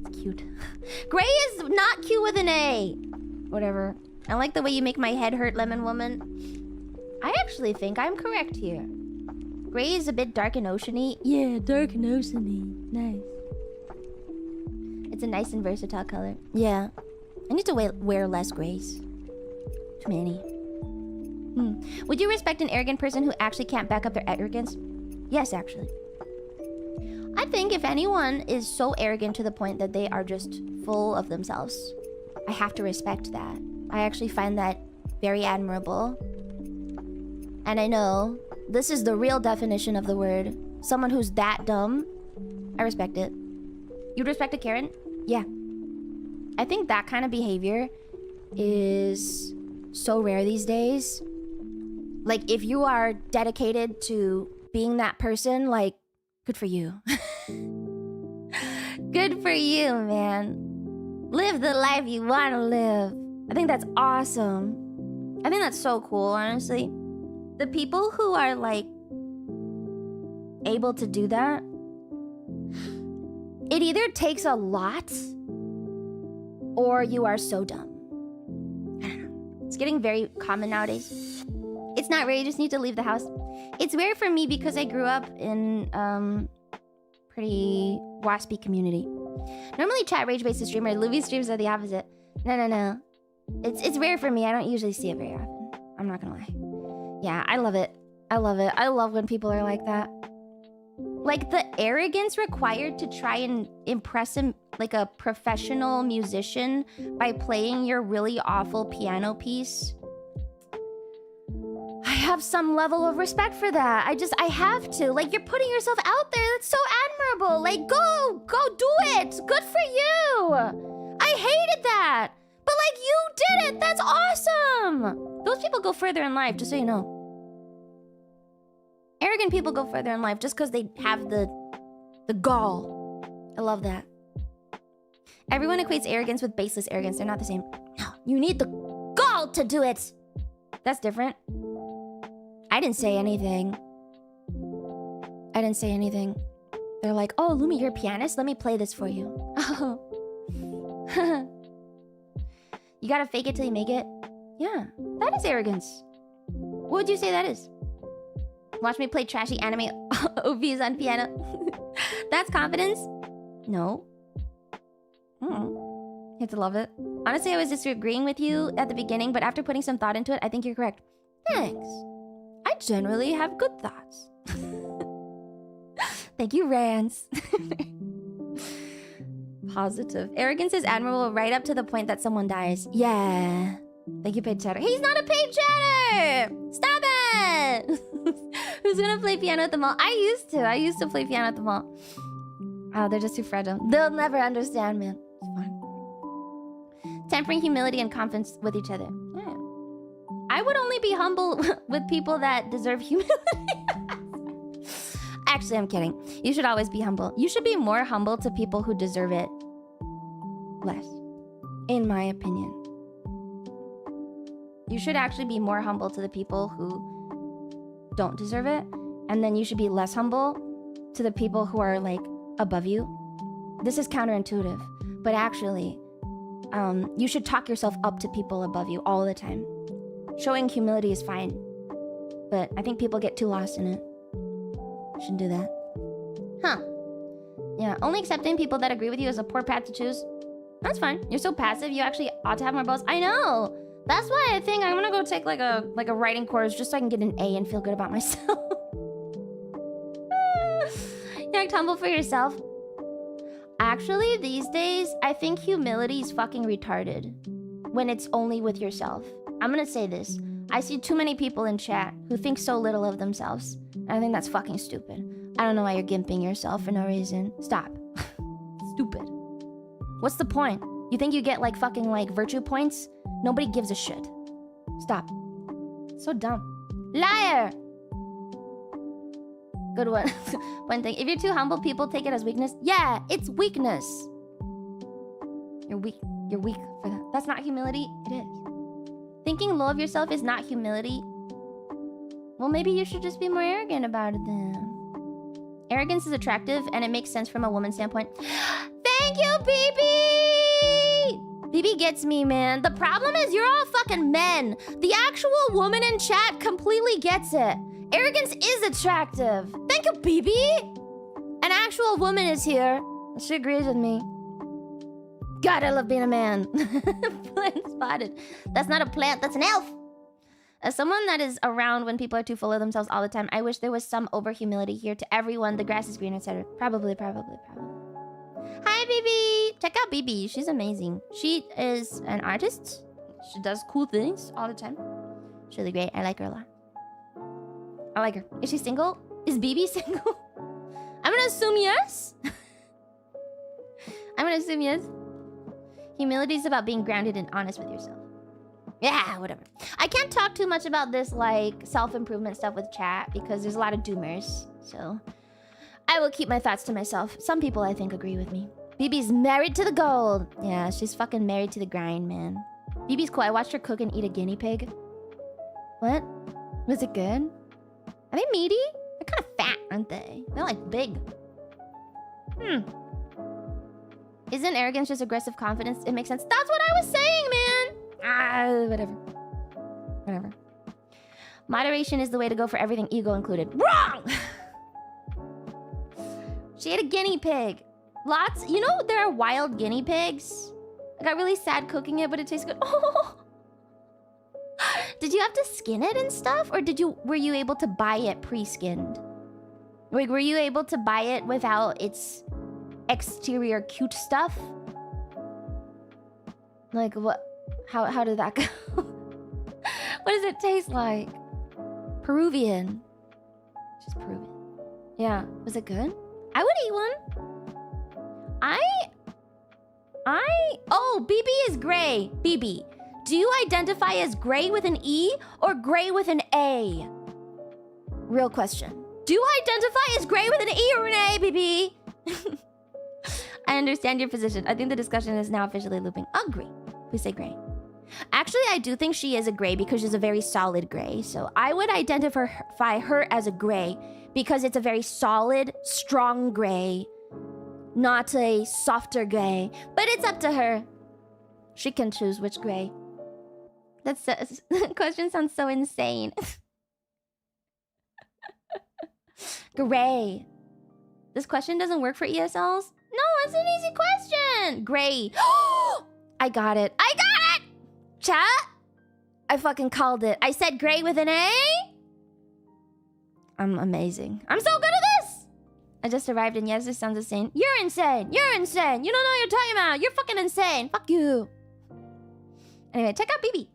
It's cute. Gray is not cute with an A. Whatever. I like the way you make my head hurt, Lemon Woman. I actually think I'm correct here. Gray is a bit dark and oceany. Yeah, dark and oceany. Nice. It's a nice and versatile color. Yeah. I need to wear less grays. Too many. Would you respect an arrogant person who actually can't back up their arrogance? Yes, actually. I think if anyone is so arrogant to the point that they are just full of themselves, I have to respect that. I actually find that very admirable. And I know this is the real definition of the word. Someone who's that dumb, I respect it. You'd respect a Karen? Yeah. I think that kind of behavior is so rare these days. Like, if you are dedicated to being that person, like, good for you. Good for you, man. Live the life you want to live. I think that's awesome. I think that's so cool, honestly. The people who are, like, able to do that, it either takes a lot or you are so dumb. I don't know. It's getting very common nowadays. It's not rare, you just need to leave the house. It's rare for me because I grew up in, pretty waspy community. Normally chat rage-based streamer, Luby streams are the opposite. No. It's rare for me, I don't usually see it very often. I'm not gonna lie. Yeah, I love it. I love when people are like that. Like, the arrogance required to try and impress like a professional musician by playing your really awful piano piece. I have some level of respect for that. I have to. Like, you're putting yourself out there. That's so admirable. Like, go do it. Good for you. I hated that. But, like, you did it. That's awesome. Those people go further in life, just so you know. Arrogant people go further in life just because they have the gall. I love that. Everyone equates arrogance with baseless arrogance. They're not the same. No, you need the gall to do it. That's different. I didn't say anything. They're like, oh, Lumi, you're a pianist? Let me play this for you. Oh. You gotta fake it till you make it? Yeah, that is arrogance. What would you say that is? Watch me play trashy anime OVs on piano. That's confidence? No. You have to love it. Honestly, I was disagreeing with you at the beginning, but after putting some thought into it, I think you're correct. Thanks. I generally have good thoughts. Thank you, Rance. Positive. Arrogance is admirable right up to the point that someone dies. Yeah. Thank you, paid chatter. He's not a paid chatter! Stop it! Who's gonna play piano at the mall? I used to play piano at the mall. Oh, they're just too fragile. They'll never understand, man. It's fine. Tempering humility and confidence with each other. Yeah. I would only be humble with people that deserve humility. Actually, I'm kidding. You should always be humble. You should be more humble to people who deserve it less, in my opinion. You should actually be more humble to the people who don't deserve it, and then you should be less humble to the people who are, like, above you. This is counterintuitive, but actually, you should talk yourself up to people above you all the time. Showing humility is fine, but I think people get too lost in it. Shouldn't do that. Huh. Yeah, only accepting people that agree with you is a poor path to choose. That's fine. You're so passive, you actually ought to have more balls. I know! That's why I think I'm gonna go take like a writing course just so I can get an A and feel good about myself. You act humble for yourself. Actually, these days, I think humility is fucking retarded when it's only with yourself. I'm gonna say this. I see too many people in chat who think so little of themselves. And I think that's fucking stupid. I don't know why you're gimping yourself for no reason. Stop. Stupid. What's the point? You think you get like fucking like virtue points? Nobody gives a shit. Stop. So dumb. Liar! Good one. One thing. If you're too humble, people take it as weakness. Yeah, it's weakness. You're weak. You're weak for that. That's not humility. It is. Thinking low of yourself is not humility. Well, maybe you should just be more arrogant about it then. Arrogance is attractive, and it makes sense from a woman's standpoint. Thank you, BB! BB gets me, man. The problem is you're all fucking men. The actual woman in chat completely gets it. Arrogance is attractive. Thank you, BB! An actual woman is here. She agrees with me. God, I love being a man. Plant spotted. That's not a plant, that's an elf. As someone that is around when people are too full of themselves all the time, I wish there was some over-humility here to everyone. The grass is greener, etc. Probably. Hi, BB! Check out BB. She's amazing. She is an artist. She does cool things all the time. She's really great. I like her a lot. I like her. Is she single? Is BB single? I'm gonna assume yes. I'm gonna assume yes. Humility is about being grounded and honest with yourself. Yeah, whatever. I can't talk too much about this, like, self-improvement stuff with chat because there's a lot of doomers. So, I will keep my thoughts to myself. Some people, I think, agree with me. BB's married to the gold. Yeah, she's fucking married to the grind, man. BB's cool. I watched her cook and eat a guinea pig. What? Was it good? Are they meaty? They're kind of fat, aren't they? They're, like, big. Isn't arrogance just aggressive confidence? It makes sense. That's what I was saying, man! Whatever. Moderation is the way to go for everything, ego included. Wrong! She ate a guinea pig. Lots. You know there are wild guinea pigs? I got really sad cooking it, but it tastes good. Oh! Did you have to skin it and stuff? Or were you able to buy it pre-skinned? Like, were you able to buy it without its exterior cute stuff? Like, what? How did that go? What does it taste like? Peruvian. Just Peruvian. Yeah. Was it good? I would eat one. Oh, BB is gray. BB. Do you identify as gray with an E or gray with an A? Real question. Do you identify as gray with an E or an A, BB? I understand your position. I think the discussion is now officially looping. Agree. Please say gray. Actually, I do think she is a gray because she's a very solid gray. So I would identify her as a gray because it's a very solid, strong gray. Not a softer gray. But it's up to her. She can choose which gray. That question sounds so insane. Gray. This question doesn't work for ESLs? No, it's an easy question. Gray. I got it. I got it! Chat? I fucking called it. I said gray with an A? I'm amazing. I'm so good at this! I just arrived and yes, this sounds insane. You're insane! You're insane! You don't know what you're talking about! You're fucking insane! Fuck you! Anyway, check out BB.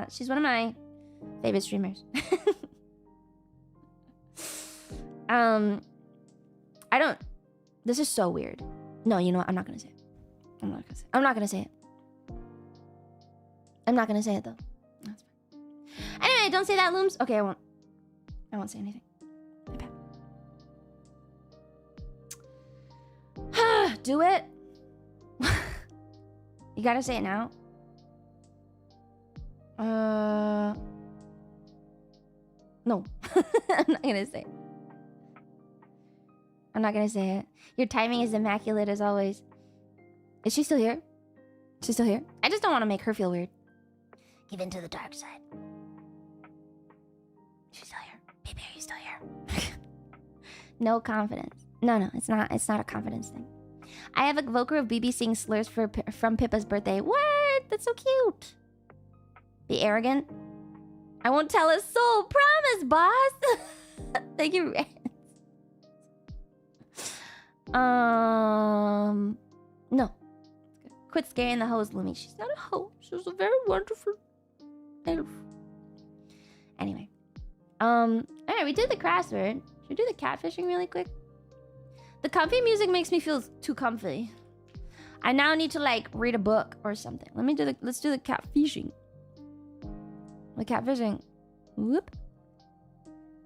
She's one of my favorite streamers. I don't... This is so weird. No, you know what? I'm not gonna say it. I'm not gonna say it. I'm not gonna say it, though. That's fine. Anyway, don't say that, Looms. Okay, I won't say anything. Do it. You gotta say it now. No. I'm not gonna say it. I'm not gonna say it. Your timing is immaculate as always. Is she still here? She's still here? I just don't want to make her feel weird. Give in to the dark side. She's still here. Baby, are you still here? No confidence. No, it's not a confidence thing. I have a Voker of BB singing slurs from Pippa's birthday. What? That's so cute. Be arrogant. I won't tell a soul. Promise, boss. Thank you. No. Quit scaring the hoes, Lumi. She's not a hoe. She's a very wonderful elf. Anyway. Alright, we did the crossword. Should we do the catfishing really quick? The comfy music makes me feel too comfy. I now need to like read a book or something. Let's do the catfishing. The catfishing. Whoop.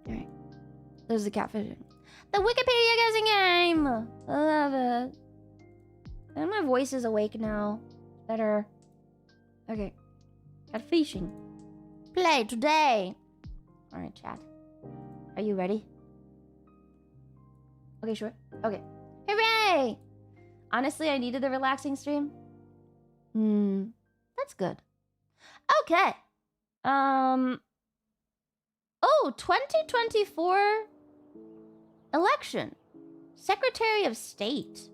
Alright. There's the catfishing. The Wikipedia guessing game! I love it. And my voice is awake now. Better. Okay. Catfishing. Play today! Alright, chat. Are you ready? Okay, sure. Okay. Hooray! Honestly, I needed the relaxing stream. That's good. Okay. Oh, 2024 election. Secretary of State.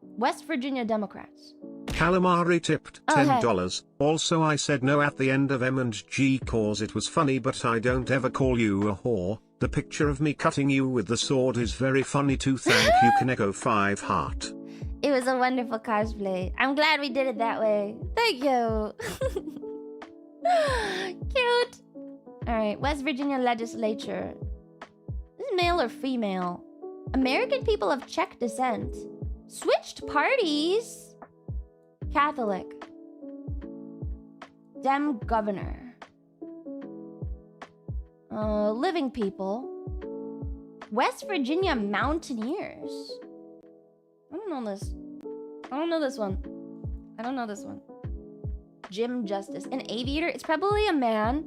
West Virginia Democrats. Calamari tipped $10. Also, I said no at the end of M&G cause it was funny, but I don't ever call you a whore. The picture of me cutting you with the sword is very funny too. Thank you, Kaneko 5 heart. It was a wonderful cosplay. I'm glad we did it that way. Thank you. Cute. Alright, West Virginia legislature. This is male or female? American people of Czech descent. Switched parties. Catholic. Dem governor. Living people. West Virginia Mountaineers. I don't know this. I don't know this one. I don't know this one. Jim Justice. An aviator. It's probably a man.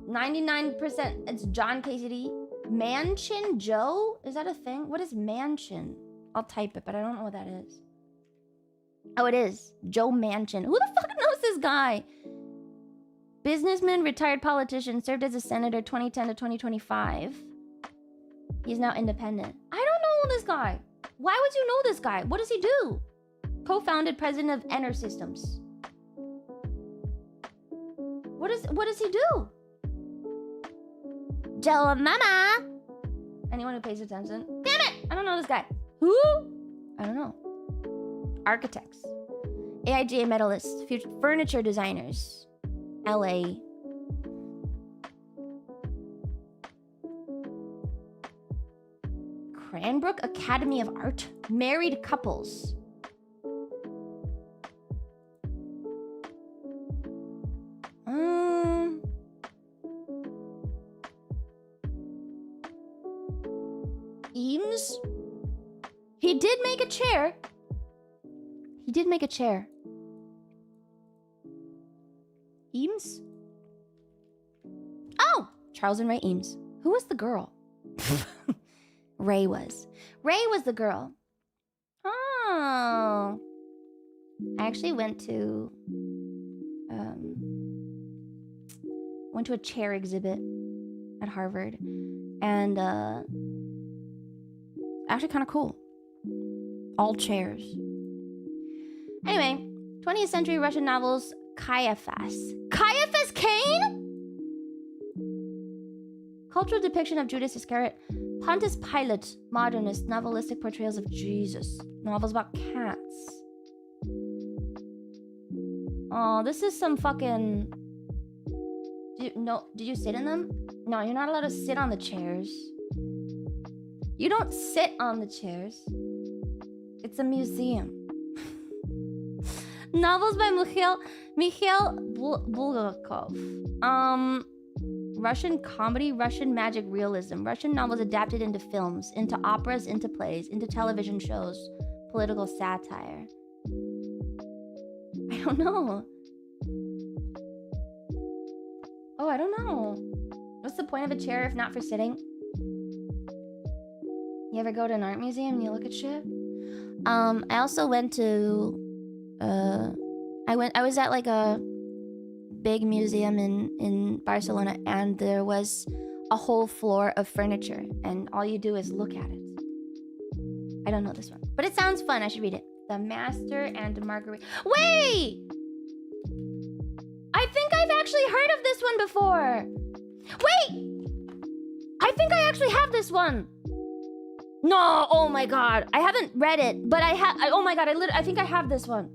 99%. It's John KCD. Manchin Joe? Is that a thing? What is Manchin? I'll type it, but I don't know what that is. Oh, it is. Joe Manchin. Who the fuck knows this guy? Businessman, retired politician, served as a senator 2010 to 2025. He's now independent. I don't know this guy. Why would you know this guy? What does he do? Co-founded president of Ener Systems. What does he do? Jello Mama. Anyone who pays attention. Damn it! I don't know this guy. Who? I don't know. Architects. AIGA medalists. Future furniture designers. LA. Cranbrook Academy of Art. Married couples. Eames? He did make a chair. He did make a chair. Eames? Oh! Charles and Ray Eames. Who was the girl? Ray was. Ray was the girl. Oh. I actually went to a chair exhibit at Harvard, and actually kind of cool. All chairs. Anyway, 20th century Russian novels. Caiaphas. Caiaphas Cain? Cultural depiction of Judas Iscariot. Pontius Pilate. Modernist novelistic portrayals of Jesus. Novels about cats. Oh, this is some fucking... Did you sit in them? No, you're not allowed to sit on the chairs. You don't sit on the chairs. It's a museum. Novels by Mikhail Bulgakov. Russian comedy, Russian magic realism. Russian novels adapted into films, into operas, into plays, into television shows. Political satire. I don't know. Oh, I don't know. What's the point of a chair if not for sitting? You ever go to an art museum and you look at shit? I also went to... I was at like a big museum in Barcelona, and there was a whole floor of furniture, and all you do is look at it. I don't know this one, but it sounds fun. I should read it. The Master and Marguerite. Wait! I think I've actually heard of this one before. Wait! I think I actually have this one. No, oh my god. I haven't read it, but oh my god, I think I have this one.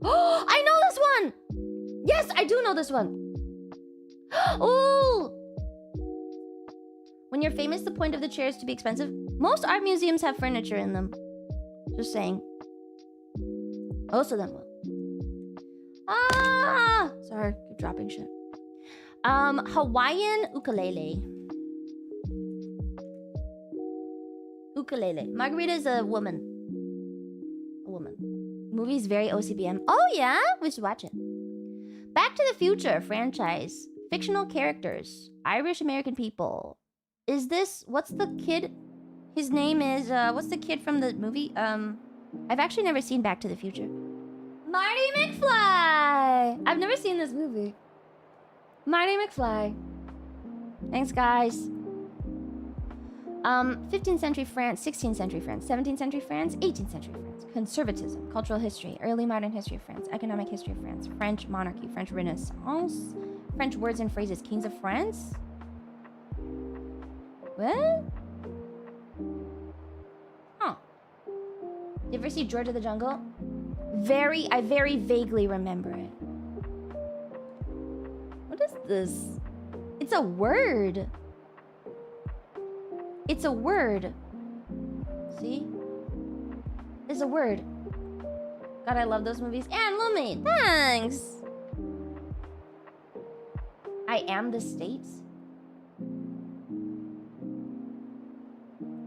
Oh, I know this one! Yes, I do know this one. Ooh! When you're famous, the point of the chair is to be expensive. Most art museums have furniture in them. Just saying. Most of them will. Ah! Sorry, keep dropping shit. Hawaiian ukulele. Ukulele. Margarita is a woman. A woman. Movie's very OCBM. Oh yeah? We should watch it. Back to the Future franchise. Fictional characters. Irish American people. Is this... What's the kid? His name is... what's the kid from the movie? I've actually never seen Back to the Future. Marty McFly! I've never seen this movie. Marty McFly. Thanks, guys. 15th century France, 16th century France, 17th century France, 18th century France. Conservatism, cultural history, early modern history of France, economic history of France, French monarchy, French Renaissance, French words and phrases, kings of France. What? Huh. You ever see George of the Jungle? I very vaguely remember it. What is this? It's a word. It's a word. See? It's a word. God, I love those movies. And Lumi, thanks. I am the state.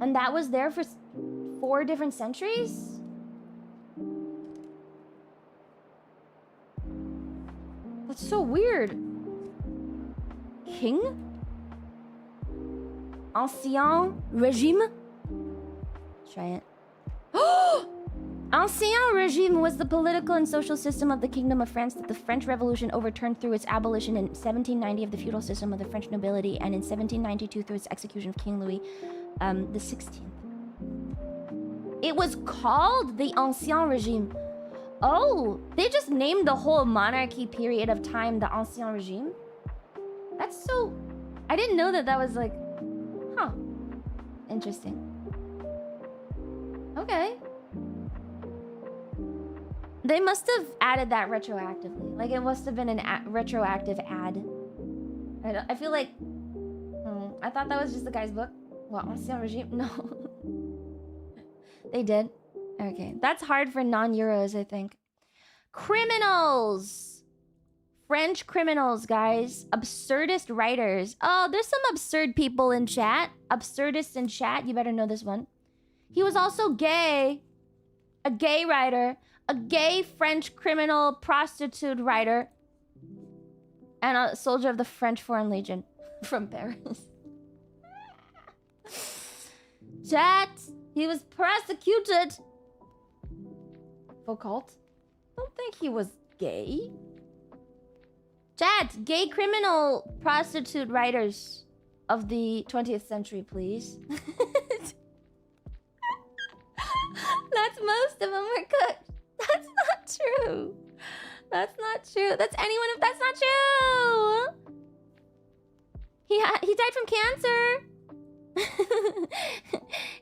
And that was there for 4 different centuries? That's so weird. King? Ancien Régime? Try it. Ancien Regime was the political and social system of the Kingdom of France that the French Revolution overturned through its abolition in 1790 of the feudal system of the French nobility and in 1792 through its execution of King Louis the 16th. It was called the Ancien Regime. Oh, they just named the whole monarchy period of time the Ancien Regime? That's so... I didn't know that was like... Huh. Interesting. Okay. They must have added that retroactively. Like, it must have been a retroactive ad. I feel like... I thought that was just the guy's book. What, Ancien Regime? No. They did. Okay. That's hard for non-Euros, I think. Criminals! French criminals, guys. Absurdist writers. Oh, there's some absurd people in chat. Absurdists in chat. You better know this one. He was also gay. A gay writer. A gay French criminal prostitute writer. And a soldier of the French Foreign Legion. From Paris. Chat. He was prosecuted. Foucault? Don't think he was gay. Chat, gay criminal prostitute writers of the 20th century, please. That's most of them were cooked. That's not true. That's not true. That's anyone if that's not true. He died from cancer.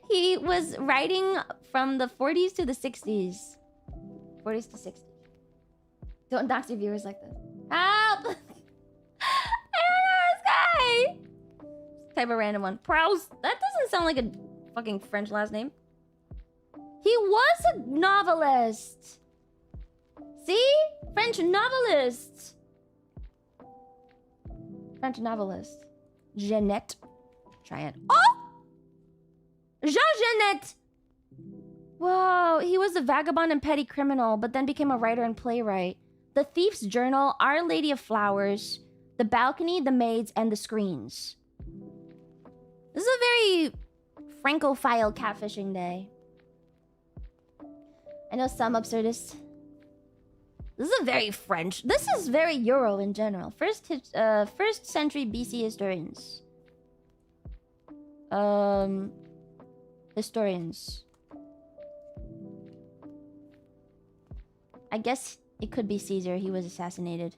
He was writing from the 40s to the 60s. 40s to 60s. Don't dox your viewers like this. Help! I don't know this guy! Type a random one. Proust. That doesn't sound like a fucking French last name. He was a novelist. See? French novelist. French novelist. Jeannette. Try it. Oh! Jean Jeannette! Whoa, he was a vagabond and petty criminal, but then became a writer and playwright. The Thief's Journal, Our Lady of Flowers, The Balcony, The Maids, and The Screens. This is a very Francophile catfishing day. I know some absurdists. This is a very French. This is very Euro in general. First century BC historians. Historians. I guess it could be Caesar. He was assassinated.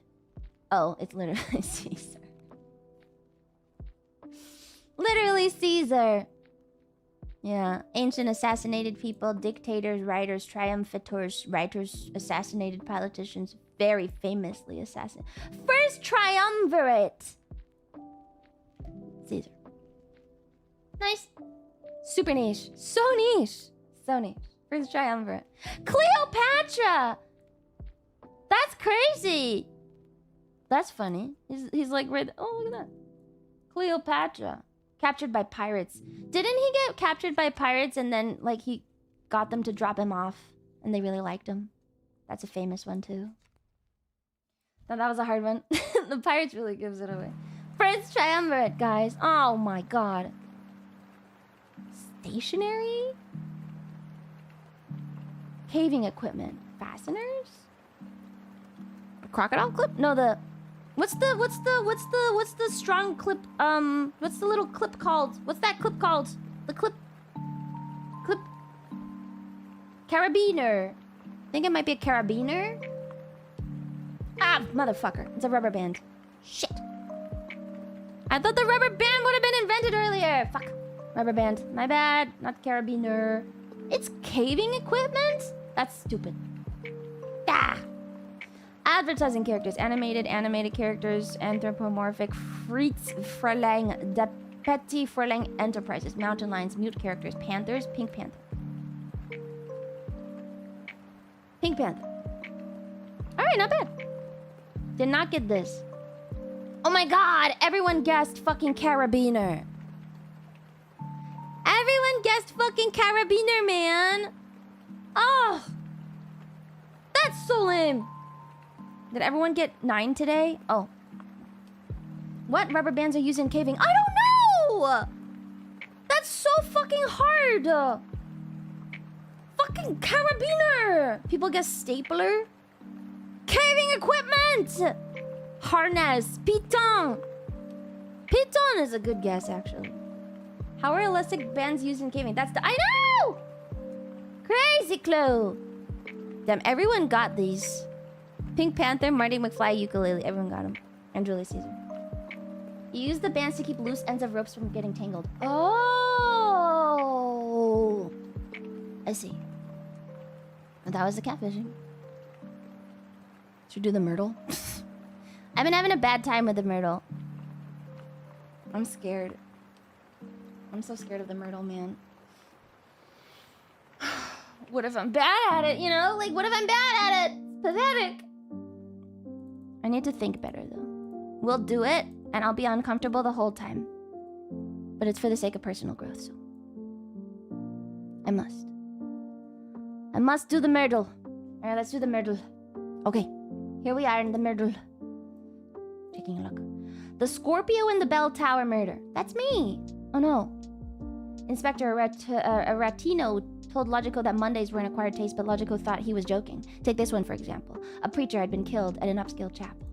Oh, it's literally Caesar. Literally Caesar. Yeah. Ancient assassinated people, dictators, writers, triumphators, writers, assassinated politicians, very famously assassinated. First triumvirate. Caesar. Nice. Super niche. So niche. So niche. First triumvirate. Cleopatra! That's crazy! That's funny. He's like right... Oh, look at that. Cleopatra. Captured by pirates. Didn't he get captured by pirates and then, like, he got them to drop him off and they really liked him? That's a famous one, too. Now, that was a hard one. The pirates really gives it away. First triumvirate, guys. Oh, my God. Stationery? Caving equipment. Fasteners? A crocodile clip? No, the... What's the strong clip, what's the little clip called? What's that clip called? The clip... Carabiner. I think it might be a carabiner. Ah, motherfucker. It's a rubber band. Shit. I thought the rubber band would have been invented earlier. Fuck. Rubber band. My bad. Not carabiner. It's caving equipment? That's stupid. Ah. Advertising characters. Animated characters. Anthropomorphic. Fritz Freleng. De Petit Freleng Enterprises. Mountain lions. Mute characters. Panthers. Pink Panther. Pink Panther. Alright, not bad. Did not get this. Oh my god, everyone guessed fucking carabiner. Everyone guessed fucking carabiner, man. Oh. That's so lame. Did everyone get 9 today? Oh. What rubber bands are used in caving? I don't know! That's so fucking hard. Fuck fucking carabiner! People guess stapler. Caving equipment! Harness. Piton. Piton is a good guess, actually. How are elastic bands used in caving? That's the... I know! Crazy clue! Damn, everyone got these. Pink Panther, Marty McFly, ukulele. Everyone got them. And Julius Caesar. You use the bands to keep loose ends of ropes from getting tangled. Oh! I see. That was the catfishing. Should we do the Myrtle? I've been having a bad time with the Myrtle. I'm scared. I'm so scared of the Myrtle, man. What if I'm bad at it, you know? Like, what if I'm bad at it? It's pathetic. I need to think better, though. We'll do it, and I'll be uncomfortable the whole time. But it's for the sake of personal growth, so... I must. I must do the Myrtle. Alright, let's do the Myrtle. Okay, here we are in the Myrtle. Taking a look. The Scorpio in the bell tower murder. That's me. Oh no. Inspector Aratino told Logico that Mondays were an acquired taste, but Logico thought he was joking. Take this one, for example. A preacher had been killed at an upscale chapel.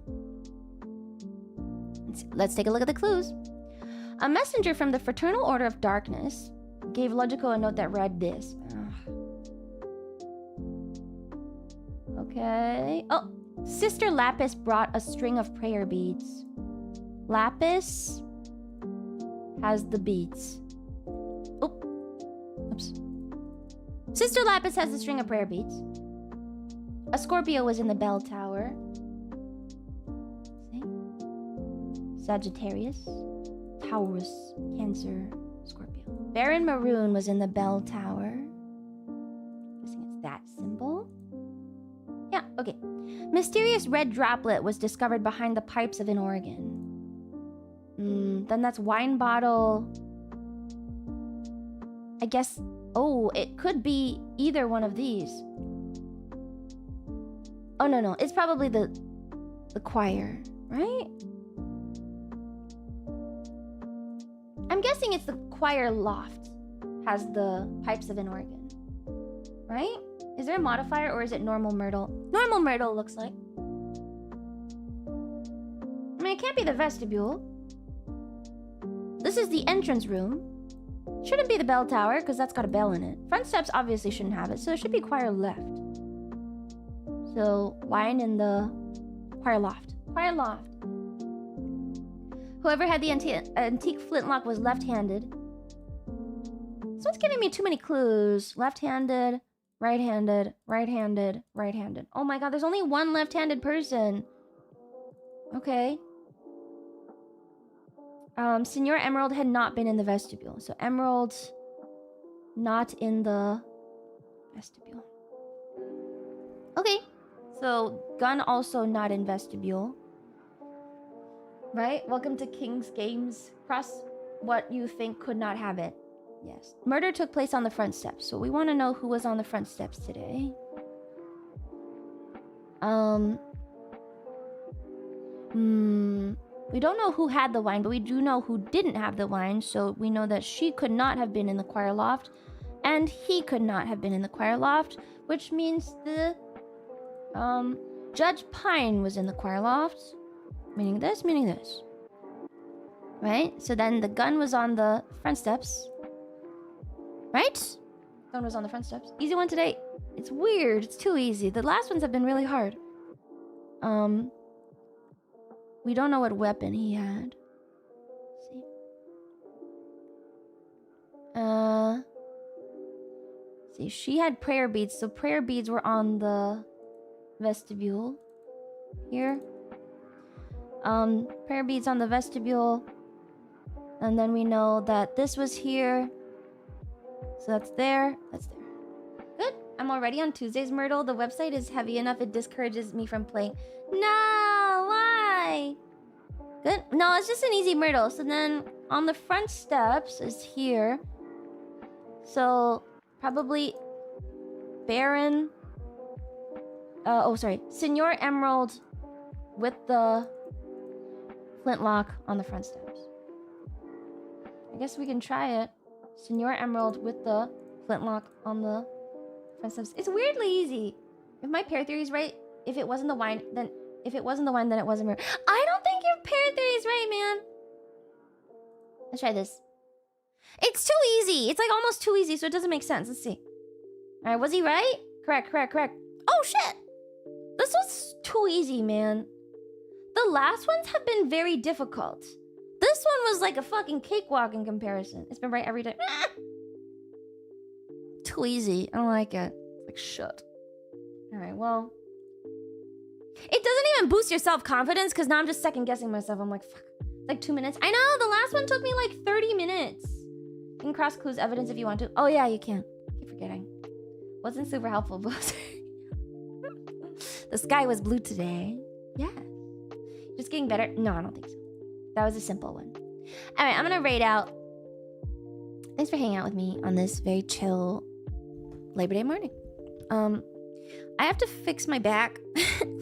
Let's take a look at the clues. A messenger from the Fraternal Order of Darkness gave Logico a note that read this. Okay. Oh, Sister Lapis brought a string of prayer beads. Lapis has the beads. Oh, oops. Sister Lapis has the string of prayer beads. A Scorpio was in the bell tower. See? Sagittarius, Taurus, Cancer, Scorpio. Baron Maroon was in the bell tower. Guessing it's that symbol. Yeah, okay. Mysterious red droplet was discovered behind the pipes of an organ. Then that's wine bottle. I guess... Oh, it could be either one of these. Oh, no. It's probably the choir, right? I'm guessing it's the choir loft has the pipes of an organ. Right? Is there a modifier or is it normal Myrtle? Normal Myrtle looks like. I mean, it can't be the vestibule. This is the entrance room. Shouldn't be the bell tower, because that's got a bell in it. Front steps obviously shouldn't have it, so it should be choir left. So, wine in the choir loft. Choir loft. Whoever had the antique flintlock was left-handed. So it's giving me too many clues. Left-handed, right-handed, right-handed, right-handed. Oh my god, there's only one left-handed person. Okay. Senor Emerald had not been in the vestibule. So Emerald, not in the vestibule. Okay. So Gun also not in vestibule. Right? Welcome to King's Games. Cross what you think could not have it. Yes. Murder took place on the front steps. So we want to know who was on the front steps today. We don't know who had the wine, but we do know who didn't have the wine. So we know that she could not have been in the choir loft. And he could not have been in the choir loft. Which means the... Judge Pine was in the choir loft. Meaning this, meaning this. Right? So then the gun was on the front steps. Right? Gun was on the front steps. Easy one today. It's weird. It's too easy. The last ones have been really hard. We don't know what weapon he had. Let's see. See, she had prayer beads. So prayer beads were on the vestibule. Here. Prayer beads on the vestibule. And then we know that this was here. So that's there. That's there. Good. I'm already on Tuesday's Myrtle. The website is heavy enough it discourages me from playing. No! Why? Good. No, it's just an easy Myrtle. So then on the front steps is here. So probably Baron. Oh, sorry. Senor Emerald with the flintlock on the front steps. I guess we can try it. Senor Emerald with the flintlock on the It's weirdly easy. If my pair theory is right, if it wasn't the wine, then if it wasn't the wine, then it wasn't mirror. I don't think your pair theory is right, man. Let's try this. It's too easy. It's like almost too easy, so it doesn't make sense. Let's see. All right, was he right? Correct. Oh, shit. This was too easy, man. The last ones have been very difficult. This one was like a fucking cakewalk in comparison. It's been right every day. Too easy. I don't like it. It's like, shit. All right, well. It doesn't even boost your self-confidence because now I'm just second-guessing myself. I'm like, fuck. Like 2 minutes. I know, the last one took me like 30 minutes. You can cross clues evidence if you want to. Oh yeah, you can. I keep forgetting. Wasn't super helpful, but the sky was blue today. Yeah. Just getting better. No, I don't think so. That was a simple one. All right, I'm gonna rate out. Thanks for hanging out with me on this very chill Labor Day morning. I have to fix my back. I'm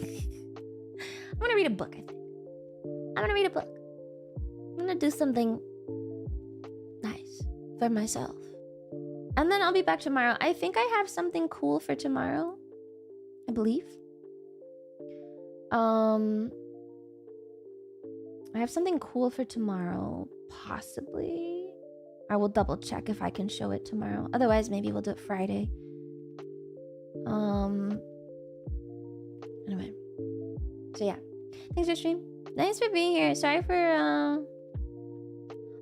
gonna read a book, I think. I'm gonna read a book. I'm gonna do something nice for myself. And then I'll be back tomorrow. I think I have something cool for tomorrow. I believe. I have something cool for tomorrow. Possibly. I will double check if I can show it tomorrow. Otherwise, maybe we'll do it Friday. Anyway. So yeah. Thanks for stream. Thanks for being here. Sorry for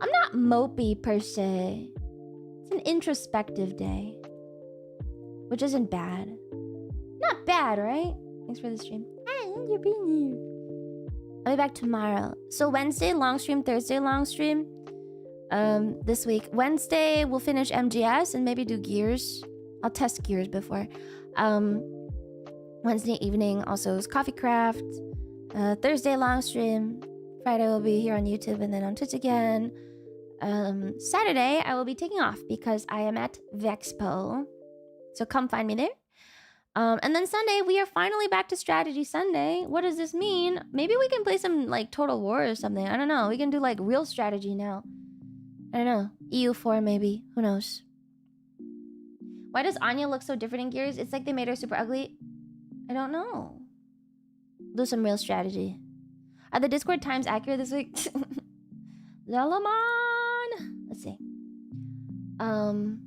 I'm not mopey per se. It's an introspective day. Which isn't bad. Not bad, right? Thanks for the stream. Thanks for being here. I'll be back tomorrow. So Wednesday, long stream. Thursday, long stream. This week. Wednesday, we'll finish MGS and maybe do Gears. I'll test Gears before. Wednesday evening also is Coffee Craft. Thursday, long stream. Friday will be here on YouTube and then on Twitch again. Saturday, I will be taking off because I am at Vexpo. So come find me there. And then Sunday, we are finally back to Strategy Sunday. What does this mean? Maybe we can play some like Total War or something. I don't know. We can do like real strategy now. I don't know. EU4 maybe. Who knows? Why does Anya look so different in Gears? It's like they made her super ugly. I don't know. Do some real strategy. Are the Discord times accurate this week? Lalaman! Let's see. Let's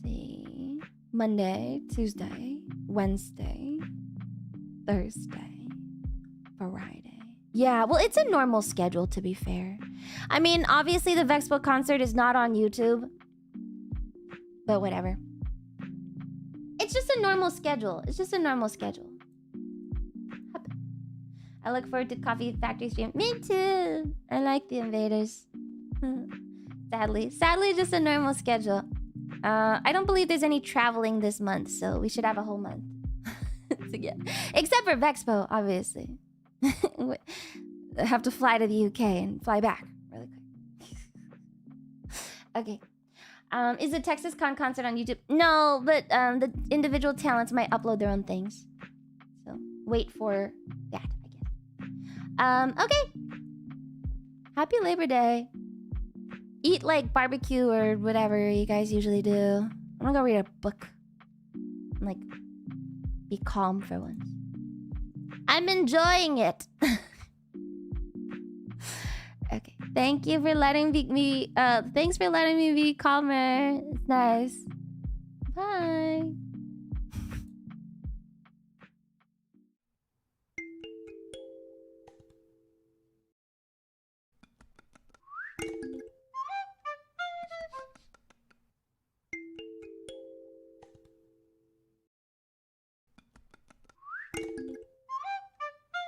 see. Monday, Tuesday, Wednesday, Thursday, Friday. Yeah, well, it's a normal schedule, to be fair. I mean, obviously, the Vexpo concert is not on YouTube. But whatever. It's just a normal schedule. It's just a normal schedule. I look forward to Coffee Factory stream. Me too. I like the invaders. Sadly, just a normal schedule. I don't believe there's any traveling this month, so we should have a whole month to get. Except for Vexpo, obviously. I have to fly to the UK and fly back really quick. Okay. Is the Texas Con concert on YouTube? No, but the individual talents might upload their own things. So wait for that, I guess. Okay. Happy Labor Day. Eat like barbecue or whatever you guys usually do. I'm gonna go read a book. And, like, be calm for once. I'm enjoying it. Okay. Thank you for letting me thanks for letting me be calmer. It's nice. Bye.